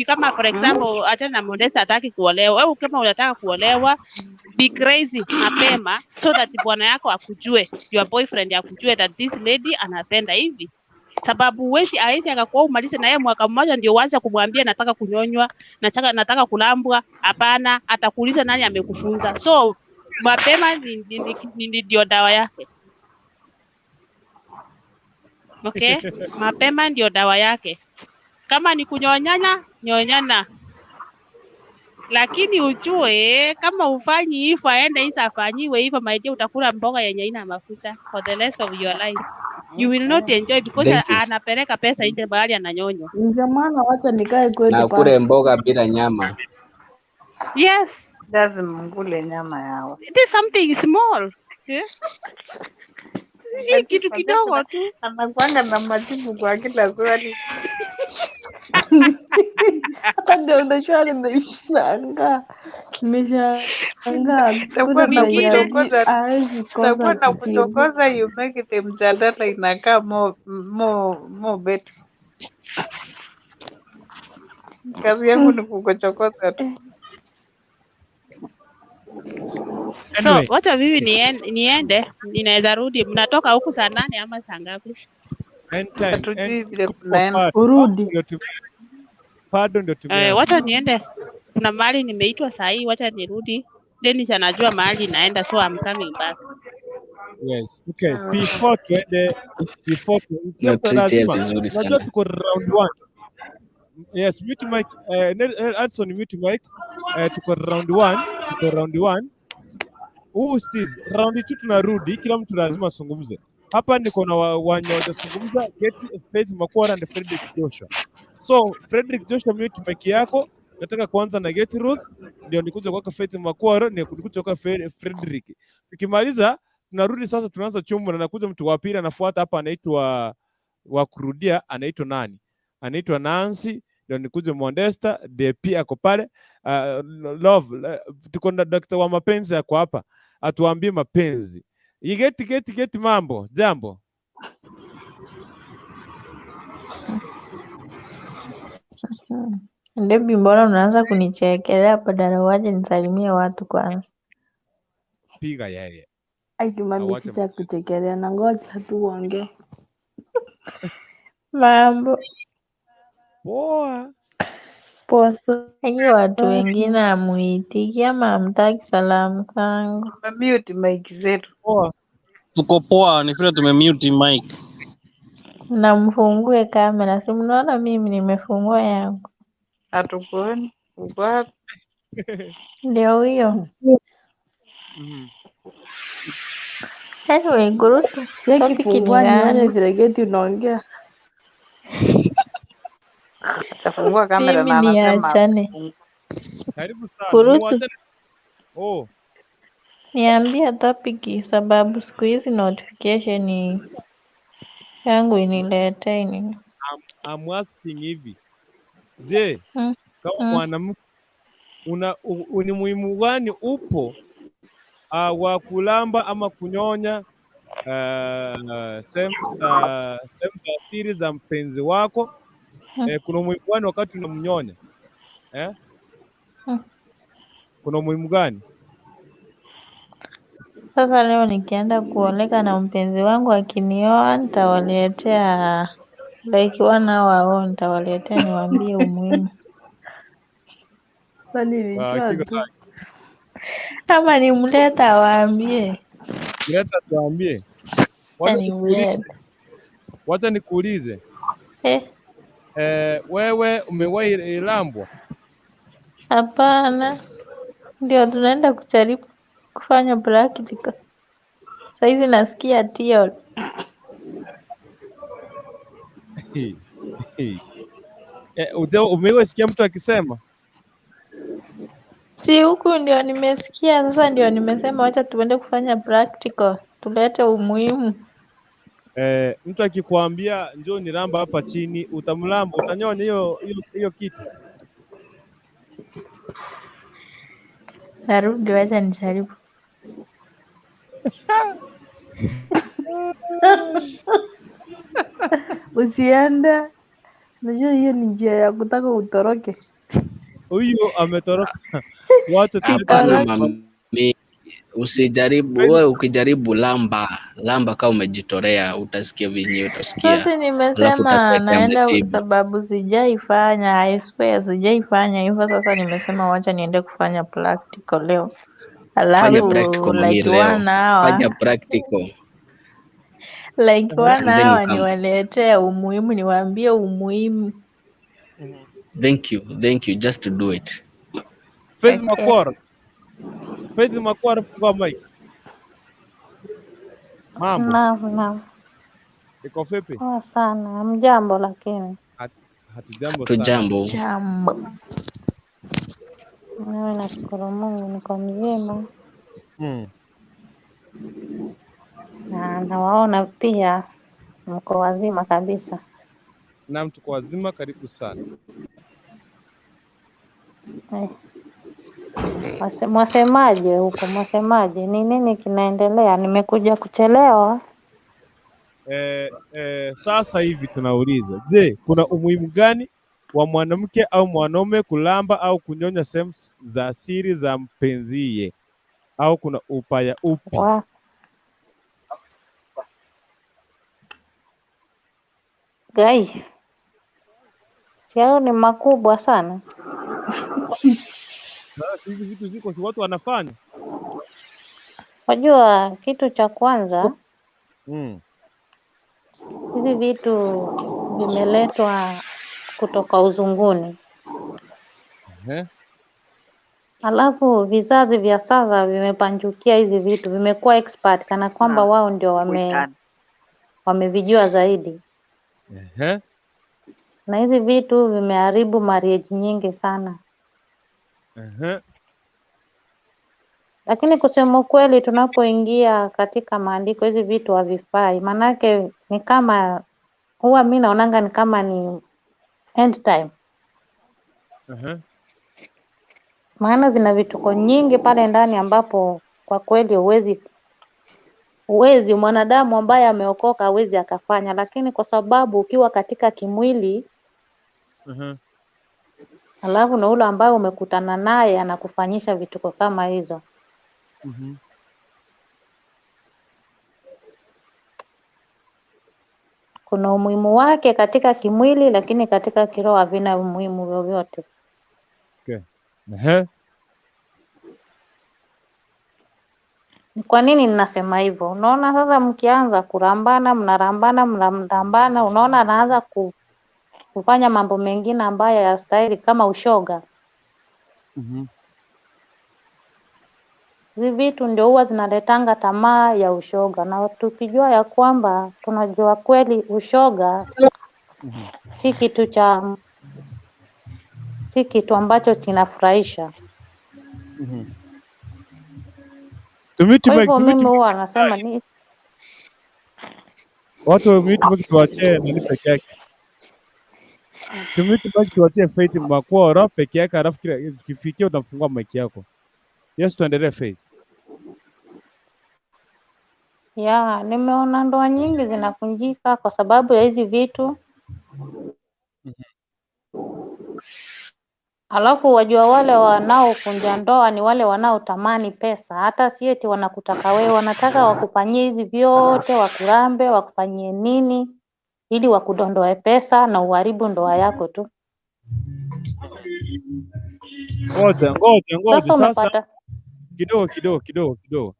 Kama for example, acha na Modesta hataki kuolewa. Wewe kama unataka kuolewa, be crazy mapema, so that bwana yako akujue, your boyfriend akujue that this lady anapenda hivi. Sababu wezi aisi akakuwa umalize na yeye mwaka mmoja ndio uanze kumwambia nataka kunyonywa, nataka kulambwa. Hapana, atakuuliza nani amekufunza. So mapema ndio dawa yake. Okay? Mapema ndio dawa yake. Kama ni nyonyana. Lakini ujue kama ufanyi hivyo, aende hizo afanyiwe hivyo, maana utakula mboga yenye ina mafuta for the rest of your life. You will not enjoy, because anapeleka pesa nje bahali ananyonywa. Ndio maana wacha nikae kwetu na kule mboga bila nyama. Yes, lazima mngule nyama yao. It is something small. Hii kitu kidogo tu. Anakuanga na majibu kwa kila swali. Hata ndio unajua nimeshangaa. Takuwa na kuchokoza you make it mjadala inakaa more better. Kazi yangu ni kukuchokoza tu. So, wacha vivi niende, ninaweza rudi. Mnatoka huku saa 8 ama saa ngapi? Hatujui vile tunaenda. Urudi. Pardon ndio tumeanza. Wacha niende. Kuna mahali nimeitwa saa hii, wacha nirudi. Dennis anajua mahali naenda, so I'm coming back. Yes. Okay. Sawa. Before tuende pia mtu Natreat yeye lazima vizuri unajua sana. tuko round 1. Yes, mute mic. Hudson mute mic. Tuko round 1. Stiz. Round 2 tunarudi, kila mtu lazima azungumze. Hapa niko na wenye wajazungumza, Faith Makwara na Frederick Joshua. So Frederick Joshua, mute mic yako. Nataka kuanza na Ruth, ndio nikuja kwaka Faith Makwara, ndio nikuja kwaka Frederick. Tukimaliza tunarudi sasa, tunaanza chumba na nakuja mtu wa pili anafuata hapa, anaitwa wa kurudia, anaitwa nani? Anaitwa Nancy, ndio nikuja Modesta, DP ako pale. Love, tuko na daktari wa mapenzi ako hapa, atuambie mapenzi. Igeti mambo, jambo. Debi, mbona unaanza kunichekelea badala waje nisalimie watu kwanza? Piga yeye. Mami, sisi kuchekelea na ngoja tu uongee. Mambo poa. Hii watu wengine hamuitiki ama hamtaki salamu zangu? Mute mic zetu. Poa. Tuko poa, ni vile tumemute mic. Na mfungue kamera, si mnaona mimi nimefungua yangu? Hatukuoni. Uko wapi? Ndio hiyo. Anyway, Gurutu, topic ni Nione gani? vile Geti unaongea. Atafungua kamera Mimi na anasema niachane. Karibu sana. Gurutu, niambie topic sababu siku hizi notification yangu iniletee nini. I'm asking hivi. Je, kama mwanamke ni muhimu gani upo wa kulamba ama kunyonya sehemu za siri za mpenzi wako? Kuna umuhimu gani wakati unamnyonya? Kuna umuhimu gani? Sasa leo nikienda kuoleka na mpenzi wangu akinioa, nitawaletea like 1 hour au nitawaletea niwaambie umuhimu. Kama nimleta awaambie. Leta tuambie. Wacha nikuulize. Wewe umewahi lambwa? Hapana. Ndio tunaenda kujaribu kufanya practical. Saizi nasikia tio. Umewahi sikia mtu akisema? Si huku ndio nimesikia, sasa ndio nimesema wacha tuende kufanya practical. Tulete umuhimu. Mtu akikwambia njoo nilamba hapa chini, utamlamba, utanyonya hiyo kitu? Narudi, wacha nijaribu. Usiende. Unajua hiyo ni njia ya kutaka utoroke. Huyu ametoroka. Wacha hapana mami. Usijaribu wewe, ukijaribu lamba kama umejitorea, utasikia vinyo, utasikia. Sasa nimesema naenda sababu sijaifanya, I swear sijaifanya hivyo. Sasa nimesema wacha niende kufanya practical leo. Alafu like 1 hour. Fanya practical. Like 1 hour niwaletee umuhimu, niwaambie umuhimu. Thank you, just to do it. Faith Makwara, funga mic. Mambo. Naam. Iko vipi? Poa sana. Mjambo lakini. Hatujambo sana. Jambo. Mimi nashukuru Mungu niko mzima. Na nawaona pia mko wazima kabisa. Naam, tuko wazima, karibu sana. Mwasemaje huko? Mwasemaje? Ni nini kinaendelea? Nimekuja kuchelewa. Sasa hivi tunauliza, je, kuna umuhimu gani wa mwanamke au mwanaume kulamba au kunyonya sehemu za siri za mpenziye? Au kuna ubaya upi? Gai. Siao ni makubwa sana. Hizi vitu ziko si watu wanafanya? Wajua kitu cha kwanza, hizi vitu vimeletwa kutoka uzunguni. Alafu vizazi vya sasa vimepanjukia hizi vitu, vimekuwa expert kana kwamba wao ndio wamevijua zaidi. Na hizi vitu vimeharibu marriage nyingi sana. Lakini kusema kweli, tunapoingia katika maandiko hizi vitu havifai, manake ni kama huwa mimi naonanga ni kama ni end time. Maana zina vituko nyingi pale ndani ambapo kwa kweli huwezi mwanadamu ambaye ameokoka hawezi akafanya, lakini kwa sababu ukiwa katika kimwili alafu na ule ambaye umekutana naye anakufanyisha vituko kama hizo. Kuna umuhimu wake katika kimwili, lakini katika kiroho havina umuhimu vyovyote. Kwa nini ninasema hivyo? Unaona sasa mkianza kurambana, mnarambana, unaona anaanza kufanya mambo mengine ambayo hayastahili kama ushoga. Hizi vitu ndio huwa zinaletanga tamaa ya ushoga, na tukijua ya kwamba tunajua kweli ushoga si kitu ambacho kinafurahisha. Kwa hivyo mimi huwa nasema ni watu wa tuachie nani peke yake. Tuachie Faith Makwora peke yake, alafu kifikia utafungua mic yako. Yes, tuendelee Faith. Nimeona ndoa nyingi zinafunjika kwa sababu ya hizi vitu. Alafu wajua wale wanaofunja ndoa ni wale wanaotamani pesa, hata si eti wanakutaka wewe, wanataka wakufanyie hizi vyote, wakurambe, wakufanyie nini ili wakudondoe pesa na uharibu ndoa yako tu. Ngoja. Sasa umepata Kidogo.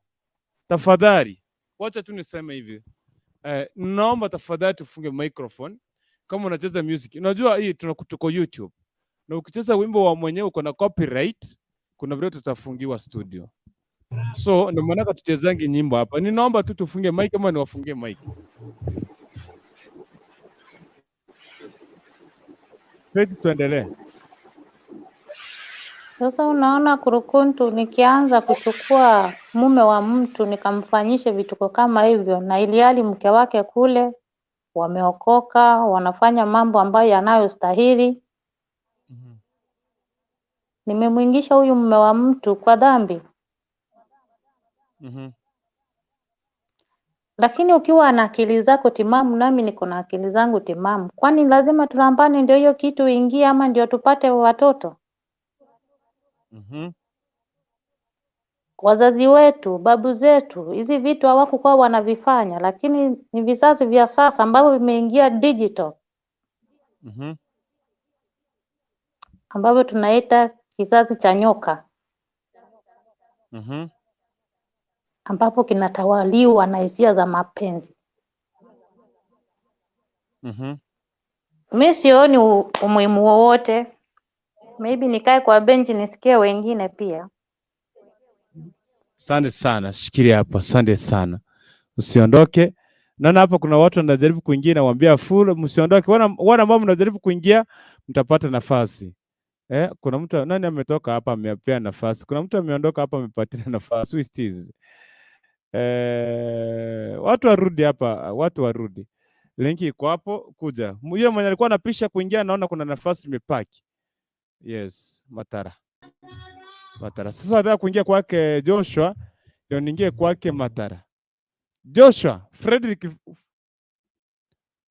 Tafadhali, wacha tu niseme hivi. Naomba tafadhali tufunge microphone kama unacheza music. Unajua hii tuko YouTube. Na ukicheza wimbo wa mwenyewe uko na copyright, kuna vile tutafungiwa studio. So ndio maana tuchezange nyimbo hapa. Ninaomba tu tufunge mic kama niwafungie mic. Peti tuendelee. Sasa unaona kurukuntu, nikianza kuchukua mume wa mtu nikamfanyishe vituko kama hivyo, na ilihali mke wake kule wameokoka, wanafanya mambo ambayo yanayostahili. Nimemwingisha huyu mume wa mtu kwa dhambi. Lakini ukiwa na akili zako timamu, nami niko na akili zangu timamu, kwani lazima tulambane ndio hiyo kitu ingie ama ndio tupate watoto? Wazazi wetu, babu zetu, hizi vitu hawakuwa wanavifanya, lakini ni vizazi vya sasa ambavyo vimeingia digital. Ambavyo tunaita kizazi cha nyoka. Ambapo kinatawaliwa na hisia za mapenzi. Mimi sioni umuhimu wowote. Maybe nikae kwa benchi nisikie wengine pia. Asante sana. Shikilia hapa. Asante sana. Usiondoke. Naona hapa kuna watu wanajaribu kuingia, na waambia full msiondoke. Wana ambao mnajaribu kuingia mtapata nafasi. Kuna mtu nani ametoka hapa ameapea nafasi. Kuna mtu ameondoka hapa amepatia nafasi. Twists. Watu warudi hapa, watu warudi. Linki iko hapo, kuja. Yule mwenye alikuwa anapisha kuingia naona kuna nafasi imepaki. Yes, Matara. Sasa nataka kuingia kwake Joshua, ndio niingie kwake Matara. Joshua,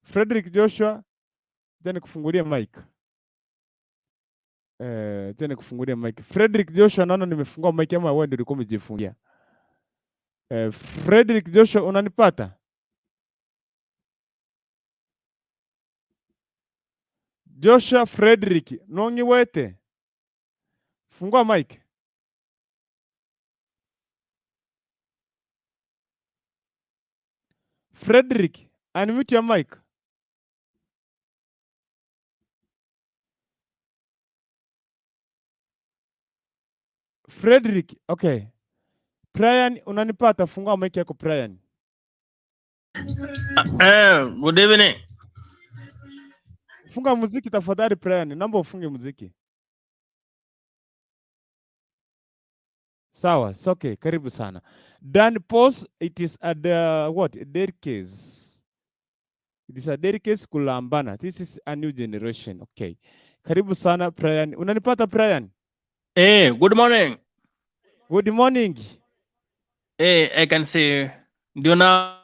Frederick Joshua, tena kufungulia mic. Tena kufungulia mic. Frederick Joshua, naona nimefungua mic ama wewe ndio ulikuwa umejifungia? Frederick Joshua, unanipata? Joshua Frederick, nongi wete. Fungua mic. Frederick, unmute your mic. Frederick, okay. Brian, unanipata? Fungua mic yako Brian. Good evening. Funga muziki tafadhali Brian. Naomba ufunge muziki. Sawa, it's okay. Karibu sana. Dan pause, it is a what? A dead case. It is a dead case kulambana. This is a new generation. Okay. Karibu sana Brian. Unanipata Brian? Hey, good morning. Good morning. Hey, I can say, do you know?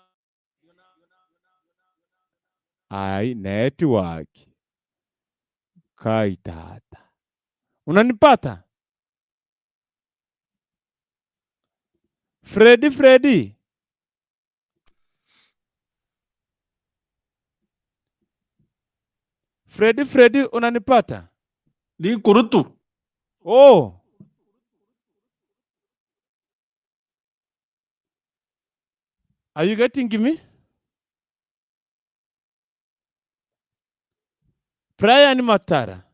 Ai, network. Kai tata. Unanipata? Freddy. Freddy, unanipata? Di kurutu. Oh. Are you getting me? Brian Matara.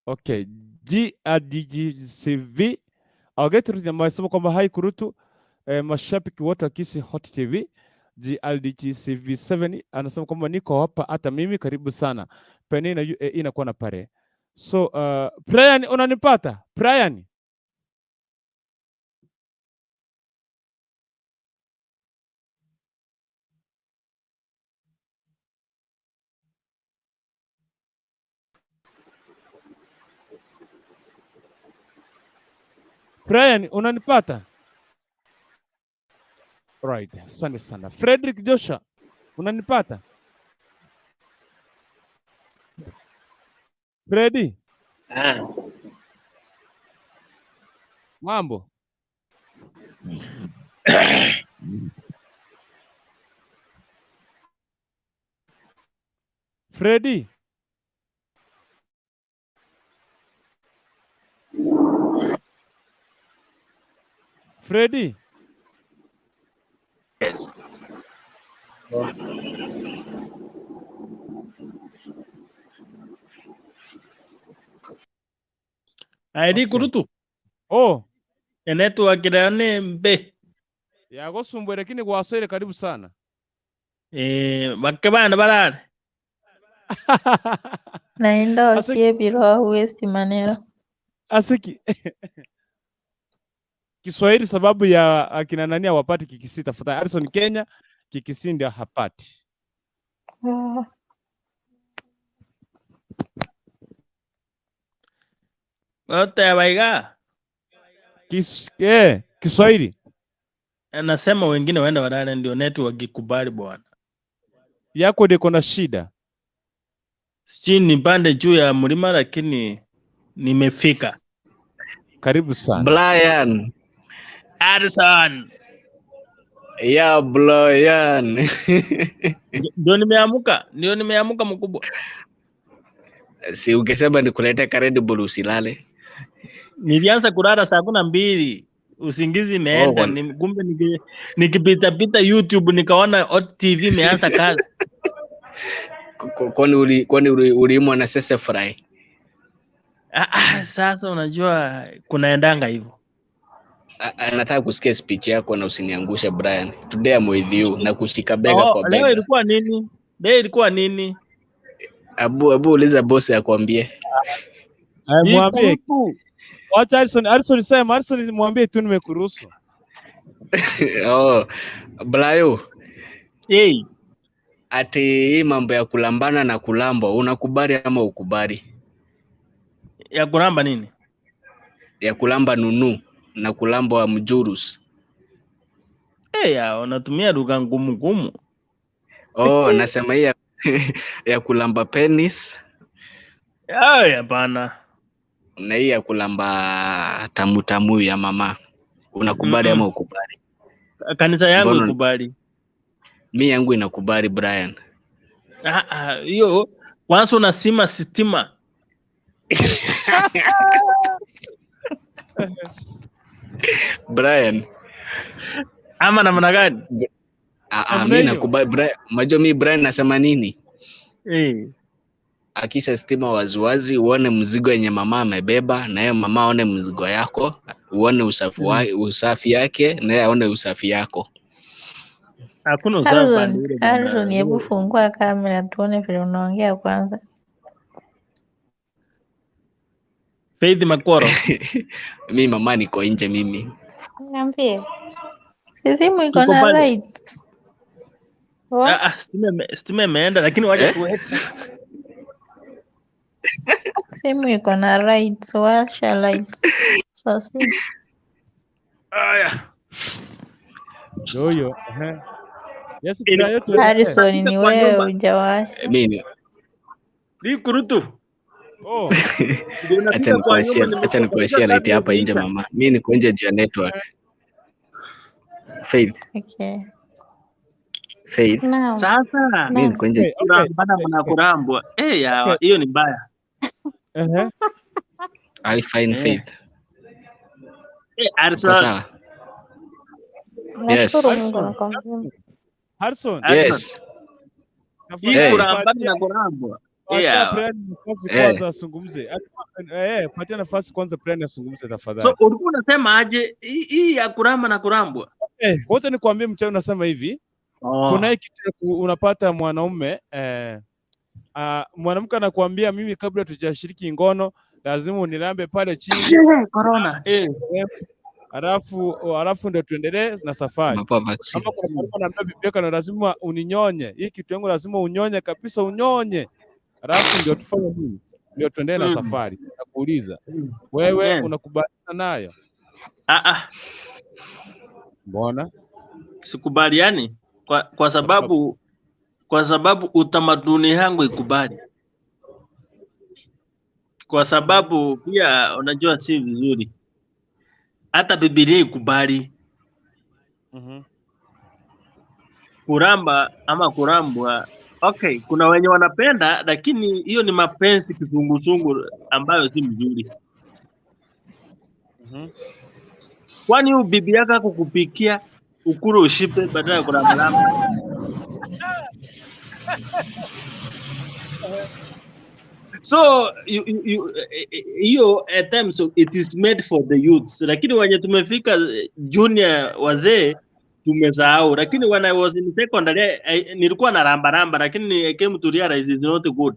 Okay. GRDGCV. I'll get to the masema kwamba hai kurutu mashabiki wote wa Kisi Hot TV. GLDGCV7 anasema kwamba niko hapa hata mimi, karibu sana. Penina UAE inakuwa na pare. So Brian, unanipata? Brian. Brian, unanipata? Right, asante sana. Frederick Joshua, unanipata? Freddy. Mambo. Freddy. Freddy. Yes. Di kurutu. Oh. Network dane mbe. Yago sumbwe lakini kwa waswele karibu sana. Bakabana barare. Naenda wakie biroa West Manera. Asiki. Kiswahili sababu ya akina nani hawapati kikisi, tafadhali. Harrison Kenya kikisi ndio hapati. Wote baiga. Kiswahili. Anasema wengine waenda wadale ndio network ikubali bwana. Yako ndiko na shida. Sijini pande juu ya mlima lakini nimefika. Karibu sana. Brian. Addison. Ya Brian. Ndio nimeamuka mkubwa. Si ungesema nikulete ka Red Bull usilale. Nilianza kulala saa 12. Usingizi imeenda. Kumbe nikipita YouTube nikaona TV imeanza kazi. Kwani uliimwa na sese fry? Sasa unajua kunaendanga hivyo. Nataka kusikia speech yako na usiniangushe Brian. Today I'm with you na kushika bega kwa bega. Leo ilikuwa nini? Abu uliza boss akwambie. Mwambie. Wacha Harrison sema, Harrison mwambie tu nimekuruhusu. Oh, Blayo. Hey. Ati hii mambo ya kulambana na kulambwa unakubali ama ukubali? Ya kulamba nini? Ya kulamba nunu na kulamba wa mjurus. Unatumia lugha ngumu. Oh, nasema hii ya kulamba penis. Hapana. Na hii ya kulamba tamu ya mama. Unakubali ama ukubali? Kanisa yangu ikubali. Mimi yangu inakubali Brian. Hiyo kwanza unasima sitima. Brian. Ama namna gani? Mimi nakubali. Unajua mimi Brian nasema nini? Akisha stima waziwazi, uone mzigo yenye mama amebeba, na yeye mama aone mzigo yako, uone usafi yake, na yeye aone usafi yako. Hakuna usafi pande ile bwana. Harrison, hebu fungua kamera tuone vile unaongea kwanza. Faith Makoro. Mimi mama niko nje mimi. Niambie. Simu iko na right. Stima imeenda lakini wacha tuweke. Simu iko na right, so washa lights. Sasa. Aya. Ndio. Yes, Harrison, ni wewe hujawasha. Mimi. Ni kurutu. Acha nikuashia light hapa nje mama. Mimi niko nje ya network. Faith. Okay. Faith. Sasa mimi niko nje. Bana mnakurambwa. Hiyo ni mbaya. I find Faith. Harrison. Yes. Harrison. Yes. Kurambana na kurambwa. Kwanza asungumze. Patia nafasi kwanza Brian asungumze tafadhali. So ulikuwa unasema aje hii ya kuramba na kurambwa? Wote nikwambie mchana unasema hivi. Kuna hiki unapata mwanaume mwanamke anakuambia mimi kabla tujashiriki ngono lazima unilambe pale chini. Corona. Alafu ndio tuendelee na safari. Kama kuna bibi yako na lazima uninyonye. Hii kitu yangu lazima unyonye kabisa, unyonye. Alafu ndio tufanye nini? Ndio tuendelee na safari. Nakuuliza. Wewe unakubaliana nayo? Mbona? Sikubaliani kwa sababu utamaduni wangu ikubali. Kwa sababu pia unajua si vizuri. Hata Biblia ikubali. Kuramba ama kurambwa. Okay, kuna wenye wanapenda lakini hiyo ni mapenzi kizunguzungu ambayo si mzuri. Kwani bibi yako kukupikia ukuru ushipe badala ya kuramba. So at times it is made for the youths, lakini wenye tumefika junior wazee tumesahau. Lakini when I was in secondary nilikuwa na ramba lakini I came to realize it's not good.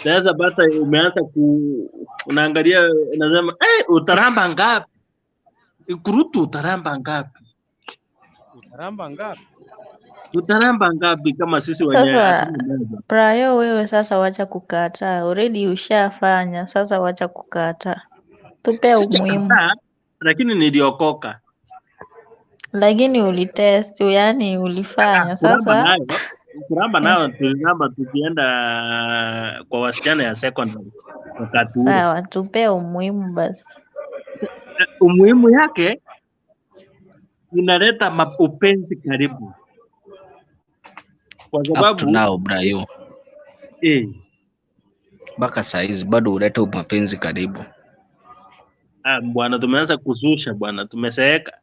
Sasa bata umeanza unaangalia unasema utaramba ngapi? Ikurutu utaramba ngapi? Utaramba ngapi kama sisi wenyewe? Sasa Prayo, wewe sasa wacha kukataa. Already ushafanya, sasa wacha kukataa. Tupe umuhimu. Lakini niliokoka. Lakini ulitest, yani ulifanya. Sasa kuramba nayo tuliramba tukienda kwa wasichana ya secondary. Sawa, tupe umuhimu basi. Umuhimu yake inaleta upenzi karibu. Kwa sababu nao Brayo. Baka saizi bado uleta mapenzi karibu. Bwana tumeanza kuzusha bwana, tumeseeka.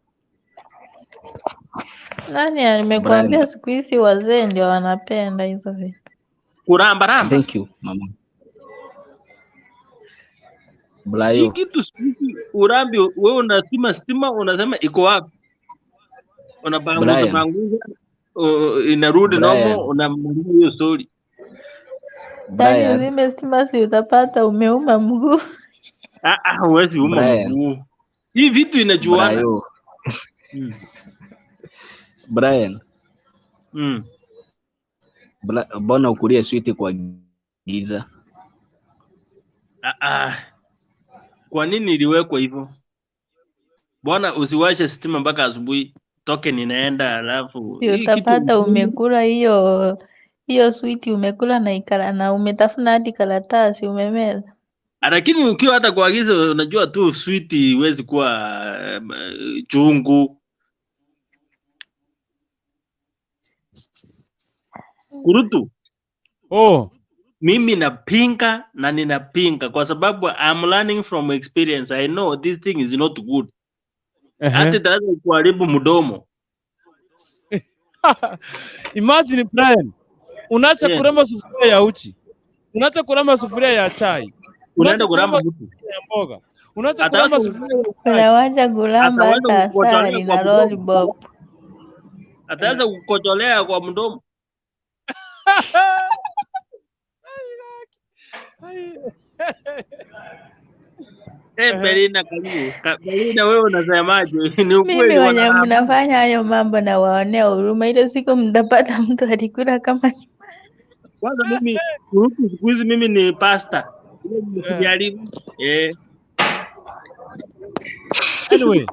Nani nimekuambia siku hizi wazee ndio wanapenda hizo vitu. Kuramba. Thank you mama. Brayo. Kitu urambi wewe unasima stima unasema iko wapi? Unapanguza inarudi nomo unamaliza hiyo story. Brian, zime stima si utapata umeuma mguu. Huwezi uma mguu. Hii vitu inajuana. Brian. Mbona ukulie switi kwa giza? Kwa nini iliwekwa hivyo? Bwana usiwache stima mpaka asubuhi. Toke ninaenda alafu utapata umekula hiyo switi umekula na ikala na umetafuna hadi karatasi umemeza. Lakini ukiwa hata kuagiza unajua tu switi huwezi kuwa chungu. Kurutu. Mimi napinga na ninapinga kwa sababu I'm learning from experience. I know this thing is not good. hata itaweza kuharibu mdomo. Imagine Brian, unaacha kuramba sufuria ya uchi, unaacha kuramba sufuria ya chai, unaenda kuramba kuramba sufuria ya mboga, unaacha kuramba sufuria ya ugali, unawacha kulamba ataweza hata kukotolea asali kwa na mdomo. lollipop. Ataweza kukotolea kwa mdomo. Belina, karibu. Belina, wewe unasemaje? Ni ukweli Mimi wenye wanaramba. mnafanya hayo mambo na waonea huruma. Ile siku mtapata mtu alikula kama Kwanza mimi kuhusu siku hizi mimi ni pasta. Usijaribu. Anyway,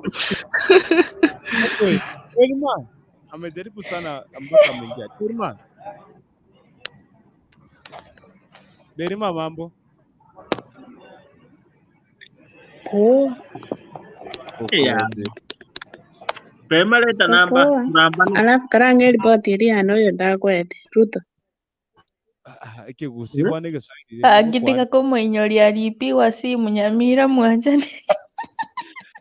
Elma amejaribu sana mpaka ameingia. Elma mambo. Pema leta namba. Alafu karanga ripoti iria noyo ndakwete Ruto. Ikigusiwa ni Kiswahili. akitika kumwinyoria alipiwa simu Nyamira mwanjani.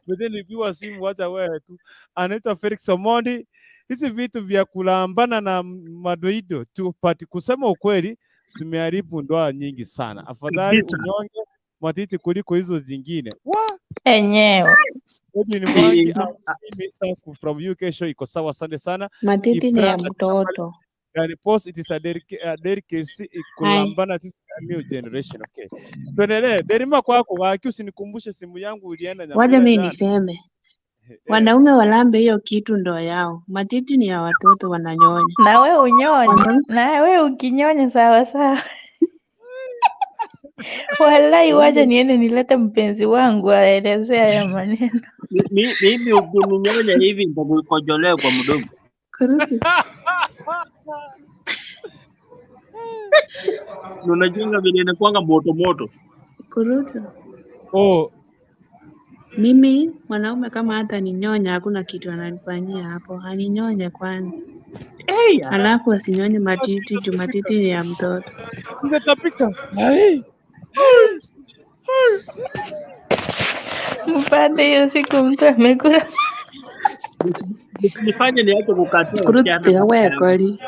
Nilipiwa simu wacha wewe tu. Anaitwa Felix Omondi. Hizi vitu vya kulambana na madoido tu pati, kusema ukweli zimeharibu ndoa nyingi sana. Afadhali unyonge matiti kuliko hizo zingine. Enyewe. Ni mwangi Mr. from UK show iko sawa, asante sana. Matiti ni ya mtoto. Yani post it is a delicacy kulambana this new generation. Okay. Tuendelee. Derima kwako waki, usinikumbushe simu yangu ilienda Nyamira. Waja mimi niseme. Wanaume walambe hiyo kitu ndo yao. Matiti ni ya watoto wananyonya. Na wewe unyonya. Na wewe ukinyonya sawa sawa. Wallahi wacha niende nilete mpenzi wangu aelezea haya maneno. Mimi ukininyonya hivi nitakukojolea kwa mdomo. Unajua vile inakuanga moto moto. Kurutu. Mimi mwanaume kama hata ninyonya hakuna kitu ananifanyia hapo. Aninyonya kwani. Alafu asinyonye matiti, juu matiti ni ya mtoto. Ungetapika. Mpande hiyo siku mtu amekula. Nifanye niache kukatia. Kurutu wewe kweli.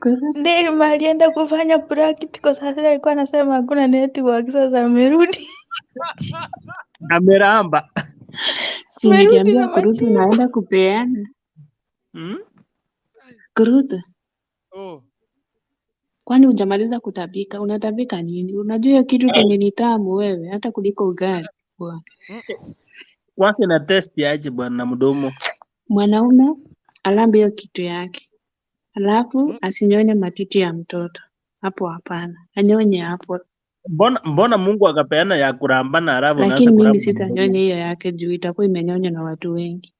Kurutu ndio alienda kufanya practical, sasa alikuwa anasema hakuna network, sasa amerudi. Ameramba. Si niliambia Kurutu naenda kupeana. Kurutu. Kwani hujamaliza kutapika? Unatapika nini? Unajua hiyo kitu ni tamu wewe hata kuliko ugali. Kwanza na test aje bwana mdomo. Mwanaume alambe hiyo kitu yake. Alafu asinyonye matiti ya mtoto. Hapo hapana. Anyonye hapo. Mbona Mungu akapeana ya kurambana alafu unaanza kuramba? Lakini mimi sitanyonya hiyo yake juu itakuwa imenyonya na watu wengi.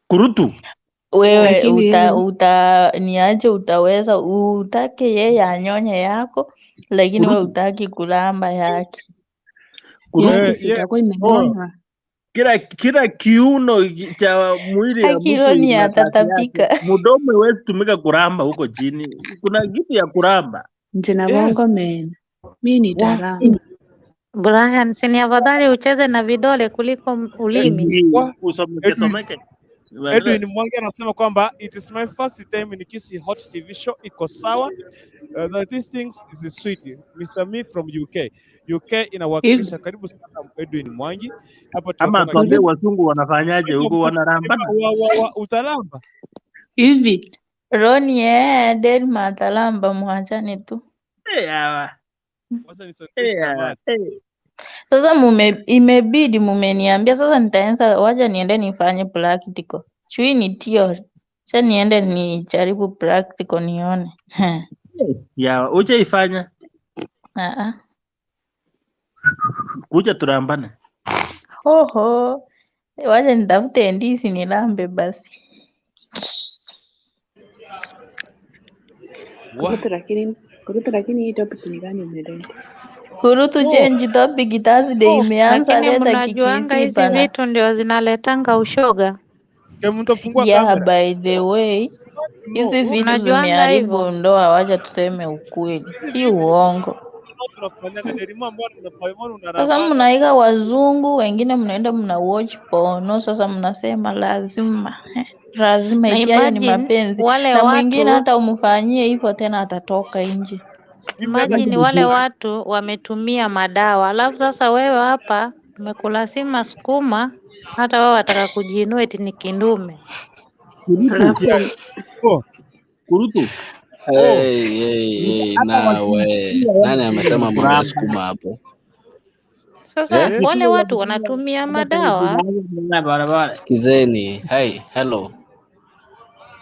Kurutu. Wewe niache, utaweza utake yeye anyonye yako, lakini wewe utaki kulamba yake. Yake sitakuwa imenyonywa. Kila kiuno cha mwili ya mtu ni atatapika. Mdomo haiwezi tumika kuramba huko chini. Kuna kitu ya kuramba. Jina bongo men. Mimi ni taramba. Brian, si ni afadhali ucheze na vidole kuliko ulimi. Usomeke. Edwin Mwangi anasema kwamba it is my first time in Kisi Hot TV show, iko sawa. These things is sweet. Mr. Me from UK inawakilisha. Karibu sana Edwin Mwangi. Hapo ama tuambie wazungu wanafanyaje huko, wanaramba. Utalamba. Hivi. Roni Delma atalamba, mwachane tu. Sasa imebidi mumeniambia, sasa nitaanza, wacha niende nifanye practical. Chui ni tio. Cha niende nijaribu practical nione. Uje ifanya. Kuja turambane. Oho. Wacha nitafute ndizi nilambe basi. Kurutu lakini hii topic ni gani umeleta? Kurutu change topic Thursday imeanza, leta mnajuanga hizi vitu ndio zinaletanga ushoga. Yeah, by the way, hizi vitu zimeharibu ndoa, wacha tuseme ukweli, si uongo. tunafanyaga Delima, mbona mnafanya mbona Sasa unarambana? mnaiga wazungu, wengine mnaenda mna watch porno, sasa mnasema lazima lazima Na eti hayo ni imagine mapenzi, wale na mwingine watu hata umfanyie hivyo tena atatoka nje. imagine wale watu wametumia madawa, alafu sasa wewe hapa umekulasima sukuma, hata wewe wataka kujiinua eti ni kindume. Alafu Kurutu. Hey, nawe nani amesema mambo ya sukuma hapo? Sasa wale watu wanatumia madawa. Sikizeni, hello.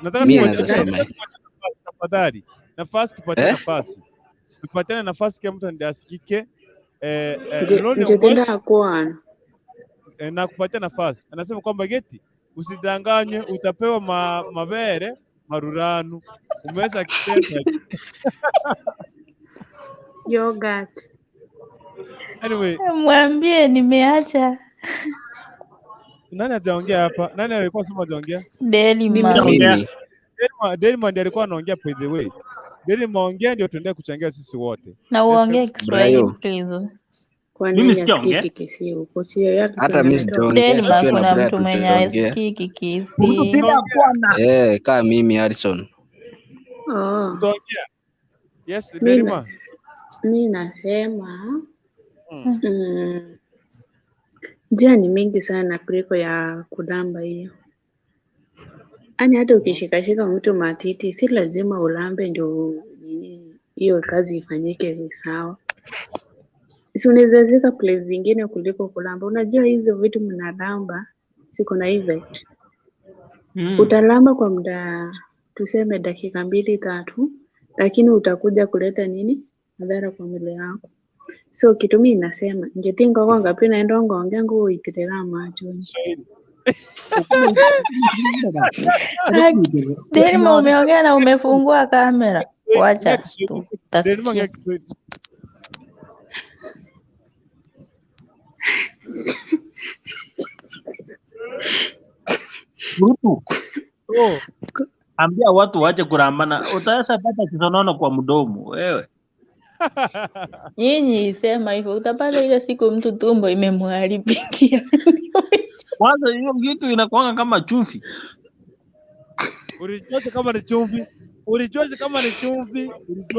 Nataka Mimi naweza sema tafadhali. Nafasi tupate nafasi. Tupatane nafasi kila mtu ndiye asikike. Njetenda kwa na kupatia nafasi. Anasema kwamba geti usidanganywe, utapewa mabere maruranu. Umeweza kitenda. yogurt. Anyway, mwambie nimeacha. Nani ataongea hapa? Nani alikuwa sema ataongea? Delima. Delima ndiye alikuwa anaongea by the way. Delima ongea ndio tuendelee kuchangia sisi wote. Na uongee Kiswahili please. Mimi sijaongea. Hata mimi sijaongea. Delima, kuna mtu mwenye asikii Kikisi. Kama mimi Harrison. Utaongea. Yes, Delima. Mimi nasema njia ni mingi sana kuliko ya kulamba hiyo. Yaani hata ukishikashika mtu matiti si lazima ulambe ndio hiyo kazi ifanyike sawa. Si unaweza zika place zingine kuliko kulamba. Unajua hizo vitu mnalamba siko na effect. Utalamba kwa muda tuseme dakika 2-3, lakini utakuja kuleta nini? Madhara kwa mwili wako. So kitu mimi nasema ngetinga kwanga pina endongo ongengo uitirira macho. Delima, umeongea na umefungua kamera. Wacha. Ambia watu waache kurambana. Utaweza pata kisonono kwa mdomo wewe. Nyinyi sema hivyo utapata ile siku mtu tumbo imemharibikia. Kwanza hiyo kitu inakuanga kama chumvi. Ulichote kama ni chumvi. Ulichote kama ni chumvi.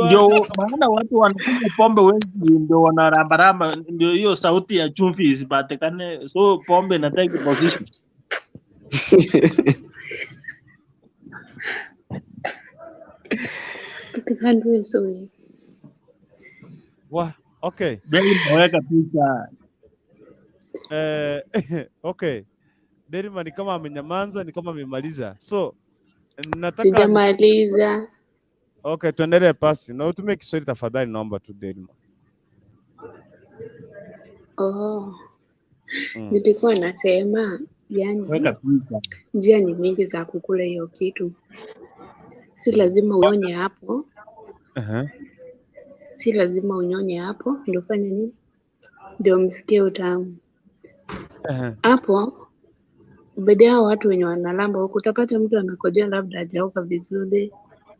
Ndio maana watu wanakunywa pombe wengi ndio wanarambaramba, ndio hiyo sauti ya chumvi isipatikane. So pombe na take position. Tutakandwe soe. Okay. Naweka picha. Okay. Delima ni kama amenyamaza, ni kama amemaliza. So nataka sijamaliza. Okay, tuendelee pasi. Na utumie Kiswahili tafadhali naomba tu Delima. Nilikuwa nasema yani njia ni mingi za kukula hiyo kitu. Si lazima unyonye hapo. Si lazima unyonye hapo ndio ufanye nini? Ndio msikie utamu. Hapo baadhi ya watu wenye wanalamba huko utapata mtu amekojoa labda hajaoka vizuri,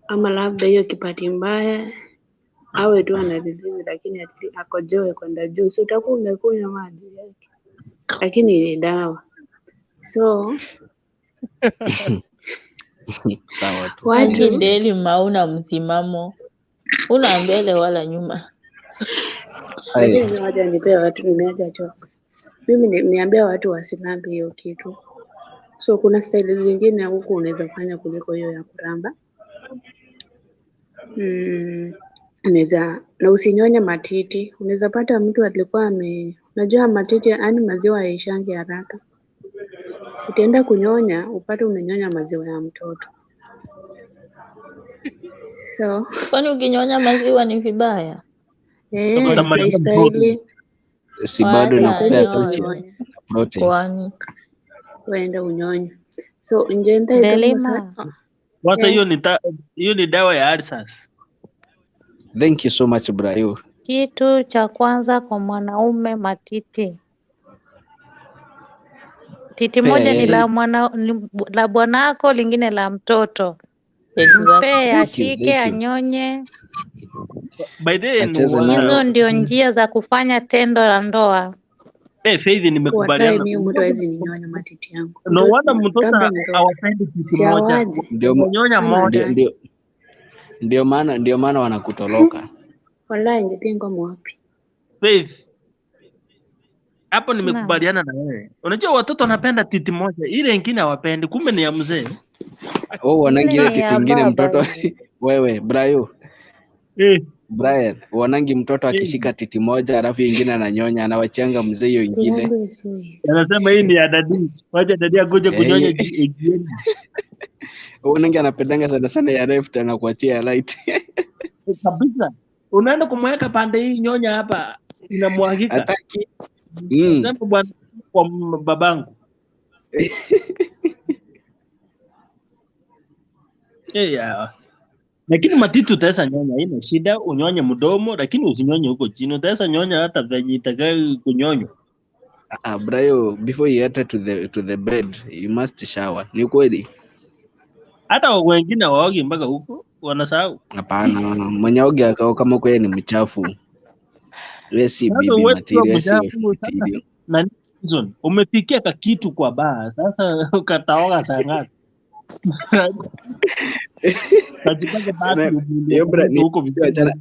ama labda hiyo kipati mbaya, awe tu anadhibiti lakini akojoe kwenda juu, so utakuwa umekunywa maji yake, lakini ni dawa. So watu Delima una msimamo, una mbele wala nyuma. Lakini wacha nipea watu, nimeacha jokes. Mimi niambia watu wasilambe hiyo kitu. So kuna style zingine huko unaweza fanya kuliko hiyo ya kuramba. Unaweza na usinyonye matiti. Unaweza pata mtu alikuwa unajua matiti yani maziwa yaishangi haraka. Utaenda kunyonya upate umenyonya maziwa ya mtoto. So kwani ukinyonya maziwa ni vibaya? Style si bado nakupea protein. Kwani waenda unyonye. So njenda Delima. Wata hiyo ni dawa ya ulcers. Thank you so much Brayo. Kitu cha kwanza kwa mwanaume matiti. Titi moja ni la bwanako, lingine la mtoto. Mpe ashike, anyonye. By the way, hizo ndio njia za kufanya tendo la ndoa. Faith nimekubaliana. Wallahi mimi mtu hawezi ninyonya matiti yangu. No wonder mtoto hawapendi kitu moja. Nyonya moja. Ndio maana wanakutoroka. Wallahi ngetengo mwapi. Faith. Hapo nimekubaliana na wewe. Unajua watoto wanapenda titi moja, ile nyingine hawapendi, kumbe ni ya mzee. Wanangi ile titi nyingine mtoto wewe, Brian, wanangi mtoto akishika titi moja alafu nyingine ananyonya, anawachanga mzee hiyo nyingine. Anasema hii ni ya dadi. Wacha dadi agoje kunyonya jioni. Wanangi anapendanga sana ya left na kuachia right. Kabisa. Unaenda kumweka pande hii nyonya hapa inamwagika. Hataki. Sema bwana kwa babangu. Lakini matiti utaweza nyonya, haina shida, unyonye mdomo lakini usinyonye huko chini. Utaweza nyonya hata venye itakayo kunyonywa. Bro, before you enter to the bed, you must shower. Ni kweli? Hata wengine waogi mpaka huko, wanasahau. Hapana, mwenye ogi akao kama kweli ni mchafu. Wewe si bibi material, si na umepikia ka kitu kwa baa, sasa ukataoga saa ngapi? Kajipake basi huko vijana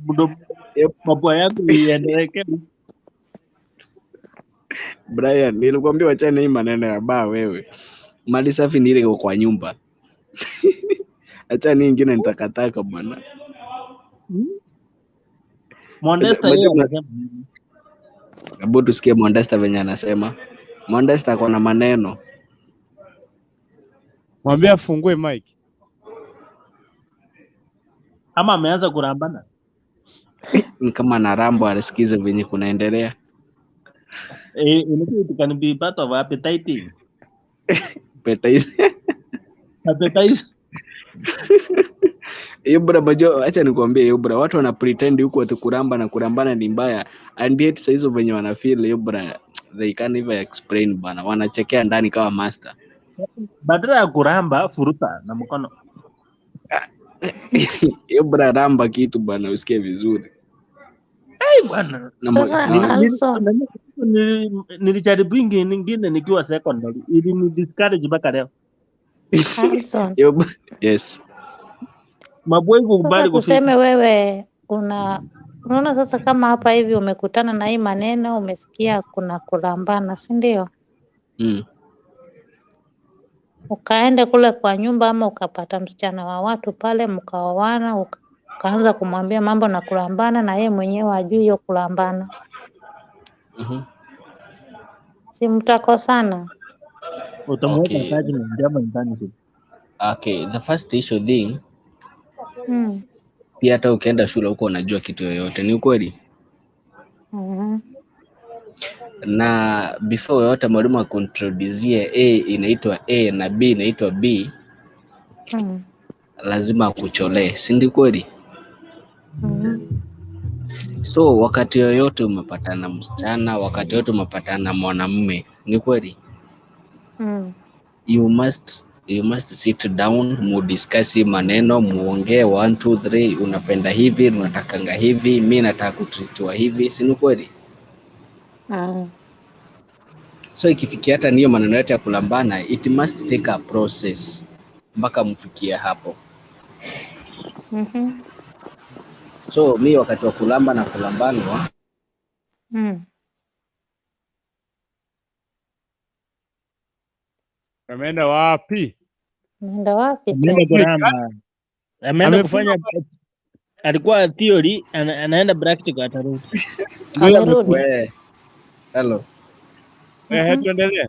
mapua yako iendeleke. Brian, nilikwambia wachane hii maneno ya baa wewe. Mali safi ni ile kwa nyumba. Acha ni nyingine nitakataka bwana. Mondesta yeye anasema. Hebu tusikie Mondesta venye anasema. Mondesta ako na maneno. Mwambie afungue mic. Ama ameanza kurambana. Ni kama na rambo alisikize venye kunaendelea. It can be part of appetite. Appetite. Yobra bajo, acha nikwambie Yobra, watu wana pretend huko ati kuramba na kurambana ni mbaya, and yet saizo venye wana feel Yobra, they can't even explain bana, wanachekea ndani kama master. Badala ya kuramba furuta na mkono. Yobra ramba kitu bana usikie vizuri. Bwana. Sasa nilijaribu nyingine nikiwa secondary, ili ni discourage mpaka leo. Yes. Sasa tuseme wewe unaona sasa kama hapa hivi umekutana na hii maneno, umesikia kuna kulambana, si ndio? Ukaende kule kwa nyumba ama ukapata msichana wa watu pale mkaoana, ukaanza kumwambia mambo na kulambana na yeye mwenyewe ajui hiyo kulambana. Si mtakosana? Utamweka kazi na njama ndani tu. Okay, the first issue thing. Pia hata ukienda shule huko unajua kitu yoyote, ni ukweli? Na before yote mwalimu akontrodizie A inaitwa A na B inaitwa B. Lazima akucholee, si ndio kweli? So wakati yoyote umepatana msichana, wakati yoyote umepatana mwanamume, ni kweli? You must sit down, mudiscuss maneno, muongee 1 2 3, unapenda hivi, unatakanga hivi, mimi nataka kutritiwa hivi, si ni kweli? So ikifikia hata niyo maneno yote ya kulambana, it must take a process mpaka mfikie hapo. So mimi wakati wa kulamba na kulambanwa ameenda wapi? Ameenda kufanya, alikuwa theory, anaenda practical atarudi. Hello. Tuendelee.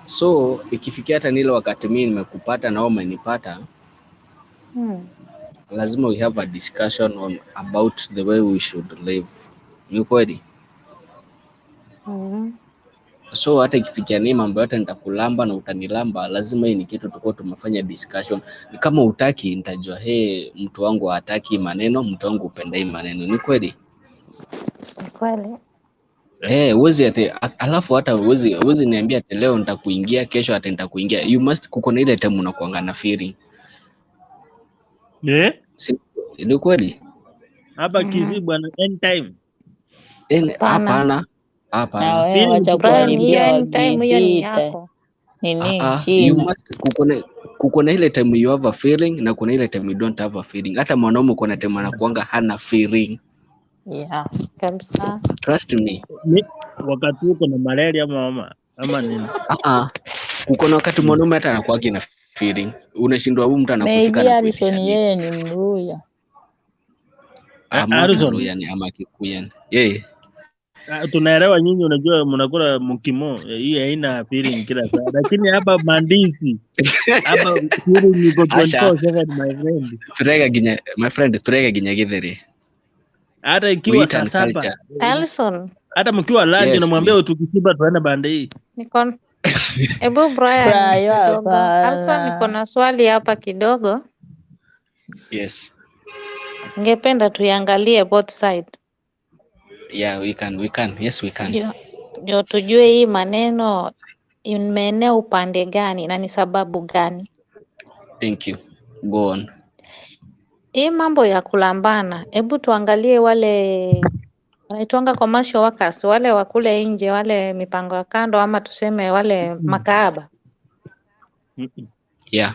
So ikifikia hata nile wakati mimi nimekupata na wewe umenipata, lazima we have a discussion on about the way we should live. Ni kweli? So hata ikifikia ni mambo yote nitakulamba na utanilamba, lazima hii ni kitu tukao tumefanya discussion. Kama utaki nitajua mtu wangu hataki maneno, mtu wangu upenda hii maneno. Ni kweli? Ni kweli. Uwezi ate alafu hata uwezi niambia ate leo nitakuingia, kesho hata nitakuingia. You must kuko na ile time unakuanga na feeling. Ni kweli? Hapa Kisii bwana, anytime. Hapana. Na wewe Feeling wacha tuko nayo. kuharibia anytime hiyo ni Wagisita. yako. Nini You China? must kuko na ile time you have a feeling na kuna ile time you don't have a feeling. Hata mwanaume kuna time anakuanga hana feeling. Yeah. Kabisa. Trust me. Wakati uko na malaria ama nini? Kuko na wakati mwanaume hata anakuanga na feeling. Unashindwa huyu mtu anakushika Maybe na Harrison kuitisha nini? yeye ni Mluya. I'm not Mluya, ama Kikuyan. Tunaelewa nyinyi, unajua mnakula mkimo, hii haina feeling kila saa. Lakini hapa mandisi hapa feeling iko 24/7 my friend. Turega ginya githeri. Hata ikiwa saa 7. Alison. Hata mkiwa lunch unamwambia tukishiba tuende bande hii. Niko Ebu Brian kidogo. Alison, niko na swali hapa kidogo. Yes. Ningependa tuiangalie both side. Yeah, we can. Yes, we can. Ndio tujue hii maneno imeenea upande gani na ni sababu gani. Thank you. Go on. Hii mambo ya kulambana, hebu tuangalie wale wanaitwanga commercial workers, wale wa kule nje, wale mipango ya kando ama tuseme wale makahaba. Yeah.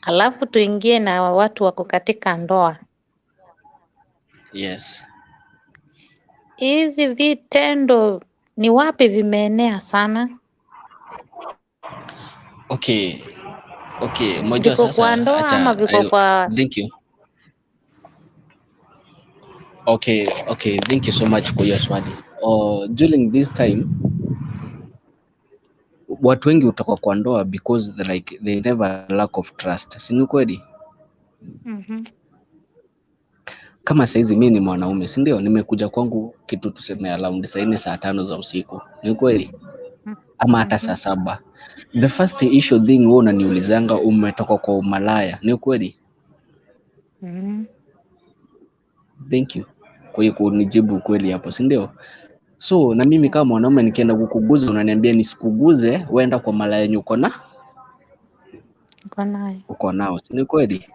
Alafu tuingie na watu wako katika ndoa. Yes. Hizi vitendo ni wapi vimeenea sana? Okay, moja viko sasa kwa ndoa ama viko kwa... Thank you. Okay, thank you so much kwa hiyo swali. During this time watu wengi hutoka kwa ndoa because they never lack of trust. Si ni kweli? Kama saizi mimi ni mwanaume, si ndio? Nimekuja kwangu kitu tuseme around saa 4 saa 5 za usiku. Ni kweli? Ama hata saa 7. The first issue thing wewe unaniulizanga umetoka kwa umalaya. Ni kweli? Thank you kwa hiyo kunijibu kweli hapo, si ndio? So na mimi kama mwanaume nikienda kukuguza unaniambia nisikuguze, uenda kwa malaya yenye uko nao, si ni kweli?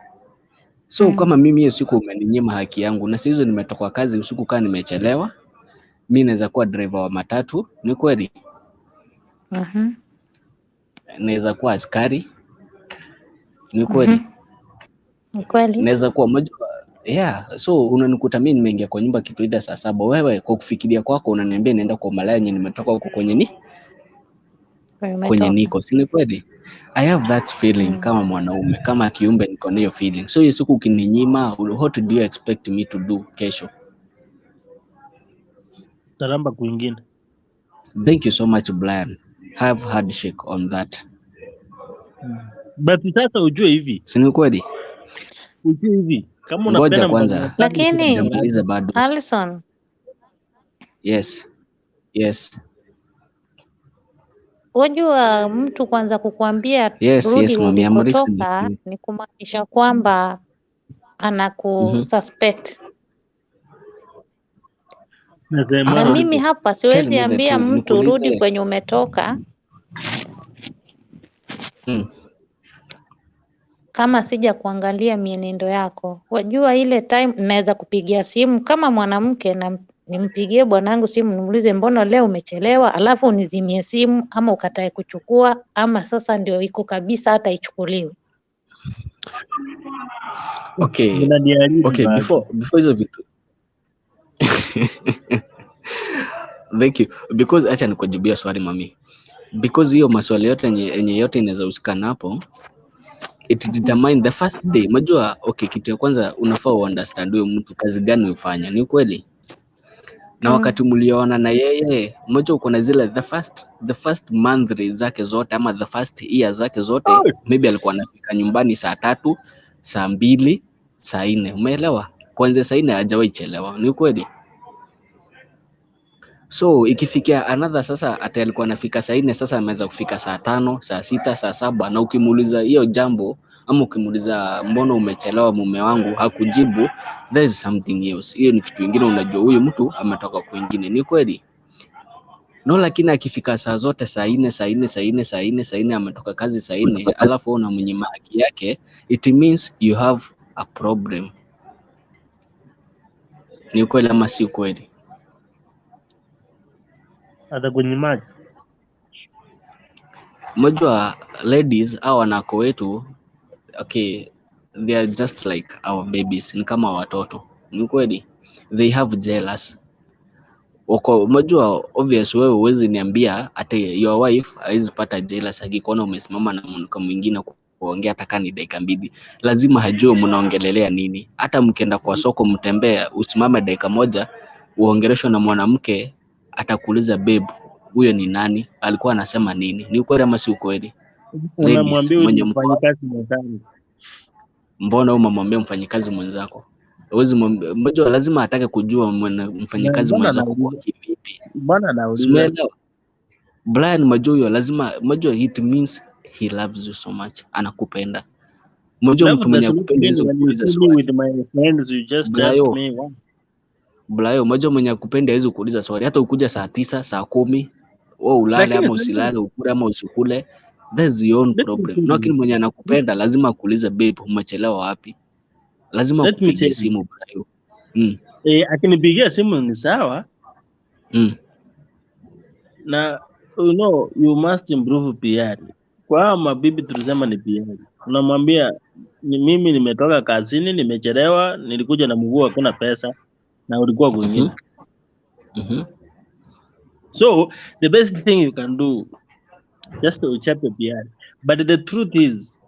So kama mimi hiyo siku umeninyima haki yangu, na hizo nimetoka kazi usiku kama nimechelewa, mimi naweza kuwa driver wa matatu, ni kweli? Naweza kuwa askari, ni kweli? Ni kweli. Naweza kuwa moja. Yeah, so unanikuta mimi nimeingia kwa nyumba kitu ile saa 7. Wewe kwa kufikiria kwako unaniambia naenda kwa malaya yenye nimetoka huko kwenye niko, si ni kweli? I have that feeling kama mwanaume, kama kiumbe niko na hiyo feeling. So hiyo siku ukininyima, what do you expect me to do kesho? Taramba kwingine. Thank you so much Brian. Have handshake on that. But sasa ujue hivi. Si ni kweli? Ujue hivi. Kama unapenda kwanza. Lakini Alison. Yes. Wajua mtu kwanza kukuambia rudi ulikotoka ni kumaanisha kwamba anakususpect. Na mimi hapa siwezi ambia mtu rudi kwenye umetoka. Kama sija kuangalia mienendo yako. Wajua ile time naweza kupigia simu kama mwanamke na nimpigie bwanangu simu nimuulize mbona leo umechelewa, alafu unizimie simu ama ukatae kuchukua, ama sasa ndio iko kabisa hata ichukuliwe. Okay, before hizo vitu. Thank you. Because acha nikujibia swali mami. Because hiyo maswali yote yenye yote inaweza usikana hapo. It determine the first day. Unajua kitu ya kwanza unafaa understand huyo mtu kazi gani ufanya. Ni kweli? Na wakati mlioona na yeye, unajua uko na zile the first month zake zote ama the first year zake zote, maybe alikuwa anafika nyumbani saa 3, saa 2, saa 4. Umeelewa? Kwanza saa 4 hajawahi chelewa. Ni kweli? So ikifikia another sasa ata alikuwa anafika saa 4, sasa ameanza kufika saa 5, saa 6, saa 7, na ukimuuliza hiyo jambo ama ukimuuliza mbona umechelewa mume wangu hakujibu, there is something else. Hiyo ni kitu kingine, unajua huyu mtu ametoka kwingine. Ni kweli? No, lakini akifika saa zote saa 4 ametoka kazi saa 4 alafu unamnyima haki yake, it means you have a problem. Ni ukweli ama si ukweli? Hata kwenye maji. Mojua ladies au wanako wetu, okay, they are just like our babies, ni kama watoto. Ni ukweli? They have jealous. Mojua obvious, wewe huwezi niambia ati your wife haizi pata jealous akikuona umesimama na mwanamke mwingine kuongea hata kama ni dakika mbili. Lazima hajue mnaongelelea nini. Hata mkienda kwa soko mtembea, usimame dakika moja uongeleshwe na mwanamke, atakuuliza babe, huyo ni nani? Alikuwa anasema nini? Ni ukweli ama si ukweli? Unamwambia huyu ni mfanyikazi mwenzangu. Mbona umemwambia mfanyikazi mwenzako? Huwezi mmoja lazima atake kujua mfanyikazi mwenzako kwa kivipi. Mbona anauliza? Brian Majoyo lazima Majoyo, it means he loves you so much. Anakupenda. Majoyo mtu mwenye akupenda hizo kuuliza swali. With my friends you just ask me what? Blayo, Majoyo mwenye akupenda hizo kuuliza swali. Hata ukuja saa 9, saa 10, wewe ulale ama usilale, ukule ama usikule, that's your own problem. Lakini mwenye anakupenda lazima akuulize babe, umechelewa wapi? Lazima kupigia simu Blayo. Akinipigia simu ni sawa. Na you must improve PR. Kwa mabibi tulisema ni PR. Unamwambia mimi nimetoka kazini, nimechelewa, nilikuja na mguu hakuna pesa na ulikuwa kwingine. So the best thing you can do just to uchape PR. But the truth is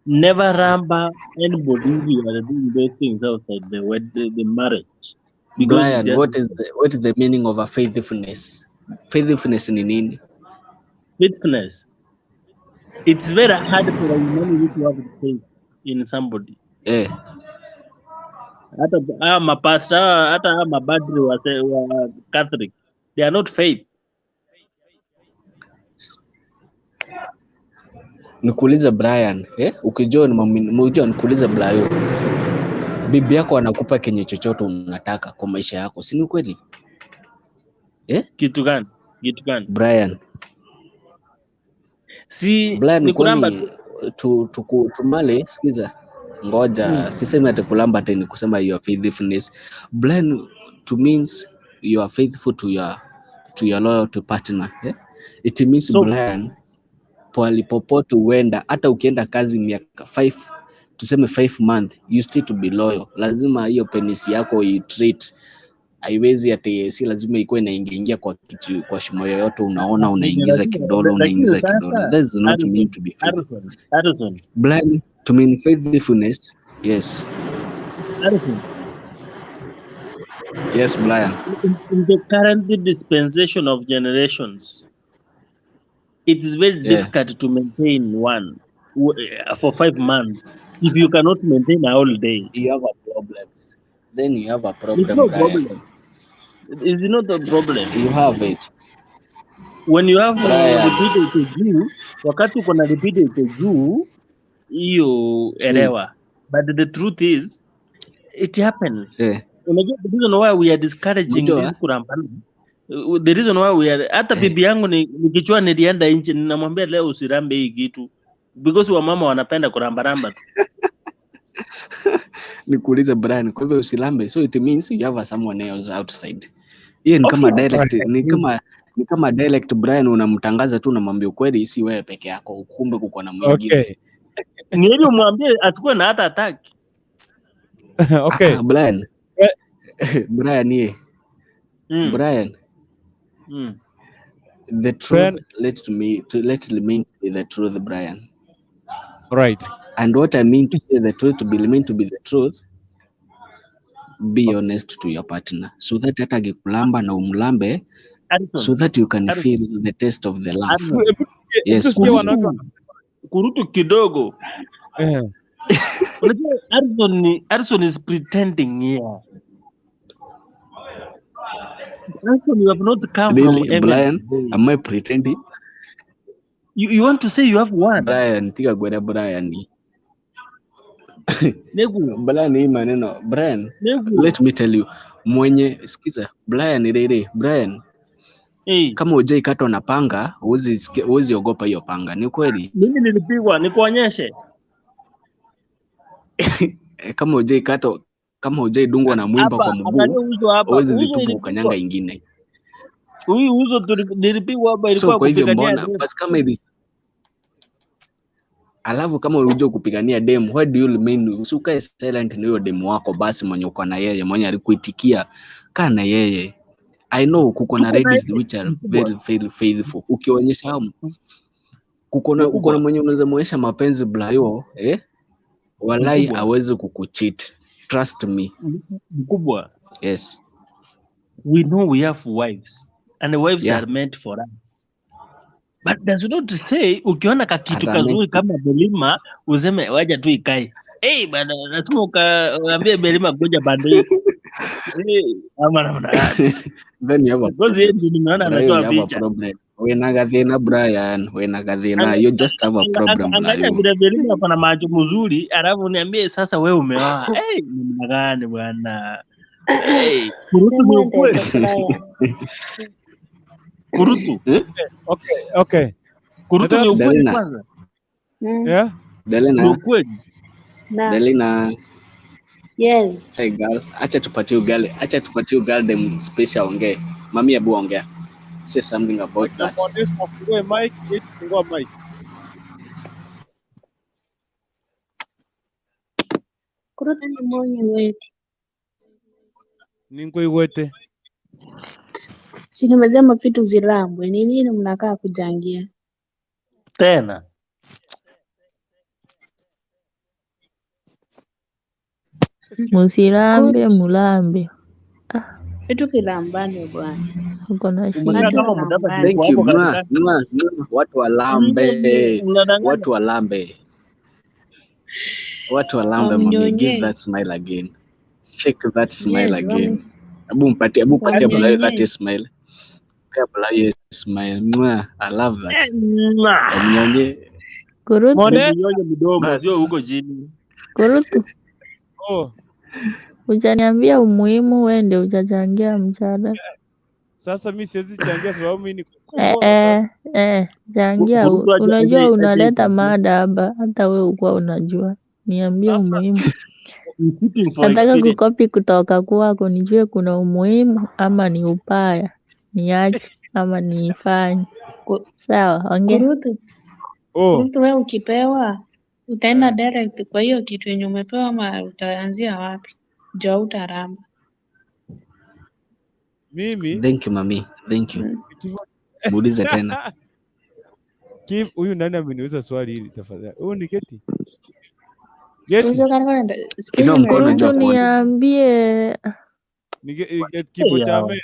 never ramba anybody you are doing those things outside the marriage. Brian, what is the meaning of a faithfulness? Faithfulness ni nini? Faithfulness. It's very hard for a human to have faith in somebody. Hata mapasta, hata mabadri wa Catholic, they are not faith. Nikuuliza Brian, ukijua nikuuliza Brian, bibi yako anakupa kenye chochote unataka kwa maisha yako, si ni kweli? Kitu gani? Brian. Si Brian, kwani tumale, sikiza. Ngoja, sisemi ati kulamba tena kusema your faithfulness. Brian, to means you are faithful to your loyal partner. It means Brian, pali popote uenda, hata ukienda kazi miaka 5, tuseme 5 months, you still to be loyal. Lazima hiyo penisi yako treat. Haiwezi ati si lazima ikuwe inaingia kwa shimo yoyote unaona unaingiza kidole. That is not mean to be faithful. Blind to mean faithfulness. Yes. Yes, Brian. In the current dispensation of generations, it is very difficult to maintain one for 5 months. If you cannot maintain a whole day, you have a problem. Then you have a problem. It's no problem. It's not a problem. You have it. When you have libido juu, wakati uko na libido juu, hiyo elewa. But the truth is, it happens. Unajua the reason why we are discouraging this kurambana. The reason why we are, hata bibi yangu nikichua nilienda nje ninamwambia leo usirambe hii kitu because wa mama wanapenda kurambaramba tu. Nikuuliza Brian, kwa hivyo usilambe, so it means you have someone else outside. Hiyo ni kama direct, ni kama direct Brian, unamtangaza tu unamwambia ukweli, si wewe peke yako, kumbe kuko na mwingine. Ni ili umwambie asikuwe na hata attack. Brian. Brian Brian. The truth, let me be the truth, Brian. Right. And what I mean to say the truth, to be the truth, be honest to your partner, so that hata akikulamba na umlambe, so that you can feel the taste of the love. Yes. Kurutu kidogo. Arson is pretending here. Arson, you have not come really, from Brian, am I pretending? You want to say you have one? Brian, tiga gweda Brian. Brian hii maneno. Brian, let me tell you. Mwenye, sikiza, Brian. Kama hujai katwa na panga, huwezi ogopa hiyo panga. Ni kweli? Mimi nilipigwa, nikuonyeshe. Kama hujai katwa, kama hujaidungwa na mwimba kwa mguu, huwezi vitupa ukanyanga ingine. Huyu uzo nilipigwa hapa ilikuwa kwa hivyo kupigania mbona basi kama hivi, alafu kama unajua kupigania demu, what do you mean? Usikae silent na hiyo demu wako basi, mwenye uko na yeye, mwenye alikuitikia, kaa na yeye. I know kuko na ladies which are very very faithful. Ukionyesha hamu kuko na mwenye unaweza muonyesha mapenzi blayo, walai hawezi kukucheat. Trust me. Mkubwa. Yes. We know we have wives and the wives are meant for us. But does not say ukiona kakitu kazuri kama Belima useme waja tu ikae. Bana lazima ukaambie Belima ngoja bande. Ama namna. Then you have a problem. Nimeona ametoa picha. Wena gathina Brian, wena gathina, you just have a problem. Angalia vile Belima pana macho mzuri, alafu niambie sasa wewe umeoa. Ni gani bwana? Kurutu ni ukweli. Kurutu. Okay. Kurutu ni ukweli kwanza. Yeah. Delina. Ukweli. Delina. Yes. Hey girl, acha tupatie ugali dem special ongea. Mami hebu ongea. Say something about that. Fungue mic, fungua mic. Kurutu ni mwenye weti. Ningo iwete. Si nimesema vitu zilambwe. Ni nini mnakaa kujangia? Tena. Musilambe mulambe. Vitu kilambane bwana. Uko na shida. Thank you. Watu walambe. Watu walambe. Mami, give that smile again. Shake that smile again. Hebu mpatie Bulayo that smile. Pia Bulayo smile. I love that. Mnyonye. Kurutu. Mnyonye mdomo sio huko chini. Kurutu. Hujaniambia umuhimu, wewe ndio hujachangia mchana. Sasa mimi siwezi changia sababu mimi niko changia. Unajua unaleta mada hapa, hata wewe ukua unajua. Niambie umuhimu. Nataka kukopi kutoka kwako, nijue kuna umuhimu ama ni ubaya. Niache ama niifanye. Sawa, ongea. Kurutu wewe ukipewa utaenda direct kwa hiyo kitu yenye umepewa ama utaanzia wapi? Jo utaramba. Mimi? Thank you mami. Thank you. Muulize tena. Huyu nani ameniuliza swali hili tafadhali? Huyu ni Keti. Kurutu niambie. Kifo cha Mary.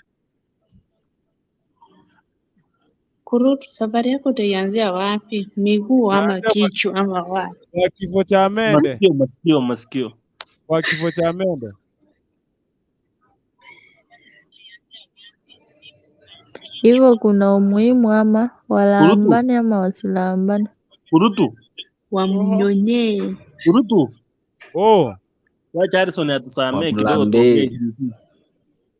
Kurutu safari yako utaanzia wapi? Miguu ama kichwa ama wapi? Kwa kifo cha Mende. Masikio. Kwa kifo cha Mende. Hivyo kuna umuhimu ama walambane ama wasilambane? Kurutu. Wamnyonye. Kurutu. Wacha Harrison atusamee kidogo.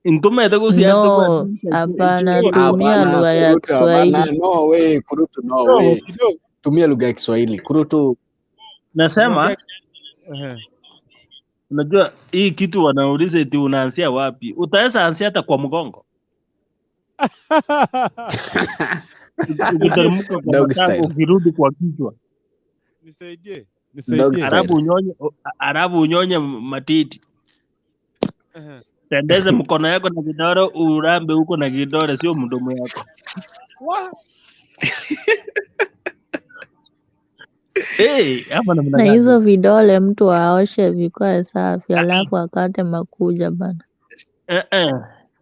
No, hapana, tumia lugha ya Kiswahili. No way, Kurutu, no way. Tumia lugha ya Kiswahili. Kurutu. Nasema unajua hii kitu wanauliza eti unaanzia wapi? Utaweza anzia hata kwa mgongo. Ukiteremka kwa matako ukirudi kwa kichwa. Nisaidie. Arabu unyonye matiti. Tendeze mkono yako na kidole urambe huko na kidole sio mdomo yako. Na hizo vidole mtu aoshe vikae safi alafu akate makuja bana.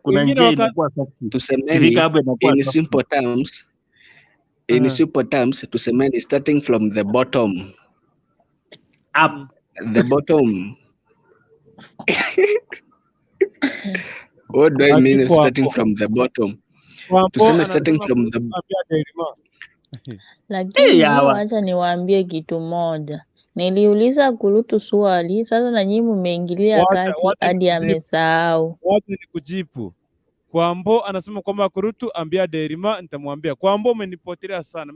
Kuna njia inakuwa safi. Tusemeni in simple terms tusemeni starting from the bottom up. The bottom. What do I mean starting from the bottom? Tuseme starting from the lakini acha niwaambie kitu moja. Niliuliza Kurutu swali, sasa na nyinyi mmeingilia kati hadi amesahau. Wacha nikujibu. Kwambo anasema kwamba Kurutu ambia Derima, nitamwambia. Kwambo umenipotelea sana.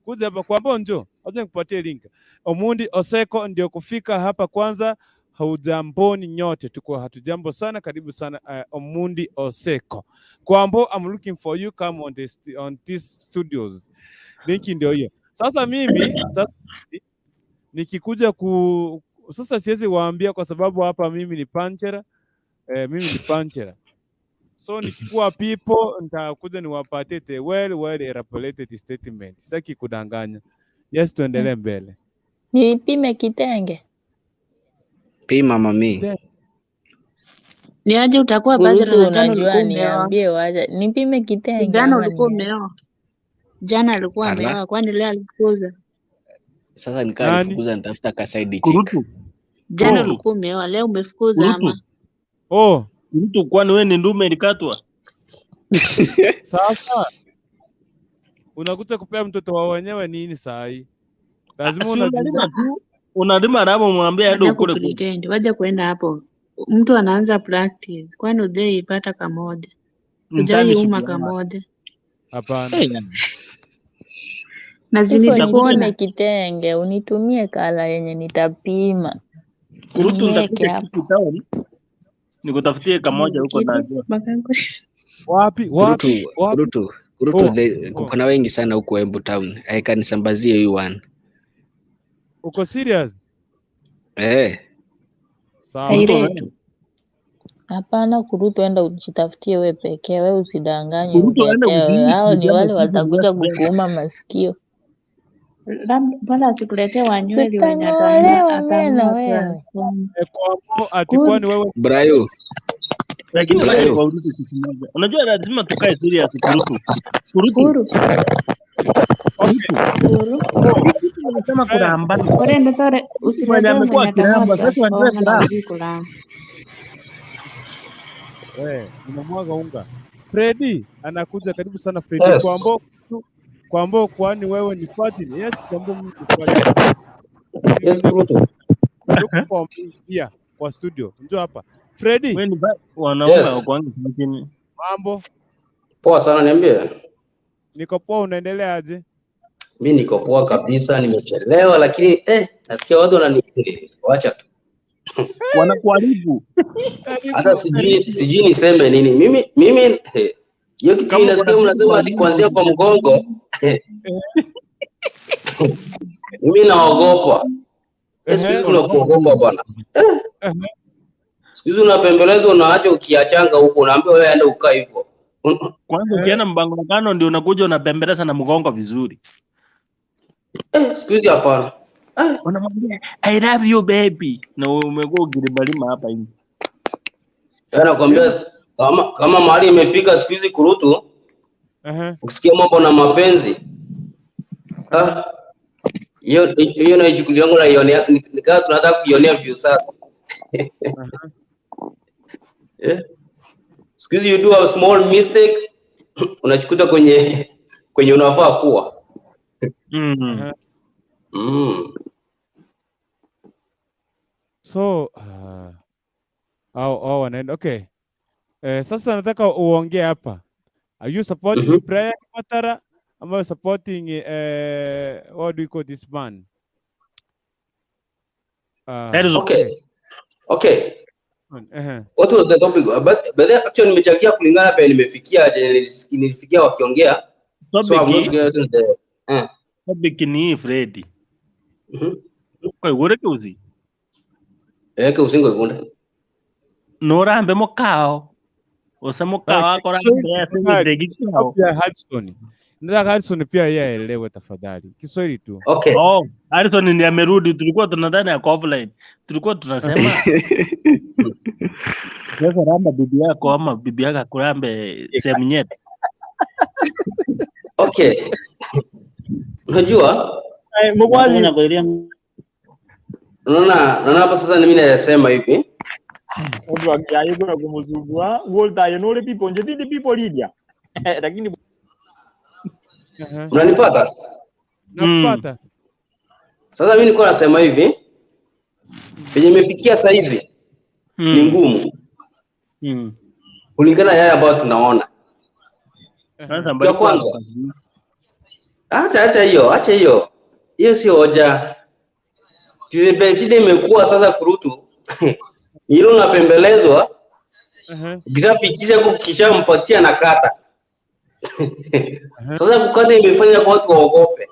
Kuja hapa Kwambo njoo. Wacha nikupatie link. Omundi Oseko ndio kufika hapa kwanza. Haujamboni nyote, tuko hatujambo sana, karibu sana Omundi Oseko. Kwambo, I'm looking for you, come on these studios. Link ndio hiyo. Sasa mimi nikikuja sasa siwezi waambia kwa sababu hapa mimi ni panchera. Mimi ni panchera. So nikikuwa people nitakuja niwapatie the well elaborated statement. Sitaki kudanganya. Yes, tuendelee mbele. Nipime kitenge. Pima mami. Ni aje utakuwa Kurutu bachelor na jana unajua ulikuwa umeoa? niambie waje. Nipime Si kitenge jana ama ulikuwa ni umeoa? Jana alikuwa Ala. ameoa, kwani leo alifukuza? Sasa nikaa nifukuza nitafuta ka side chick. Kurutu. Jana ulikuwa umeoa, leo umefukuza ama? Kurutu, kwani wewe ni ndume ilikatwa? Sasa unakuta kupea mtoto wa wenyewe nini saa hii? Lazima unalima tu. Unalima nabo mwambie aende kule kule. Waje kwenda hapo. Mtu anaanza practice. Kwani ujaipata kamoja? Ujaiuma kamoja? Hapana. Nipime kitenge, unitumie kala yenye nitapima. Kurutu nitakuja town. Nikutafutie kamoja huko najua. Wapi? Kurutu, kuna wengi sana huko Embu town. Nisambazie huyu one. Uko serious? Sawa. Hapana, Kurutu enda ujitafutie wewe pekee, wewe usidanganye uletewe. Hao ni wale watakuja kukuuma masikio. Bwana asikuletee wanyweli wenye atanua wewe. Atikwani wewe Brayo. Lakini wewe waulize kitu moja. Unajua lazima tukae serious Kurutu. Unasema kulamba. Ore ndotore usiletee mwenye atanua transformer na ujui kulamba. Unamwaga unga. Freddy anakuja, karibu sana Freddy. Yes. Kwambo kwani wewe ni Fatini? Yes, Kwambo mimi ni Fatini. Yes, Kurutu. Yeah, kwa studio. Njoo hapa. Freddy. Wewe ni wanaume wa kwanza lakini. Mambo? Poa sana, niambie. Niko poa, unaendelea aje? Mimi niko poa kabisa, nimechelewa lakini nasikia watu waacha tu. Wanakuharibu. Hata sijui niseme nini. Mimi hiyo kitu inasikia mnasema hadi kuanzia kwa mgongo. Mimi naogopa. Siku unakuogopa bwana. Siku unapembelezwa unaacha ukiachanga huko, unaambia wewe aende ukaa hivyo. Kwanza ukienda mbangano ndio unakuja unapembeleza na mgongo vizuri. Siku hapana. Unamwambia I love you baby. Na umekuwa ukilimalima hapa hivi. Nakwambia kama mahali imefika siku hizi Kurutu. Ukisikia mambo na mapenzi. Hiyo na ijukuli yangu na ionea nikaa tunataka kuionea view sasa. Siku hizi you do a small mistake unachikuta kwenye unafaa kuwa. So wanaenda okay. Sasa nataka uongee hapa. Are you supporting Brian Matara? Am I supporting what do you call this man? That is okay. What was the topic? But actually nimechangia kulingana pale nilifikia wakiongea. So I'm not going to the topic ni Freddy. Kwa ureke uzi. Eke usingo ikunda. Nora ambe mokao. Osamokao akora ambe Hudson. Nataka Hudson pia yeye aelewe tafadhali. Kiswahili tu. Okay. Hudson ndiye amerudi, tulikuwa tunadhani ya offline. Tulikuwa tunasema sasa ramba bibi yako ama bibi yako akurambe sehemu nyeti. Okay. Unajua? Unaona hapa sasa mimi nasema hivi. Mtu akijaribu kumzugua, volta yonole people nje ndi people Lydia. Lakini unanipata? Nakupata. Sasa mimi nilikuwa nasema hivi. Penye imefikia sasa hivi ni ngumu. Kulingana na yale ambayo tunaona. Kwa kwanza. Acha hiyo. Hiyo sio hoja. Shida imekuwa sasa Kurutu. Hilo unapembelezwa. Ukishafikisha kishampatia na kata. Sasa kukata imefanya kwa watu waogope.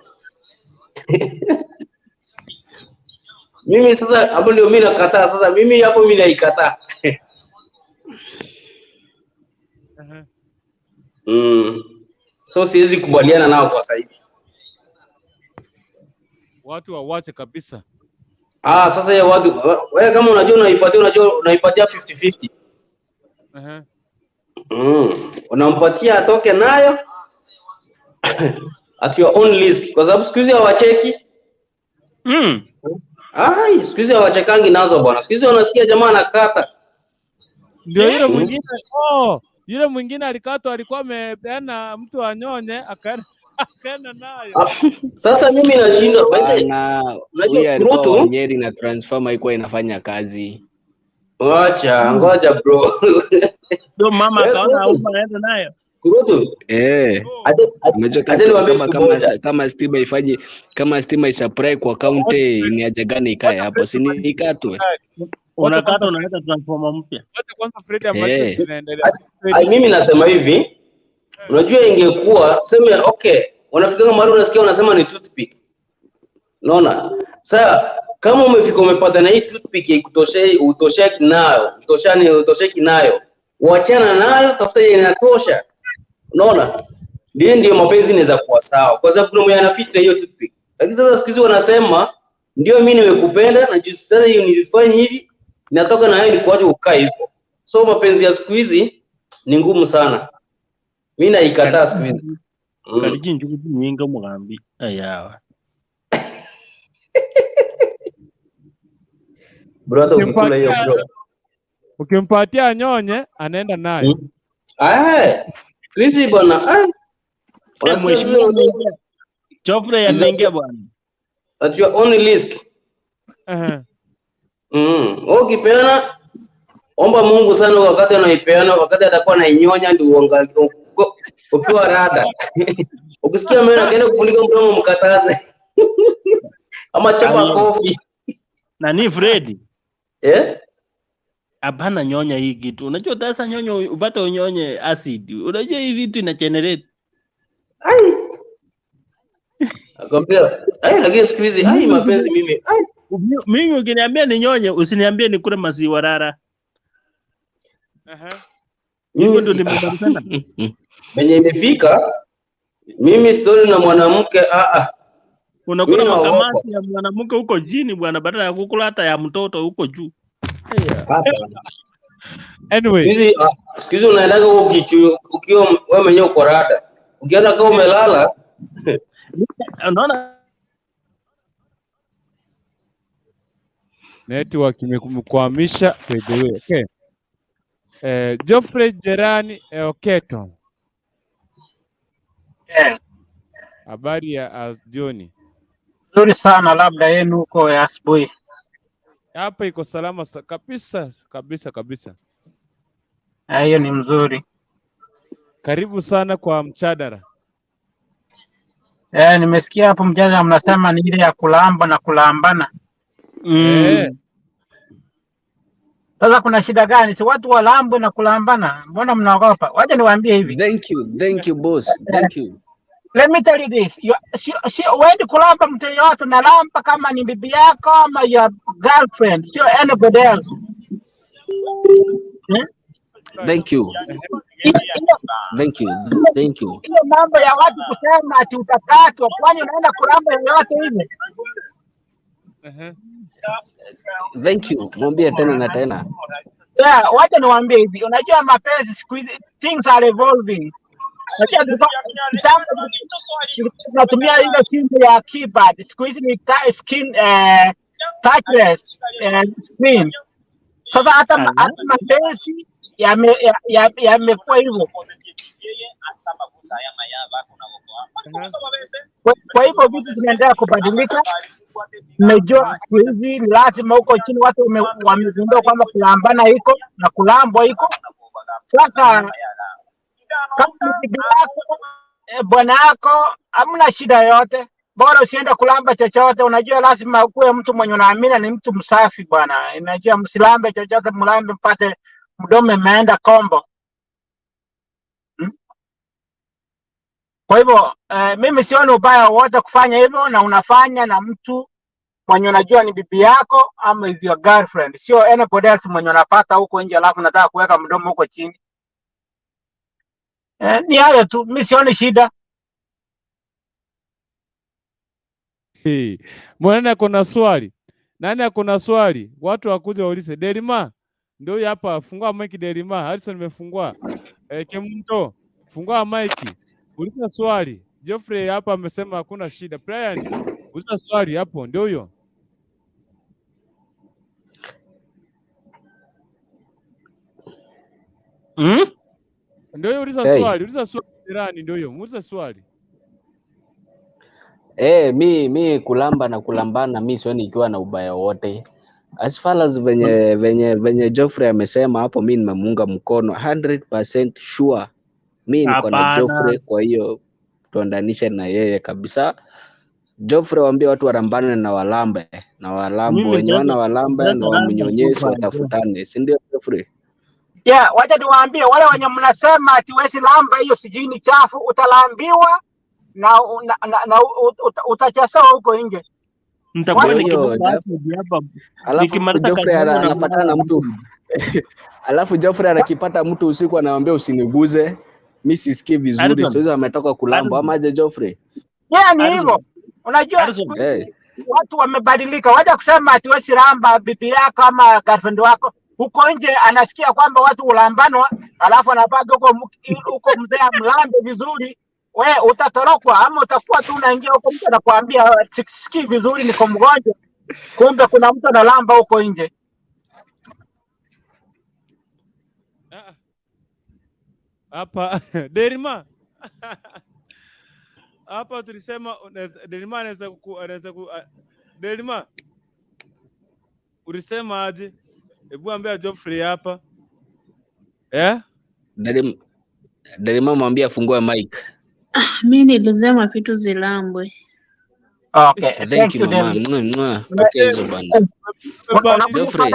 Mimi sasa hapo ndio mimi nakataa. Sasa mimi hapo mimi naikataa. So siwezi kubaliana nao kwa saizi. Watu wawache kabisa. Sasa ya watu wewe kama unajua unaipatia 50-50. Unampatia atoke nayo at your own risk kwa sababu siku hizi hawacheki. Siku hizi hawachekangi nazo bwana. Siku hizi wanasikia jamaa anakata. Ndio yule mwingine yule mwingine alikatwa, alikuwa amepeana mtu anyonye akaenda nayo. Sasa mimi nashindwa unajua kurutu Nyeri na transformer haikuwa inafanya kazi. Ngoja bro. Ndio mama akaona hapo anaenda nayo. Kurutu. Kama stima isapply kwa county ni haja gani ikae hapo? Si ni ikatwe. Unakata unaleta transformer mpya. Kwanza Fred amalize tunaendelea. Mimi nasema hivi. Unajua ingekuwa sema wanafika mahali unasikia wanasema ni toothpick. Unaona? Sasa kama umefika umepata na hii toothpick utosheki nayo. Uachana nayo, tafuta yenye inatosha. Unaona? Ndio mapenzi inaweza kuwa sawa. Kwa sababu kuna mmoja anafit na hiyo toothpick. Lakini sasa siku hizi wanasema ndio mimi nimekupenda na sasa hiyo nilifanya hivi, natoka na wewe ni kwaje ukae hivyo. So mapenzi ya siku hizi ni ngumu sana. Mimi naikataa siku hizi. Kalijinju nyinga mugambi ayawa. Brother ukikula hiyo bro. Ukimpatia nyonye anaenda nayo. Krizi bwana. Mheshimiwa Chofre anaingia bwana. At your own risk. Ukipeana omba Mungu sana wakati unaipeana, wakati atakuwa anainyonya ndio uangalie ukiwa rada. Ukisikia mimi naenda kufunika mdomo mkataze. Ama chapa kofi. Nani Fred? Hapana nyonya hii kitu. Unajua sasa nyonya upate unyonye acid. Unajua hii vitu ina generate. Akwambia, lakini siku hizi mapenzi mimi ukiniambia ni nyonye usiniambie ni kule maziwa rara. Mimi ndio nimebadilika. Benye imefika mimi story na mwanamke unakula makamasi ya mwanamke huko jini bwana badala ya kukula hata ya mtoto huko juu. Anyway, siku hizi unaendaga ukiwa wewe mwenyewe uko rada. Ukienda kama umelala unaona network imekukwamisha by the way. Geoffrey Jerani Oketo. Habari ya jioni. Nzuri sana, labda yenu huko ya asubuhi. Hapa iko salama kabisa. Hiyo ni mzuri. Karibu sana kwa mjadala. Nimesikia hapo mjadala mnasema ni ile ya kulamba na kulambana. Sasa kuna shida gani? Si watu walambwe na kulambana. Mbona mnaogopa? Wacha niwaambie hivi. Thank you boss. Thank you. Let me tell you this. Wewe kulamba mtu yote na lamba kama ni bibi yako ama your girlfriend, sio anybody else. Thank you. Hiyo mambo ya watu kusema ati utakatwa, kwani unaenda kulamba yote hivi? Thank you. Mwambie tena na tena. Wacha niwaambie hivi. Unajua mapenzi siku hizi things are evolving. Tunatumia ile simu ya keypad. Siku hizi ni touchless screen. Sasa hata mapenzi yamekuwa hivyo. Kwa hivyo vitu vinaendelea kubadilika. Mmejua siku hizi ni lazima huko chini watu wamegundua kwamba kulambana iko na kulambwa iko. Sasa kama bibi yako bwana yako hamna shida yote, bora usiende kulamba chochote. Unajua lazima ukuwe mtu mwenye unaamini ni mtu msafi bwana. Unajua msilambe chochote, mlambe mpate mdomo imeenda kombo. Kwa hivyo mimi sioni ubaya wote kufanya hivyo, na unafanya na mtu mwenye unajua ni bibi yako ama is your girlfriend, sio anybody else mwenye unapata huko nje alafu nataka kuweka mdomo huko chini. Ni hayo tu, mimi sioni shida. Mwana akona swali. Nani akona swali? Watu wakuja waulize. Derima, ndio hapa, fungua mic Derima. Harrison nimefungua. Kemunto, fungua mic. Uliza swali. Geoffrey hapa amesema hakuna shida. Brian, uliza swali hapo, ndio huyo. Ndio huyo, uliza swali. Uliza swali Derani, ndio huyo. Uliza swali. Mi kulamba na kulambana mi sioni ikiwa na ubaya wote. As far as venye Geoffrey amesema hapo, mi nimemuunga mkono 100% sure. Mi niko na Geoffrey, kwa hiyo tuandanishe na yeye kabisa. Geoffrey waambie watu warambane na walambe na walambo wenye wana walambe na wamnyonyeshe watafutane, si ndio Geoffrey? Yeah, wacha niwaambie wale wenye mnasema ati wewe lamba hiyo sijui ni chafu, utalambiwa na utachasawa huko nje. Nitakuwa nikimaliza hapa. Alafu Geoffrey anapatana mtu alafu Geoffrey anakipata mtu usiku anamwambia usiniguze. Mimi sisikii vizuri, sio hizo ametoka kulamba ama aje Geoffrey? Yeah, ni hivyo. Unajua watu wamebadilika. Wacha kusema ati wewe lamba bibi yako ama girlfriend wako. Huko nje anasikia kwamba watu ulambanwa, alafu anapata huko mzee amlambe vizuri. Wewe utatorokwa ama utakuwa tu unaingia huko, mtu anakuambia sikii vizuri, niko mgonjwa, kumbe kuna mtu analamba huko nje. Hapa Derima. Hapa tulisema Derima anaweza Derima. Ulisema aje? Hebu ambia Geoffrey hapa. Derima mwambie afungue mic. Mimi nilisema vitu zilambwe. Okay, thank you mama. Okay hizo bana. Geoffrey.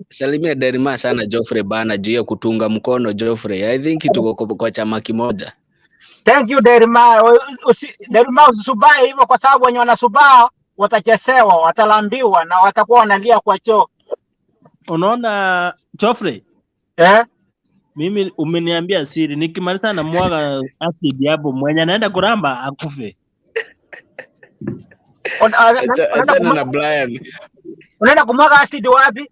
Salimia Derima sana Geoffrey bana, juu ya kutunga mkono Geoffrey. I think tuko kwa chama kimoja. Thank you Derima. Derima usisubae hivyo, kwa sababu wenye wanasubaa watachesewa, watalambiwa na watakuwa wanalia kwa choo. Unaona Geoffrey? Mimi umeniambia siri, nikimaliza na mwaga acid hapo, mwenye anaenda kuramba akufe. Na Brian. Unaenda kumwaga acid wapi?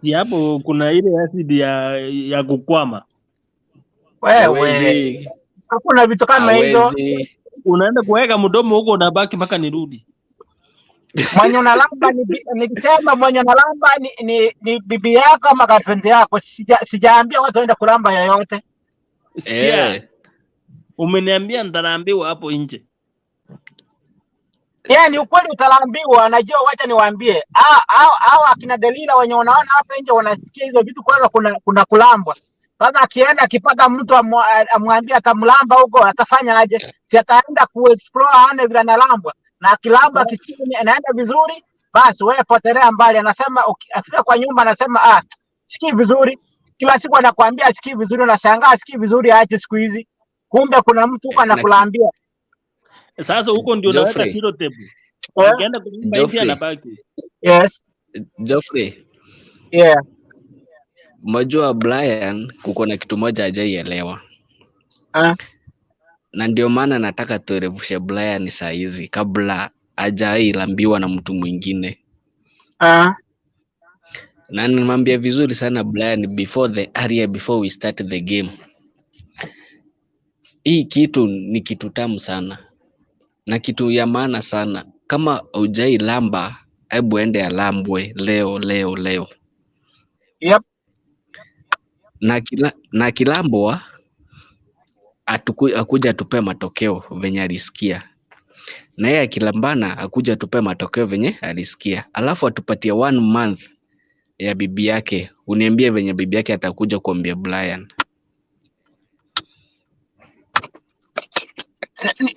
Si hapo kuna ile acid ya kukwama. Wewe. Hakuna vitu kama hizo. Unaenda kuweka mdomo huko unabaki mpaka nirudi. Mwenye unalamba nikisema mwenye unalamba ni bibi yako ama girlfriend yako. Sijaambia watu waende kulamba yoyote. Sikia. Umeniambia nitalambiwa hapo nje. Ni ukweli utalambiwa, najua. Wacha niwaambie. Hao akina Delila wenye unaona hapa nje wanasikia hizo vitu, kwanza kuna kulambwa. Sasa akienda akipata mtu amwambia atamlamba huko, atafanya aje? Si ataenda kuexplore aone vile analambwa, na akilamba akisikia anaenda vizuri, basi wewe potelea mbali. Anasema akifika kwa nyumba anasema sikii vizuri. Kila siku anakuambia sikii vizuri, unashangaa sikii vizuri aache siku hizi. Kumbe kuna mtu huko anakulambia. Sasa huko ndio unaweka zero table. Ukienda kulamba hivi anabaki. Yes. Geoffrey. Yeah. Mojua Brian kuko na kitu moja hajaielewa. Na ndio maana nataka tuerevushe Brian saa hizi kabla hajailambiwa na mtu mwingine. Na nimwambia vizuri sana Brian before we start the game. Hii kitu ni kitu tamu sana. Na kitu ya maana sana. Kama hujailamba, hebu ende alambwe leo. Yep. Na kilambwa akuja tupe matokeo venye alisikia, na yeye akilambana akuja tupe matokeo venye alisikia, alafu atupatie 1 month ya bibi yake. Uniambie venye bibi yake atakuja kuambia Brian.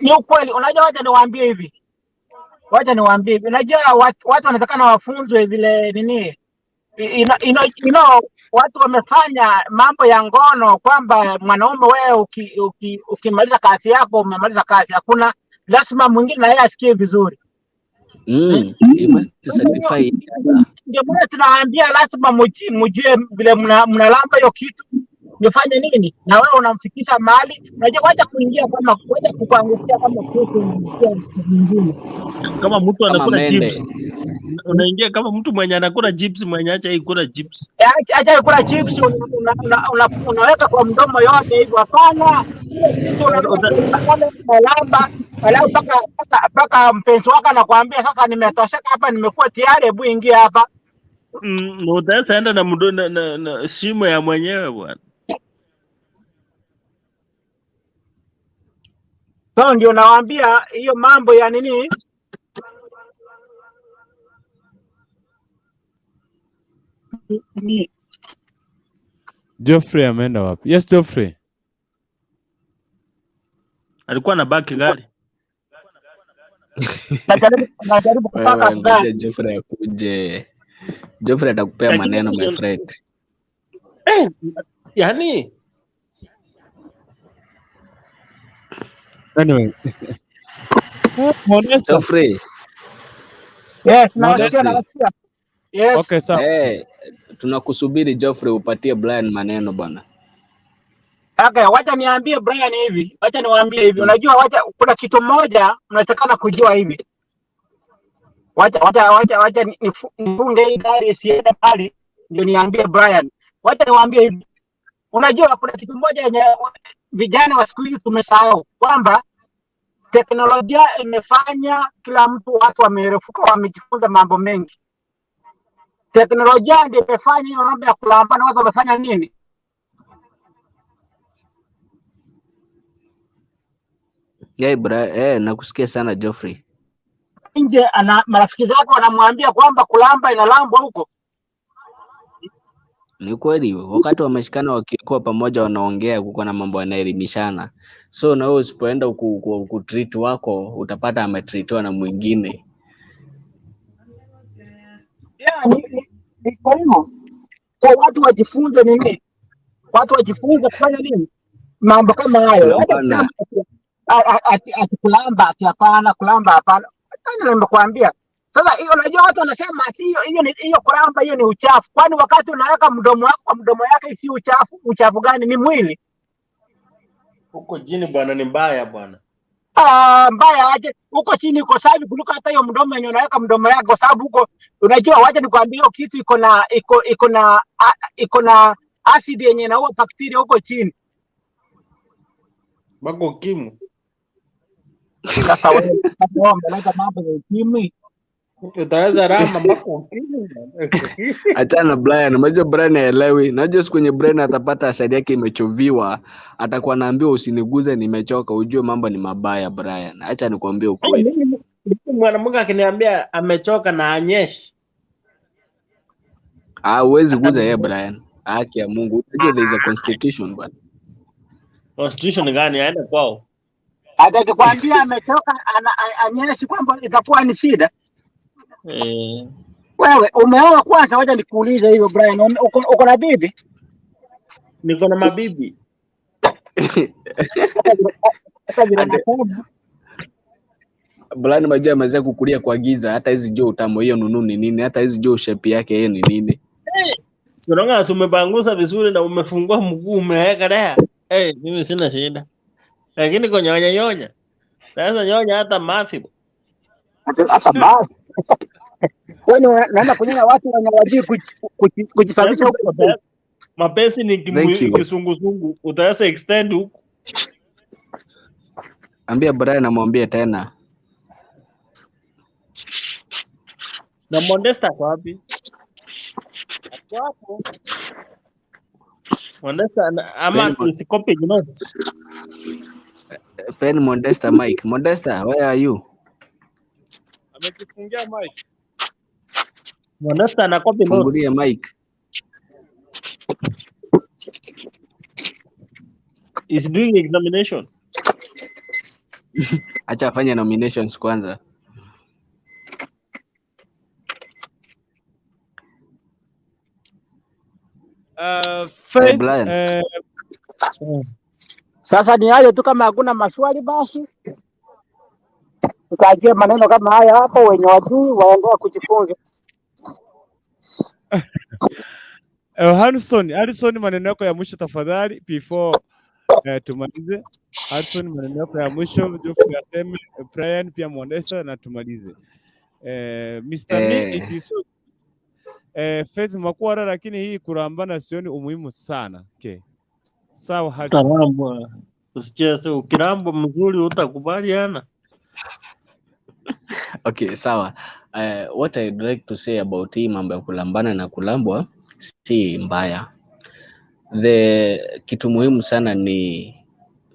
Ni ukweli. Unajua, wacha niwaambie hivi, unajua watu wanatakana wafunzwe vile nini, watu wamefanya mambo ya ngono kwamba mwanaume wewe ukimaliza kazi yako umemaliza kazi, hakuna lazima mwingine na yeye asikie vizuri. You must sacrifice. Ndio maana tunawaambia lazima mjue vile mnalamba hiyo kitu nifanye nini, na wewe unamfikisha mahali. Unajua, wacha kuingia kama wacha kukuangukia kama kitu mwingine, kama mtu anakula mende. chips. Unaingia kama mtu mwenye anakula chips, mwenye acha ikula chips. Acha kula chips unaweka kwa mdomo yote hivyo. Hapana, unalamba alafu paka mpenzi wako anakuambia sasa nimetosheka hapa, nimekuwa tayari, hebu ingia hapa. Utaenda na mdomo na shimo ya mwenyewe bwana. So ndio nawaambia hiyo mambo ya nini. Geoffrey ameenda wapi? Yes, Geoffrey. Alikuwa na baki gari. Najaribu kupaka gari. Geoffrey akuje. Geoffrey atakupea maneno my friend. Yani anyway. Geoffrey. Yes, nasikia. Yes. Okay, sawa. Tunakusubiri Geoffrey upatie Brian maneno bwana. Okay, wacha niambie Brian hivi. Wacha niwaambie hivi. Unajua, kuna kitu moja mnatakana kujua hivi. Wacha nifunge hii gari isiende mbali ndio niambie Brian. Wacha niwaambie hivi. Unajua, kuna kitu moja yenye vijana wa siku hizi tumesahau kwamba teknolojia imefanya kila mtu, watu wamerefuka, wamejifunza mambo mengi. Teknolojia ndio imefanya hiyo mambo ya kulambana, watu wamefanya nini? Nakusikia sana Geoffrey. Nje marafiki zako wanamwambia kwamba kulamba inalambwa huko. Ni kweli, wakati wameshikana wakikuwa pamoja wanaongea, kuko na mambo yanaelimishana. So na wewe usipoenda kutreat wako utapata ametreatiwa na mwingine. Ni kwa hiyo kwa watu wajifunze nini? Watu wajifunze kufanya nini? Mambo kama hayo. Ati kulamba, ati hapana, kulamba hapana. Ndio nimekuambia. Sasa hiyo, unajua watu wanasema hiyo kulamba hiyo ni uchafu. Kwani wakati unaweka mdomo wako kwa mdomo yake si uchafu? Uchafu gani? Ni mwili. Huko chini bwana ni mbaya bwana. Mbaya aje? Huko chini uko safi kuliko hata hiyo mdomo yenye unaweka mdomo yako, kwa sababu huko unajua, wacha nikwambie hiyo kitu iko na acid yenye inaua bakteria huko chini. Bako kimu. Sasa wewe unaleta mambo ya ukimwi. Utaweza rama bako kimu. Achana Brian, unajua Brian haelewi. Najua siku kwenye Brian atapata asali yake imechoviwa, atakuwa naambiwa usiniguze nimechoka, ujue mambo ni mabaya Brian. Acha nikwambie ukweli. Mwanamke akiniambia amechoka na anyeshi. Huwezi guza yeye Brian. Haki ya Mungu. Unajua there is a constitution bwana. Constitution gani? Aende kwao. Atakwambia amechoka anyeshi kwamba itakuwa ni shida. Wewe umeoa kwanza? Wacha nikuulize hiyo Brian, uko na bibi? Niko na mabibi. Brian majua ameweza kukulia kwa giza, hata hizi jo utamo hiyo nunu ni nini, hata hizi jo shape yake yeye ni nini. Unaona umebanguza vizuri na umefungua mguu umeweka daa. Mimi sina shida. Lakini kwa nyonya. Sasa nyonya hata mafi. Hata mafi. Wewe unaenda kunyonya watu wanawajui kujisafisha huko. Mapenzi ni kisungusungu. Utaweza extend huko. Ambia Brian amwambie tena. Na Modesta kwa wapi? Hapo. Modesta ama nisikope notes. Pen Modesta Mike. Modesta, where are you? Amekifungia Mike. Modesta na copy notes. Fungulia Mike. Is doing examination. Acha afanye nominations kwanza. Faith, Brian. Sasa ni hayo tu, kama hakuna maswali basi tukaachia maneno kama haya hapo, wenye wajui waendelea kujifunza. Harrison, maneno yako ya mwisho tafadhali before tumalize. Harrison, maneno yako ya mwisho, Geoffrey aseme, Brian pia Mwandesa na tumalize. Mr. Me, it is so Faith Makwara, lakini hii kurambana sioni umuhimu sana. Okay. Sawa Harrison. Karamba. Usicheze, ukiramba mzuri utakubaliana. Okay, sawa. What I'd like to say about hii mambo ya kulambana na kulambwa si mbaya. Kitu muhimu sana ni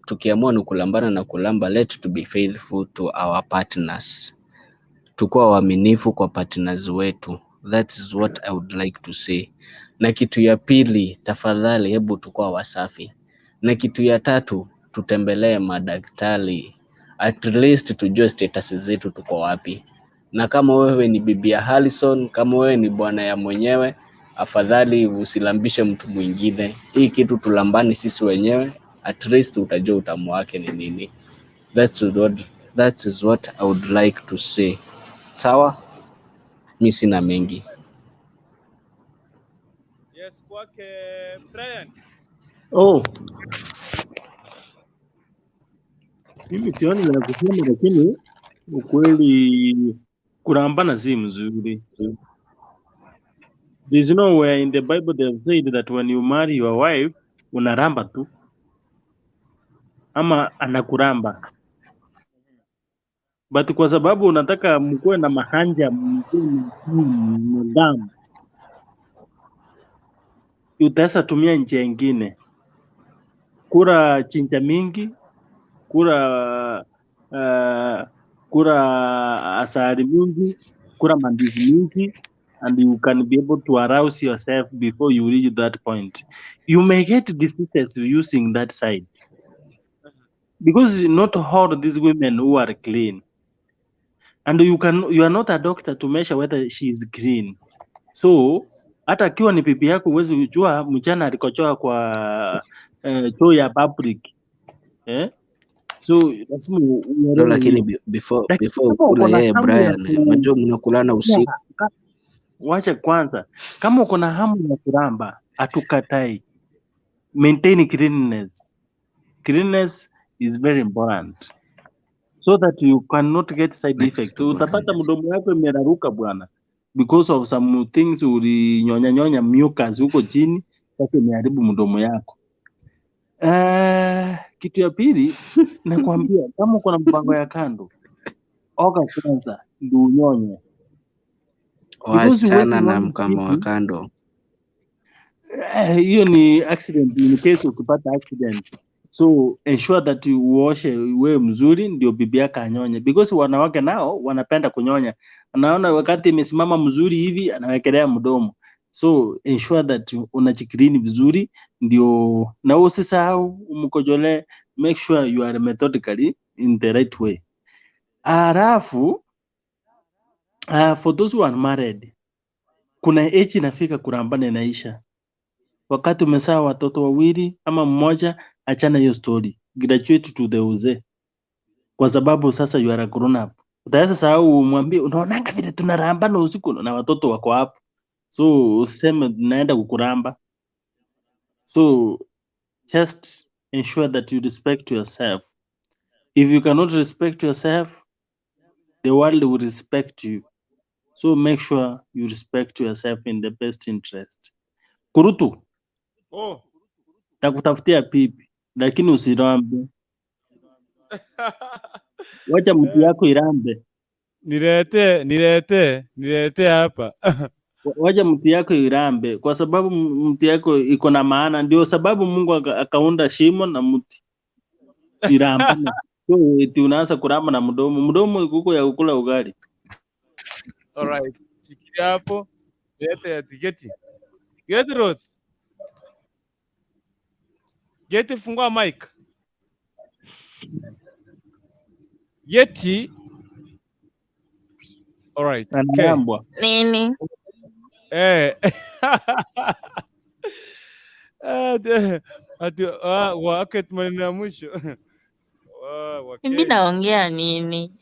tukiamua ni kulambana na kulamba, let to be faithful to our partners. Tukua waaminifu kwa partners wetu. That is what I would like to say. Na kitu ya pili, tafadhali hebu tukua wasafi. Na kitu ya tatu, tutembelee madaktari. At least tujue status zetu tuko wapi. Na kama wewe ni bibi ya Harrison, kama wewe ni bwana ya mwenyewe, afadhali usilambishe mtu mwingine. Hii kitu tulambani sisi wenyewe, at least utajua utamu wake ni nini. That is what I would like to say. Sawa? Mimi sina mengi. Yes, kwake Brian. Mimi sioni la kusema, lakini ukweli kurambana si mzuri. There's nowhere in the Bible they have said that when you marry your wife unaramba tu ama anakuramba, but kwa sababu unataka mkuwe na mahanja, mkuwe na damu, utaweza tumia njia nyingine. Kura chinja mingi, kura asali mingi, kura mandizi mingi, and you can be able to arouse yourself before you reach that point. You may get diseases using that side, because not all these women who are clean, and you are not a doctor to measure whether she is clean. So hata akiwa ni bibi yako huwezi kujua mchana alikochoa kwa choo ya public, so lazima No, lakini before kula yeye Brian, unajua mnakulana usiku. Wacha kwanza, kama uko na hamu ya kuramba atukatai, maintain cleanliness. Cleanliness is very important so that you cannot get side effect. Utapata mdomo yako imeraruka bwana because of some things ulinyonya mucus huko chini, sasa imeharibu mdomo yako. Kitu ya pili nakwambia, kama uko na mpango ya kando, oga kwanza ndio unyonye. Wachana na mkamo wa kando. Hiyo ni accident, in case ukipata accident. So ensure that uoshe wewe mzuri ndio bibi yako anyonye, because wanawake nao wanapenda kunyonya. Anaona wakati imesimama mzuri hivi anawekelea mdomo. So ensure that unajiclean vizuri ndio, na usisahau umkojole, make sure you are methodically in the right way. Alafu for those who are married, kuna age inafika kurambana inaisha. Wakati umezaa watoto wawili ama mmoja, achana hiyo story, graduate to the uzee, kwa sababu sasa you are a grown up. Utaweza sahau umwambie unaonanga vile tunarambana usiku na watoto wako hapo, so useme naenda kukuramba. So just ensure that you respect yourself. If you cannot respect yourself, the world will respect you. So make sure you respect yourself in the best interest. Kurutu, takutafutia pipi lakini usirambe. Wacha mti yako irambe. Nilete hapa. Wacha mti yako irambe, kwa sababu mti yako iko na maana. Ndio sababu Mungu akaunda shimo na mti irambe. So unaanza kuramba na mdomo iko ya kukula ugali. Alright, shikilia hapo. Lete ya tiketi. Get Ruth. Get fungua mic. Yeti. All right. Okay. Nini? Wakati maneno ya mwisho. Mimi naongea nini?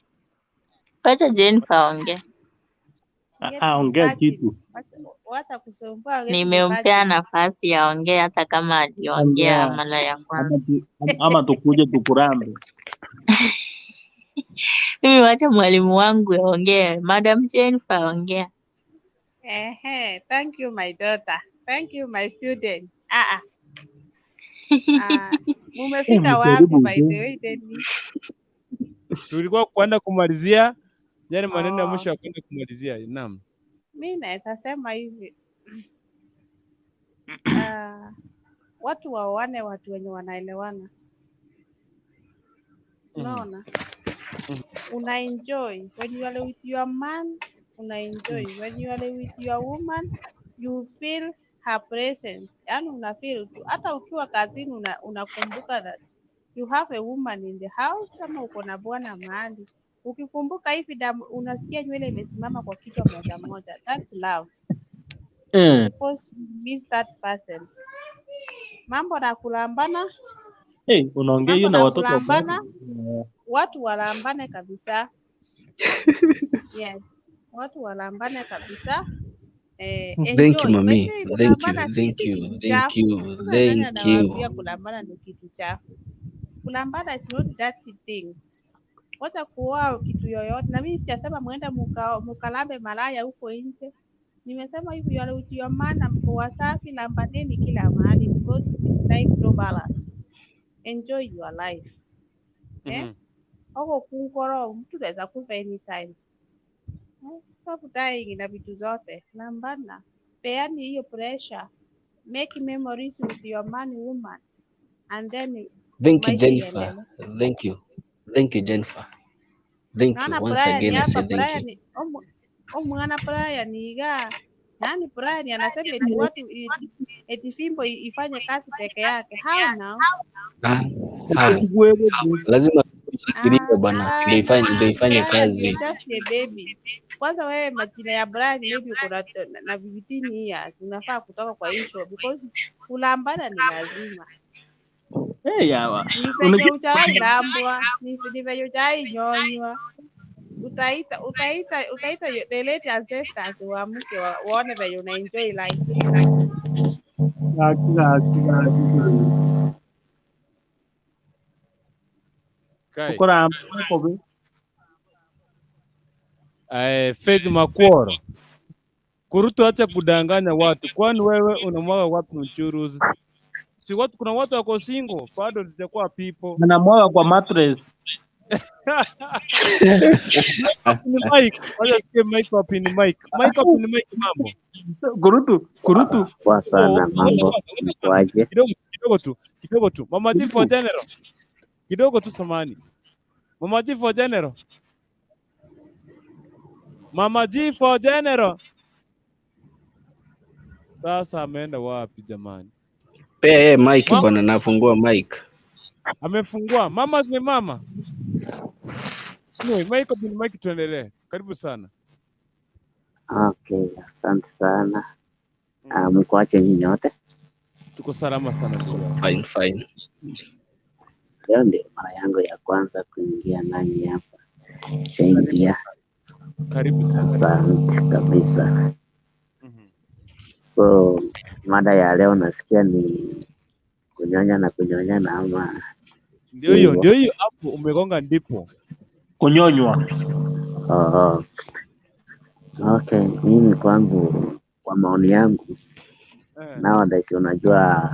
Wacha Jennifer aongee. Ongea kitu. Wacha kusumbua. Nimempea nafasi ya ongea hata kama aliongea mara ya kwanza. Ama tukuje tukurambe. Mimi wacha mwalimu wangu aongee. Madam Jennifer aongea. Thank you my daughter. Thank you my student. Mumefika wapi by the way Denny? Tulikuwa kwenda kumalizia, yani maneno ya mwisho ya kwenda kumalizia. Naam. Mimi naweza sema hivi. Watu waoane watu wenye wanaelewana. Unaona? Una enjoy when you are with your man, una enjoy when you are with your woman, you feel her presence. Yani una feel tu hata ukiwa kazini unakumbuka that you have a woman in the house, kama uko na bwana mahali. Ukikumbuka hivi unasikia nywele imesimama kwa kichwa moja moja. That's love. Because you miss that person. Mambo na kulambana. Unaongea hiyo na watoto kulambana. Watu walambane kabisa. Yes. Watu walambane kabisa. Thank you, mami. Thank you. Kulambana ni kitu chafu. Kulambana is not that thing. Wacha kuoa kitu yoyote. Na mimi sijasema muende mukalambe malaya huko nje. Nimesema hivi yale ukiwa maana mko wasafi, lambaneni kila mahali because life no balance. Enjoy your life. Huko kungoro mtu anaweza kufa anytime. Stop dying na vitu zote. Lambana. Peani hiyo pressure. Make memories with your man, woman. And then thank you Jennifer. Thank you Jennifer. Thank you once again. I say thank you. Mwana Brian niga. Nani Brian anasema eti watu eti fimbo ifanye kazi peke yake. How now? Lazima ufikirie bwana, ndio ifanye kazi. Just a baby. Kwanza wewe majina ya Brian maybe uko na 15 years unafaa kutoka kwa hii show because kulambana ni lazima. Ni ujai lambwa, ni ujai nyonywa. Utaita the late ancestors wa mke waone vile una enjoy life. Faith Makworo. Kurutu acha kudanganya watu. Kwani wewe unamwaga wapi mchuruzi? Si watu, kuna watu wako single, bado zitakuwa people. Anamwaga kwa mattress. Ni mic. Wacha sikie mic up ni mic. Mic up ni mic mambo. Kurutu. Kwa sana mambo. Kwaje? Kidogo tu. Mama G for general. Kidogo tu samani. Mama G for general. Mama G for general. Sasa ameenda wapi jamani? Pea mic bwana, nafungua mic. Amefungua. Mama ni mama. Mic up ni mic, tuendelee. Karibu sana. Okay, asante sana. Mkoache nyinyi wote? Tuko salama sana ndugu. Fine. Leo ndio mara yangu ya kwanza kuingia nanyi hapa. Shaingia. Karibu sana. Asante kabisa. So mada ya leo nasikia ni kunyonyana ama ndio hiyo hapo umegonga ndipo. Kunyonywa. Okay, mimi kwangu, kwa maoni yangu nowadays unajua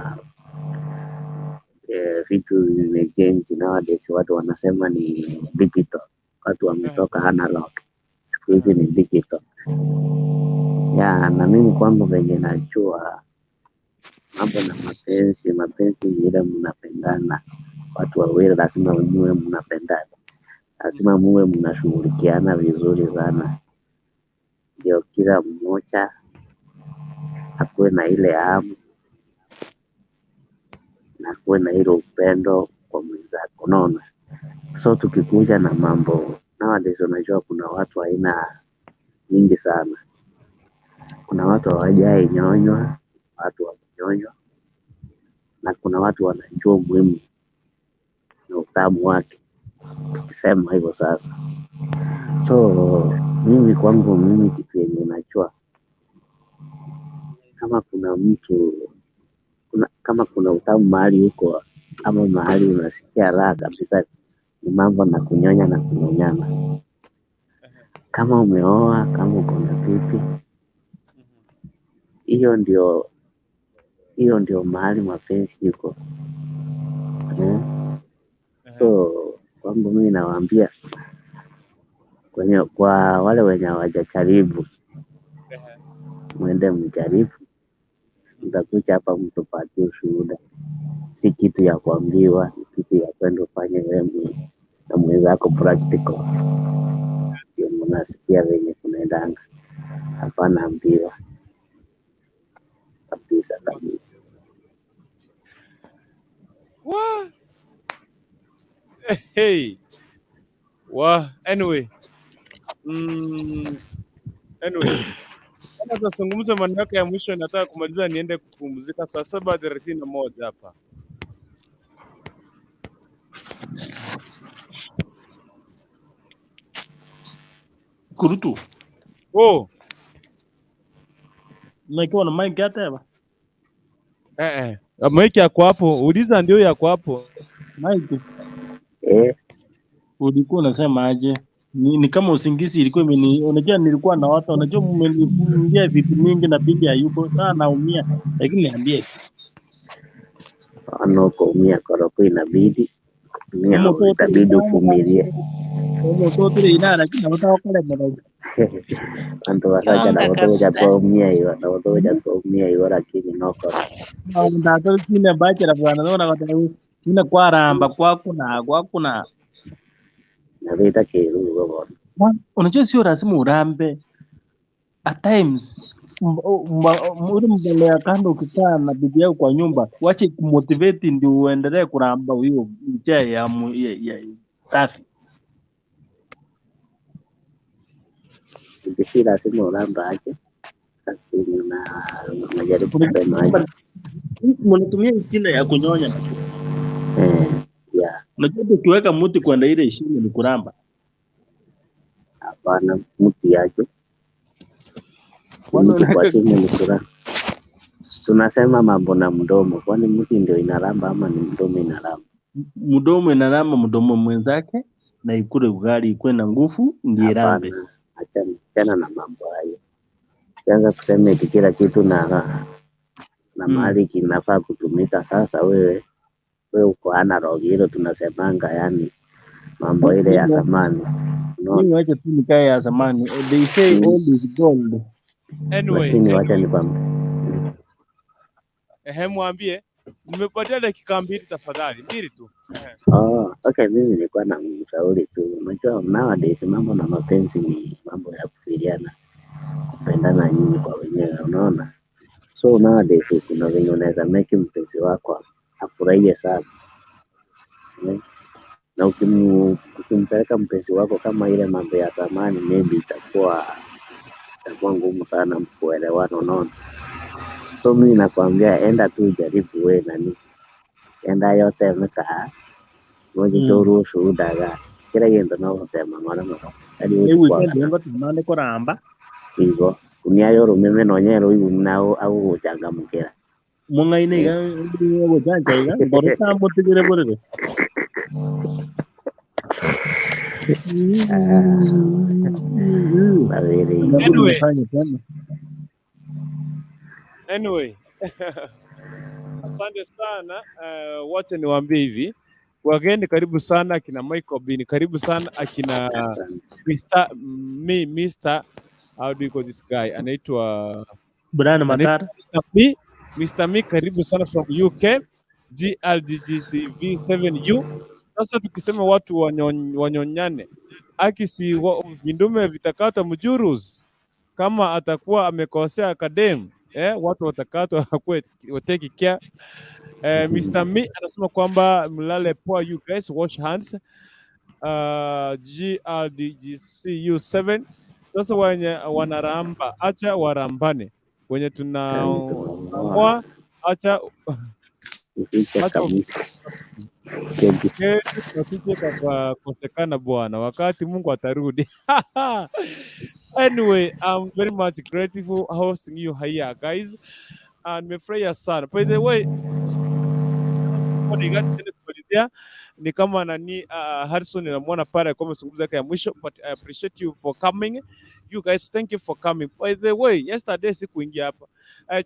vitu vimechange nowadays, watu wanasema ni digital, watu wametoka analog, siku hizi ni digital. Na mimi kwangu venye najua mambo na mapenzi ile mnapendana, watu wawili lazima muwe mnapendana, lazima muwe mnashughulikiana vizuri sana, ndio kila mmoja akuwe na ile hamu na akuwe na ile upendo kwa mwenzake. Unaona, So tukikuja na mambo nowadays, unajua kuna watu aina nyingi sana. Kuna watu hawajai nyonywa, watu wamenyonywa, na kuna watu wanajua umuhimu na utamu wake, tukisema hivyo sasa. So mimi kwangu, mimi kitu yenye najua, kama kuna mtu kama kuna utamu mahali huko, ama mahali unasikia raha kabisa, ni mambo na kunyonya na kunyonyana. Kama umeoa, kama uko na pipi, hiyo ndio mahali mapenzi yuko. So kwangu mimi nawaambia, kwa wale wenye hawajajaribu, mwende mjaribu, mtakuja hapa mtupatie ushuhuda. Si kitu ya kuambiwa, ni kitu ya kwenda ufanye wewe na mwenzako practical. Ndio mnasikia venye kunaendanga, hapana ambiwa kabisa. What? Hey. Anyway. Anyway. Kama tutazungumza maneno yake ya mwisho, nataka kumaliza niende kupumzika saa 7:31 hapa. Kurutu. Oh. Nakiwa na mic hata hapa. Mic yako hapo, uliza ndio yako hapo. Mic. Ulikuwa unasema aje? Ni kama usingizi ilikuwa unajua nilikuwa na watu, unajua mmenifungia vitu mingi na bibi hayupo. Sasa naumia, lakini niambie. Kuumia koroko inabidi. Itabidi uvumilie. Mtoto ina lakini nataka kule mdogo. Anto wasaja na watoto kuumia hiyo lakini noko. Ndio kile bacha la bwana naona kuna kwa ramba kwako na vita kirugo. Unajua sio lazima urambe. At times ule mbele kando ukikaa na bibi yako kwa nyumba, wache kumotivate ndio uendelee kuramba hiyo njia ya safi. Si lazima uramba aje. Kasi najaribu kusema aje. Mnatumia jina ya kunyonya. Unajua ukiweka mti kwenda ile shimo ni kuramba. Hapana, mti aje. Mti kwa shimo ni kuramba. Tunasema mambo na mdomo, kwani mti ndio inaramba ama ni mdomo inaramba? Mdomo inaramba mdomo mwenzake na ikule ugali ikuwe na nguvu ndiye rambe. Achana na mambo hayo. Kianza kusema kila kitu na mahali kinafaa kutumika. Sasa wewe uko analog, hilo tunasemanga, yani mambo ile ya zamani. Mimi wacha tu nikae ya zamani. They say old is gold. Anyway, wacha nikwambie. Mwambie nimepatia dakika 2 tafadhali, 2 tu. Okay, mimi nilikuwa na mshauri tu. Unajua nowadays mambo na mapenzi ni mambo ya kufikiriana, kupendana nyinyi kwa wenyewe, unaona? So nowadays kuna venye unaweza make mpenzi wako afurahie sana. Na ukimpeleka mpenzi wako kama ile mambo ya zamani, maybe itakuwa ngumu sana kuelewana, unaona? So mimi nakwambia enda tu jaribu wewe nani. Enda yote meka. Ngoja tu shuhuda ga. Kila yendo na utema mara mara. Ndio tunane kuramba. Hivyo kunia yoro meme nonyero hiyo nao au uchangamkira. Mungaine ga ngo janja ga borota motigere borere. Anyway. Asante sana. Wacha niwaambie hivi. Wageni karibu sana, akina Michael Bin karibu sana, akina Mr. How do you call this guy? Anaitwa Brian Matar. Mr. Mi karibu sana from UK, GLDGCV7U. Sasa tukisema watu wanyonyane, akisi vindume vitakata mjurus, kama atakuwa amekosea akadem, watu watakatwa wateki care. Mr. Mi anasema kwamba mlale poa, you guys wash hands. GRDGCU 7. Sasa wenye wanaramba acha warambane, wenye tunaoa acha acha wasije kakosekana bwana, wakati Mungu atarudi. Anyway, I'm very much grateful hosting you here guys, and nimefurahia sana. By the way, kumalizia ni kama nani Harrison namwona pale kwa mazungumzo yake ya mwisho, but I appreciate you for coming. You guys, thank you for coming. By the way, yesterday sikuingia hapa.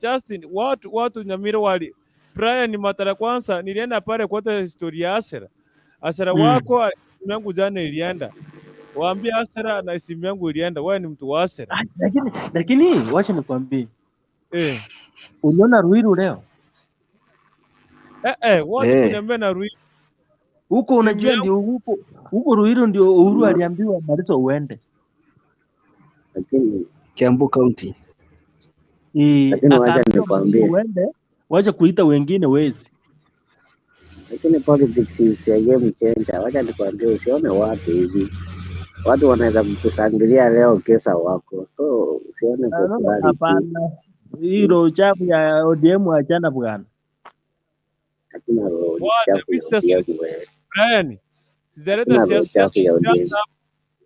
Justin, watu Nyamira wali Brian ni matara kwanza nilienda pale kwa historia ya Asera wako simu yangu jana ilienda. Waambie Asera na simu yangu ilienda. Wewe ni mtu wa Asera. Lakini wacha nikwambie. Uliona Ruiru leo? Watu kuniambia na Ruiru. Huko unajua ndio huko Ruiru ndio Uhuru aliambiwa Mariso uende. Lakini Kiambu County. Lakini wacha nikwambie. Wacha kuita wengine wezi. Lakini politics ya game changer. Wacha nikwambie, usione watu hivi. Watu wanaweza kukushangilia leo kesa wako. So usione popularity. Hapana. Hilo chafu ya ODM achana bwana. Hakuna roho. Brian, sijaleta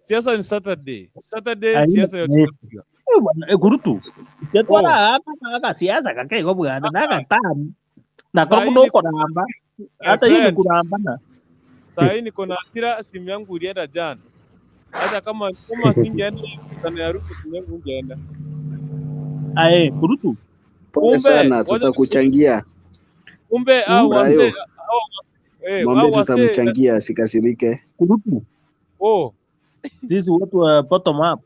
siasa ni Saturday. Saturday siasa yote. Kurutu. Yatwara hapa siasa kakego bwana na tamu. Na kwa kuko namba. Hata hiyo kuna na. Sasa niko na hasira, simu yangu ilienda jana. Hata kama singeenda kana ya ruhusa simu yangu ingeenda. Kurutu. Pole sana, tutakuchangia. Kumbe wase Mwambie tutamchangia asikasirike. Kurutu. Sisi watu wa bottom up.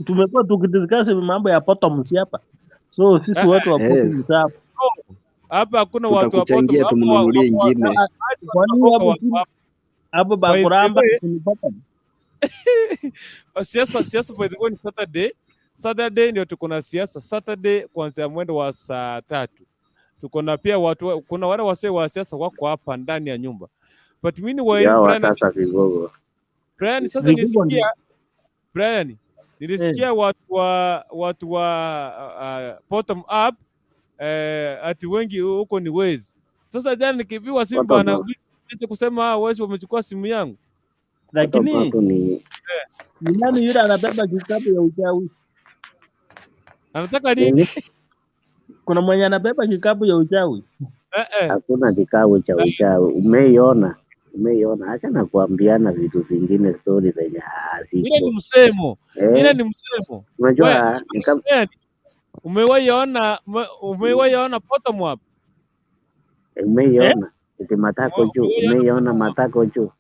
Tumekuwa tukidiscuss mambo ya bottom hapa. So sisi watu wa bottom up. Hapa hakuna watu wa bottom. Tumnunulie ingine. Hapo bakuramba ni bottom. Siasa by the way ni Saturday. Saturday ndio tuko na siasa. Saturday kuanzia mwendo wa saa 3. Tuko na pia watu, kuna wale wasee wa siasa wako hapa ndani ya nyumba. But mimi wa sasa vigogo. Brian, sasa nisikia Brian, nilisikia watu wa bottom up ati wengi huko ni wezi. Sasa jana nikipiwa simu bana kusema wezi wamechukua simu yangu. Lakini ni nani yule anabeba kikapu ya uchawi? Anataka nini? Kuna mwenye anabeba kikapu ya uchawi? Hakuna kikapu cha uchawi. Umeiona? Acha na kuambiana vitu zingine, story zenye hazipo. Ile ni msemo. Unajua ni kama umeiona bottom up. Umeiona eti matako juu. Umeiona matako juu.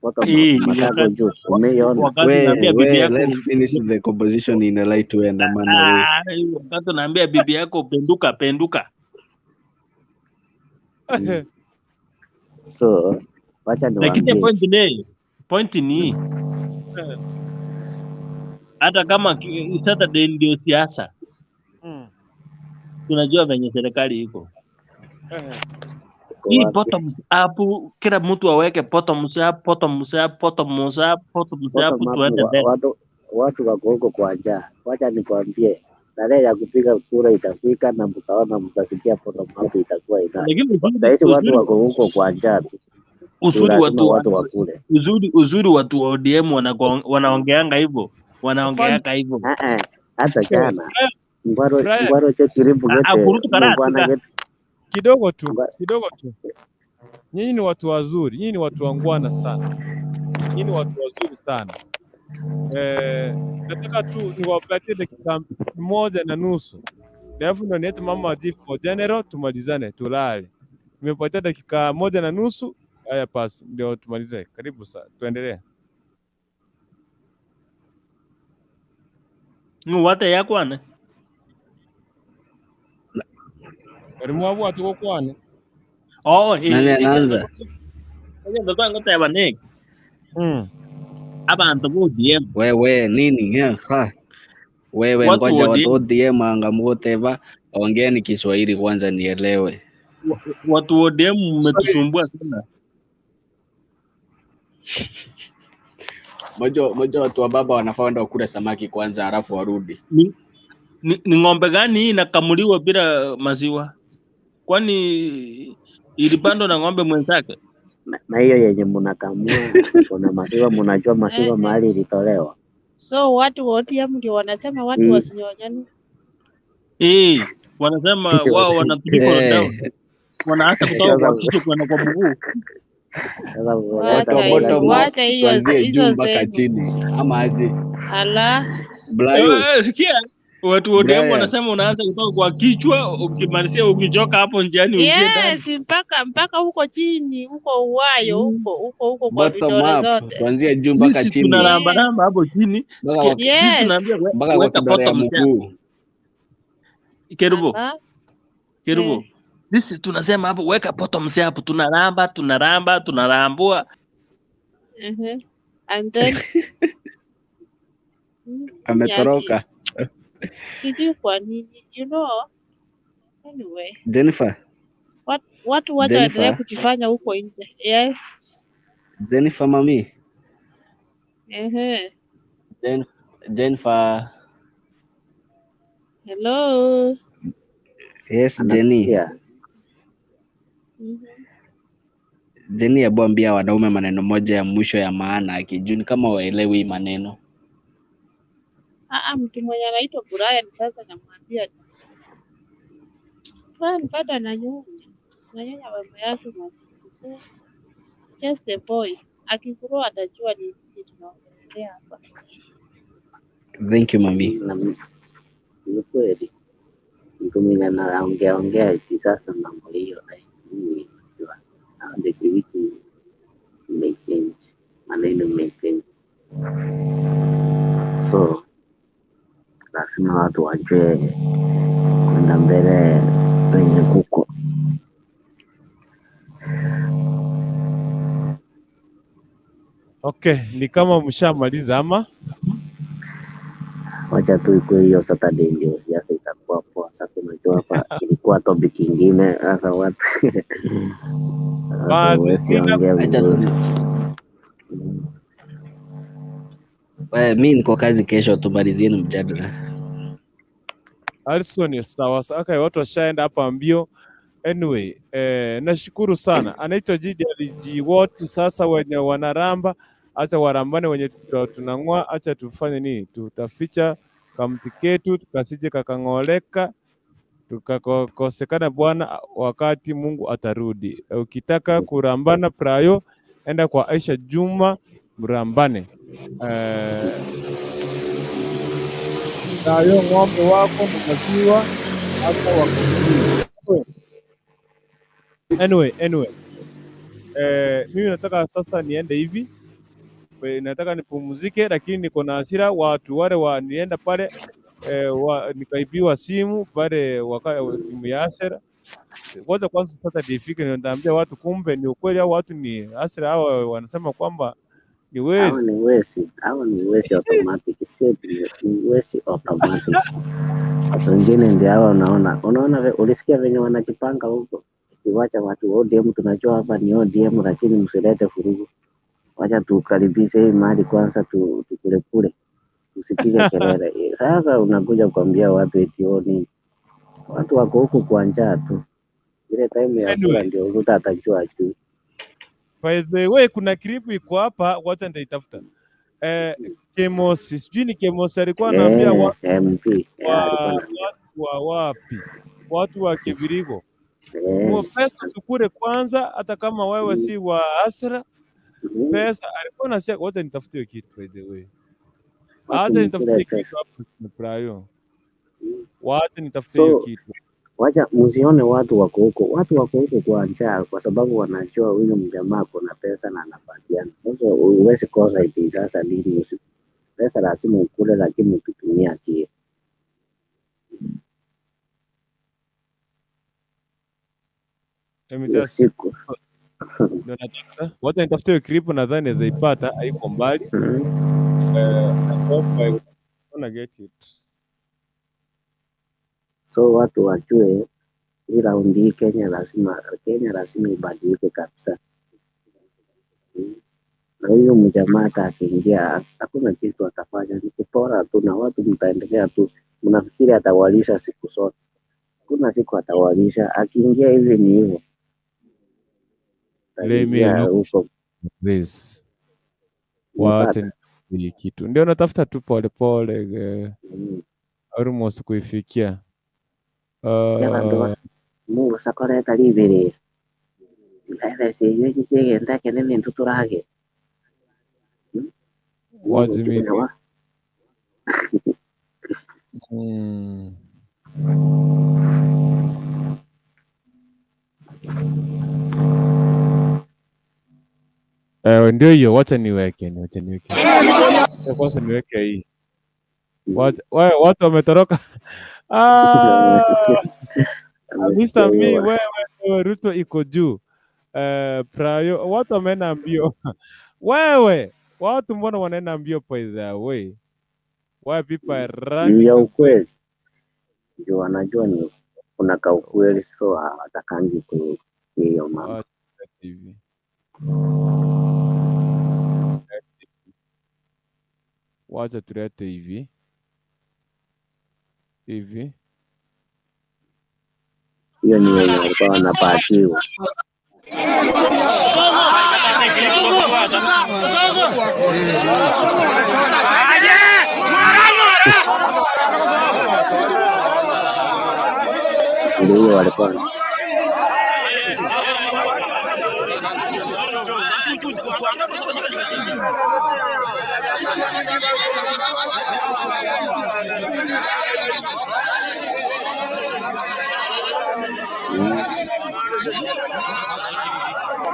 Matako juu. Umeiona? Let's finish the composition in a light way and manner way. Wakati naambia bibi yako penduka. So wacha niwaambie. Lakini point ni hata kama Saturday ndio siasa. Tunajua venye serikali iko. Hii bottom up, kila mtu aweke bottom up, tuende mbele. Watu wako huko kwa njaa. Wacha nikwambie, tarehe ya kupiga kura itafika na mtaona, mtasikia bottom up itakuwa ina. Sasa watu wako huko kwa njaa tu. Uzuri watu wa ODM wanaongeanga hivyo. Hata jana. Ngwaro cha kiribu gete. Kidogo tu. Nyinyi ni watu wazuri, nyinyi ni watu wangwana sana. Nataka tu niwapatie dakika 1:30. Alafu ndio niete mama for general tumalizane tulale. Nimepatia dakika 1:30. Haya pasi ndio tumalize. Karibu sana. Tuendelee. Wate yakwane. Karibu watu wakwane. Anaanza. Ndio ngoteba nik. Abantu b'ODM. Wewe nini? Wewe ngoja watu ODM angamgoteba, ongeeni Kiswahili kwanza nielewe. Watu ODM mmetusumbua sana. Moja watu wa baba wanafaa wenda wakule samaki kwanza halafu warudi. Ni ng'ombe gani hii inakamuliwa bila maziwa? Kwani ilipandwa na ng'ombe mwenzake? Na hiyo yenye mnakamua kuna maziwa, mnajua maziwa mahali ilitolewa. So watu wa ODM ndio wanasema watu wasinyonyane. Wanasema wao wana trickle down. Wanaacha kutoka kwa kichwa kwenda kwa mguu. Wacha hiyo juu mpaka chini ama aje? Ala. Sikia, watu wa ODM wanasema unaanza kutoka kwa kichwa ukimalizia ukichoka hapo njiani uingie ndani. Yes, mpaka huko chini, huko Uwayo, huko kwa vidole zote. Kuanzia juu mpaka chini. Tunaramba hapo chini. Sisi tunaambia weka bottom mguu. Kerubo. Sisi tunasema hapo weka bottom hapo, tunarambua. And then ametoroka. Sijui kwa nini, anyway. Jennifer. Watu waendelee kujifanya huko nje. Yes. Jennifer mami. Jennifer. Hello. Yes, Jenny. Jenny, hebu ambia wanaume maneno moja ya mwisho ya maana akijuni kama waelewi maneno. Mtu mwenye anaitwa Ubaya sasa namwambia bado ananyonya mama yake mwasisi. Just the boy. Akikuru atajua ni nini tunaongelea hapa. Thank you mami. Ni kweli. Mtu mwenye anaongea eti sasa mambo hiyo nowadays vitu may change, maneno may change. So lazima watu wajue kwenda mbele penye kuko. Okay, ni kama mshamaliza ama? Wacha tu ikuwe hiyo Saturday ndio siasa itakuwa poa. Sasa unajua hapa ilikuwa topic kingine sasa watu. Mimi niko kazi kesho, tumalizieni mjadala. Alison sawa. Okay, watu washaenda hapa mbio. Anyway, nashukuru sana. Anaitwa Gigi wote sasa wenye wanaramba, acha warambane wenye tunang'oa, acha tufanye nini? Tutaficha kamtiketu tukasije kakang'oleka tukakosekana bwana wakati Mungu atarudi. Ukitaka kurambana prayo enda kwa Aisha Juma mrambane. Prayo ng'ombe wako na maziwa hata wakati. Anyway, mimi nataka sasa niende hivi. Nataka nipumzike, lakini niko na hasira watu wale nienda pale nikaibiwa simu pale timu ya Asera. Kwanza sasa ifike nitaambia watu kumbe ni ukweli au watu ni Asera hao wanasema kwamba ni wezi. Hao ni wezi automatic, ni wezi automatic. Watu wengine ndio hao unaona ulisikia venye wanajipanga huko. Wacha watu ODM tunajua hapa ni ODM, lakini msilete furugu. Wacha tukaribishe hii mahali kwanza tukule kule. Usipige kelele. Sasa unakuja kuambia watu eti ni watu wako huko kwa njaa tu. Ile time ya kula ndio mtu atajua tu. By the way, kuna clip iko hapa, wacha nitaitafuta. Kemosi, sijui ni Kemosi alikuwa anaambia watu MP wa wapi? Watu wa Kibirigo. Pesa tukure kwanza, hata kama wewe si wa Asra. Pesa alikuwa anasema wacha nitafutie kitu by the way. Wacha nitafutie kitu hapo prayo. Wacha nitafutie kitu. Wacha msione watu wako huko kwa njaa kwa sababu wanajua huyu mjamaa kuna pesa na anapatiana. Sasa uweze kosa eti sasa nini pesa lazima ukule lakini ukitumia akili. Siku. Wacha nitafutie clip nadhani naweza ipata, haiko mbali. Get it. So watu wajue hii raundi hii Kenya lazima ibadilike kabisa. Na huyo mjamaa hata akiingia hakuna kitu atafanya, ni kupora tu na watu mtaendelea tu. Mnafikiri atawalisha siku zote? Kuna siku atawalisha, akiingia hivi ni hivyo. Let me Ataingia look huko. this. Umepata? Wacha hii kitu. Ndio natafuta tu pole pole almost kuifikia. Ya bantu Mungu sakoreta libere. Ile siyo kigenda kenene ntuturage. What's Mungu mean? chukuna Ndio hiyo, wacha niweke. Kwanza niweke hii. Watu wametoroka. Mr. Me, wewe Ruto iko juu. Prayo, watu wameenda mbio. Wewe, watu mbona wanaenda mbio by the way? Why people are running ya away? ukweli. Ndio wanajua ni kuna ka ukweli, so hawatakangi ku hiyo mama. Wacha tulete hivi. Hiyo ni wenye walikuwa wanapatiwa. Ndio walikuwa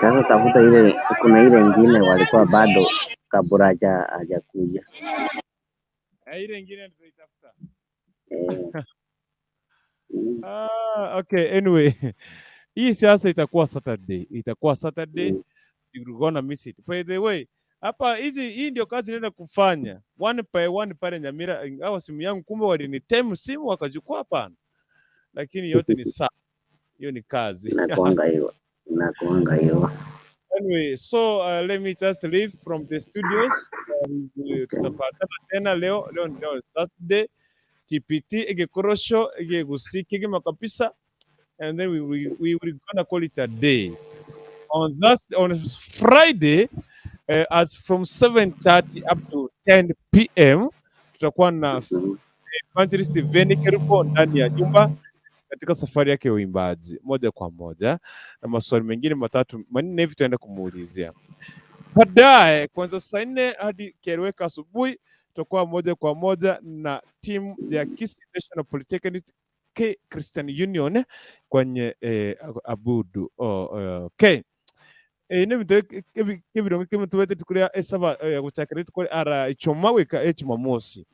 sasa tafuta ile, kuna ile ingine walikuwa bado kabla hajakuja. Ile ingine ndio itafuta. Okay, anyway. Hii siasa itakuwa Saturday. You're gonna miss it. By the way, hapa hii ndio kazi naenda kufanya. One by one pale Nyamira, ingawa simu yangu kumbe walinitemu simu wakachukua hapana. Lakini yote ni sawa. Hiyo ni kazi. Inakuanga hiyo. Anyway, so let me just leave from the studios. Tutapatana tena leo ndio Saturday. TPT egekorosho egegusiki makapisa, and then we will gonna call it a day. On Friday, as from 7:30 up to 10 p.m. tutakuwa na Evangelist Veni Keruko ndani ya nyumba katika safari yake ya uimbaji moja kwa moja, na maswali mengine manne hivi tutaenda kumuulizia. Baadaye kuanzia saa 4 hadi keleweka asubuhi tutakuwa moja kwa moja na timu ya Kisii National Polytechnic Christian Union kwenye abudu. Okay. Kibiro tuwete tukulia esaba guchakira tukore ara ichoma weka Jumamosi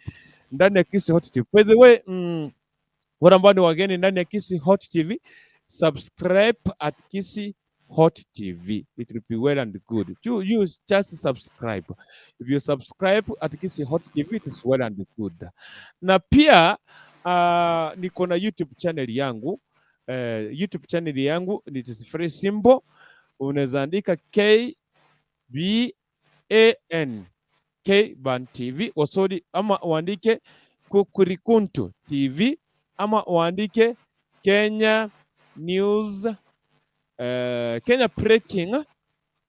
ndani ya Kisii Hot TV. By the way, wale ambao ni wageni ndani ya Kisii Hot TV, subscribe at Kisii Hot TV. It will be well and good. You just subscribe. If you subscribe at Kisii Hot TV, it is well and good. Na pia niko na YouTube channel yangu. YouTube channel yangu it is very simple. Unaweza andika KBAN KBAN TV wasodi, ama uandike Kukurikuntu TV, ama uandike Kenya News, Kenya Breaking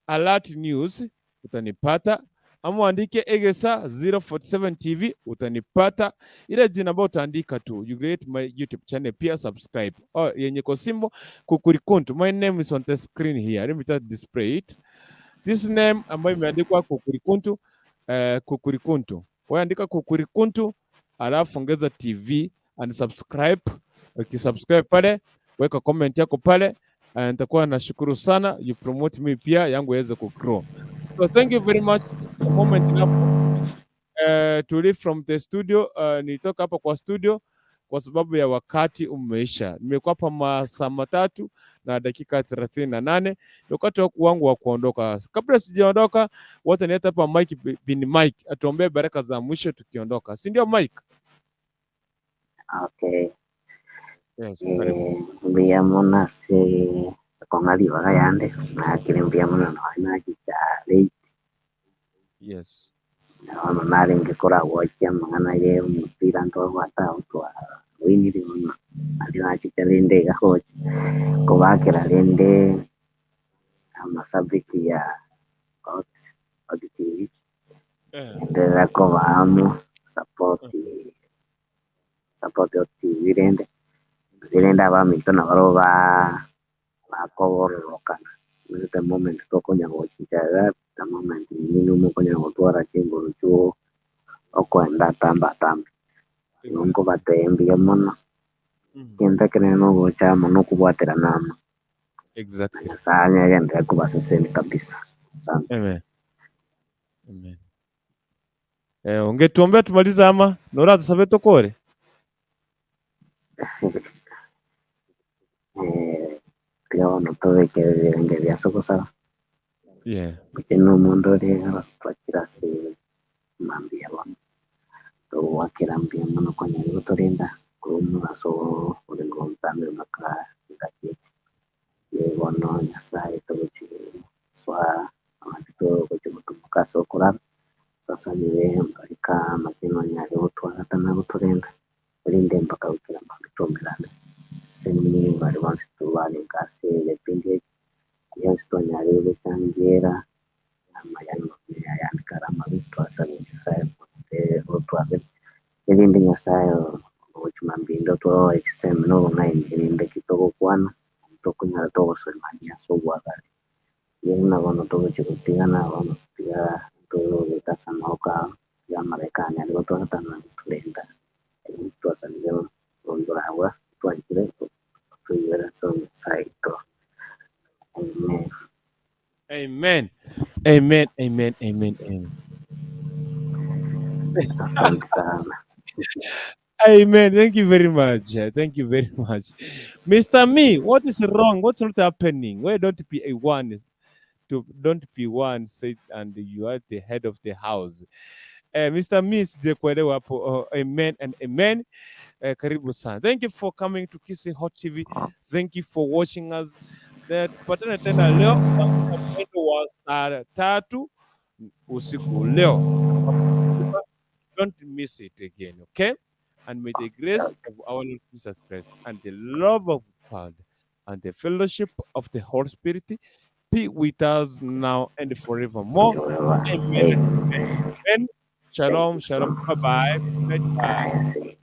Alert News utanipata, ama uandike Egesa 047 TV utanipata. Ile jina ambayo utaandika tu, you get my YouTube channel, pia subscribe. Yenye kwa simbo Kukurikuntu. My name is on the screen here. Let me just display it. This name ambayo imeandikwa Kukurikuntu, Kukurikuntu. Wewe andika Kukurikuntu alafu ongeza TV and subscribe. Ukisubscribe pale, weka comment yako pale, nitakuwa nashukuru sana. You promote me pia yangu iweze kugrow. So thank you very much. A moment to leave from the studio. Nitoka hapa kwa studio kwa sababu ya wakati umeisha. Nimekuwa hapa masaa 3 na dakika 38. Wakati wangu wa kuondoka. Kabla sijaondoka, wote nieta hapa Mike bin Mike atuombee baraka za mwisho tukiondoka. Si ndio Mike? Okay. Yes, mbia mona se kongali waga yande na kile mbia mona no na kichale Yes. Ono nari ngikoragwo akiamang'ana ye umupira ntwagwata utwa winiri muno ari nachite rinde gahoje kubakira rinde amasabiki ya Out TV endelea kubahamu support Out TV rinde abamitona baroba bakobororokana muri the moment tokonya gochijaga the moment nini umukonya gotwara chinguru chuo okwenda tamba nungo batembia muno kenda keneno gocha muno kubwatira nama Exactly. sanya yende kubaseseni kabisa. Asante. Amen. Amen. Ungetuombea tumalize ama nora tusabe tokore Pia tubeke birenge bya sogosara yeah umuntu rero twakira se mambi abantu wakirambia muno kwa nyari turinda kumuraso uri ngomtambe maka ngakiti yebono nyasaye tubuchi swa amatuko kuchumuka sokora basanyire mbarika makino nyari utwara tana guturinda urinde mpaka ukira mpitomirana seni bari bansi tubane kasi lepinde kuyansi nyari ubechangiera amayano yandikara mabitu asani nyasaye utwara irinde nyasaye uchimambindo to exam no irinde kitoko kwana tokunya to solimania sobwagari yena bano to chikutigana bano pia to bitasa noka ya Marekani algo to hatana tulenda esto asanyo ondoragwa twajire tuyera son saito. Amen. Amen. Amen. Amen. Amen. Asante sana. Amen. Thank you very much. Thank you very much. Mr. Me, what is wrong? What's not happening? Why don't be a one? Don't be one say and you are the head of the house. Mr. Me, sijakuelewa hapo. Amen and amen. Karibu sana. Thank you for coming to Kissing Hot TV. Thank you for watching us. Tupatane tena leo kuanzia mwendo wa saa 3 usiku leo. Don't miss it again, okay? And may the grace of our Lord Jesus Christ and the love of God and the fellowship of the Holy Spirit be with us now and forevermore. Amen. Amen. Shalom, shalom. Bye-bye. Bye-bye.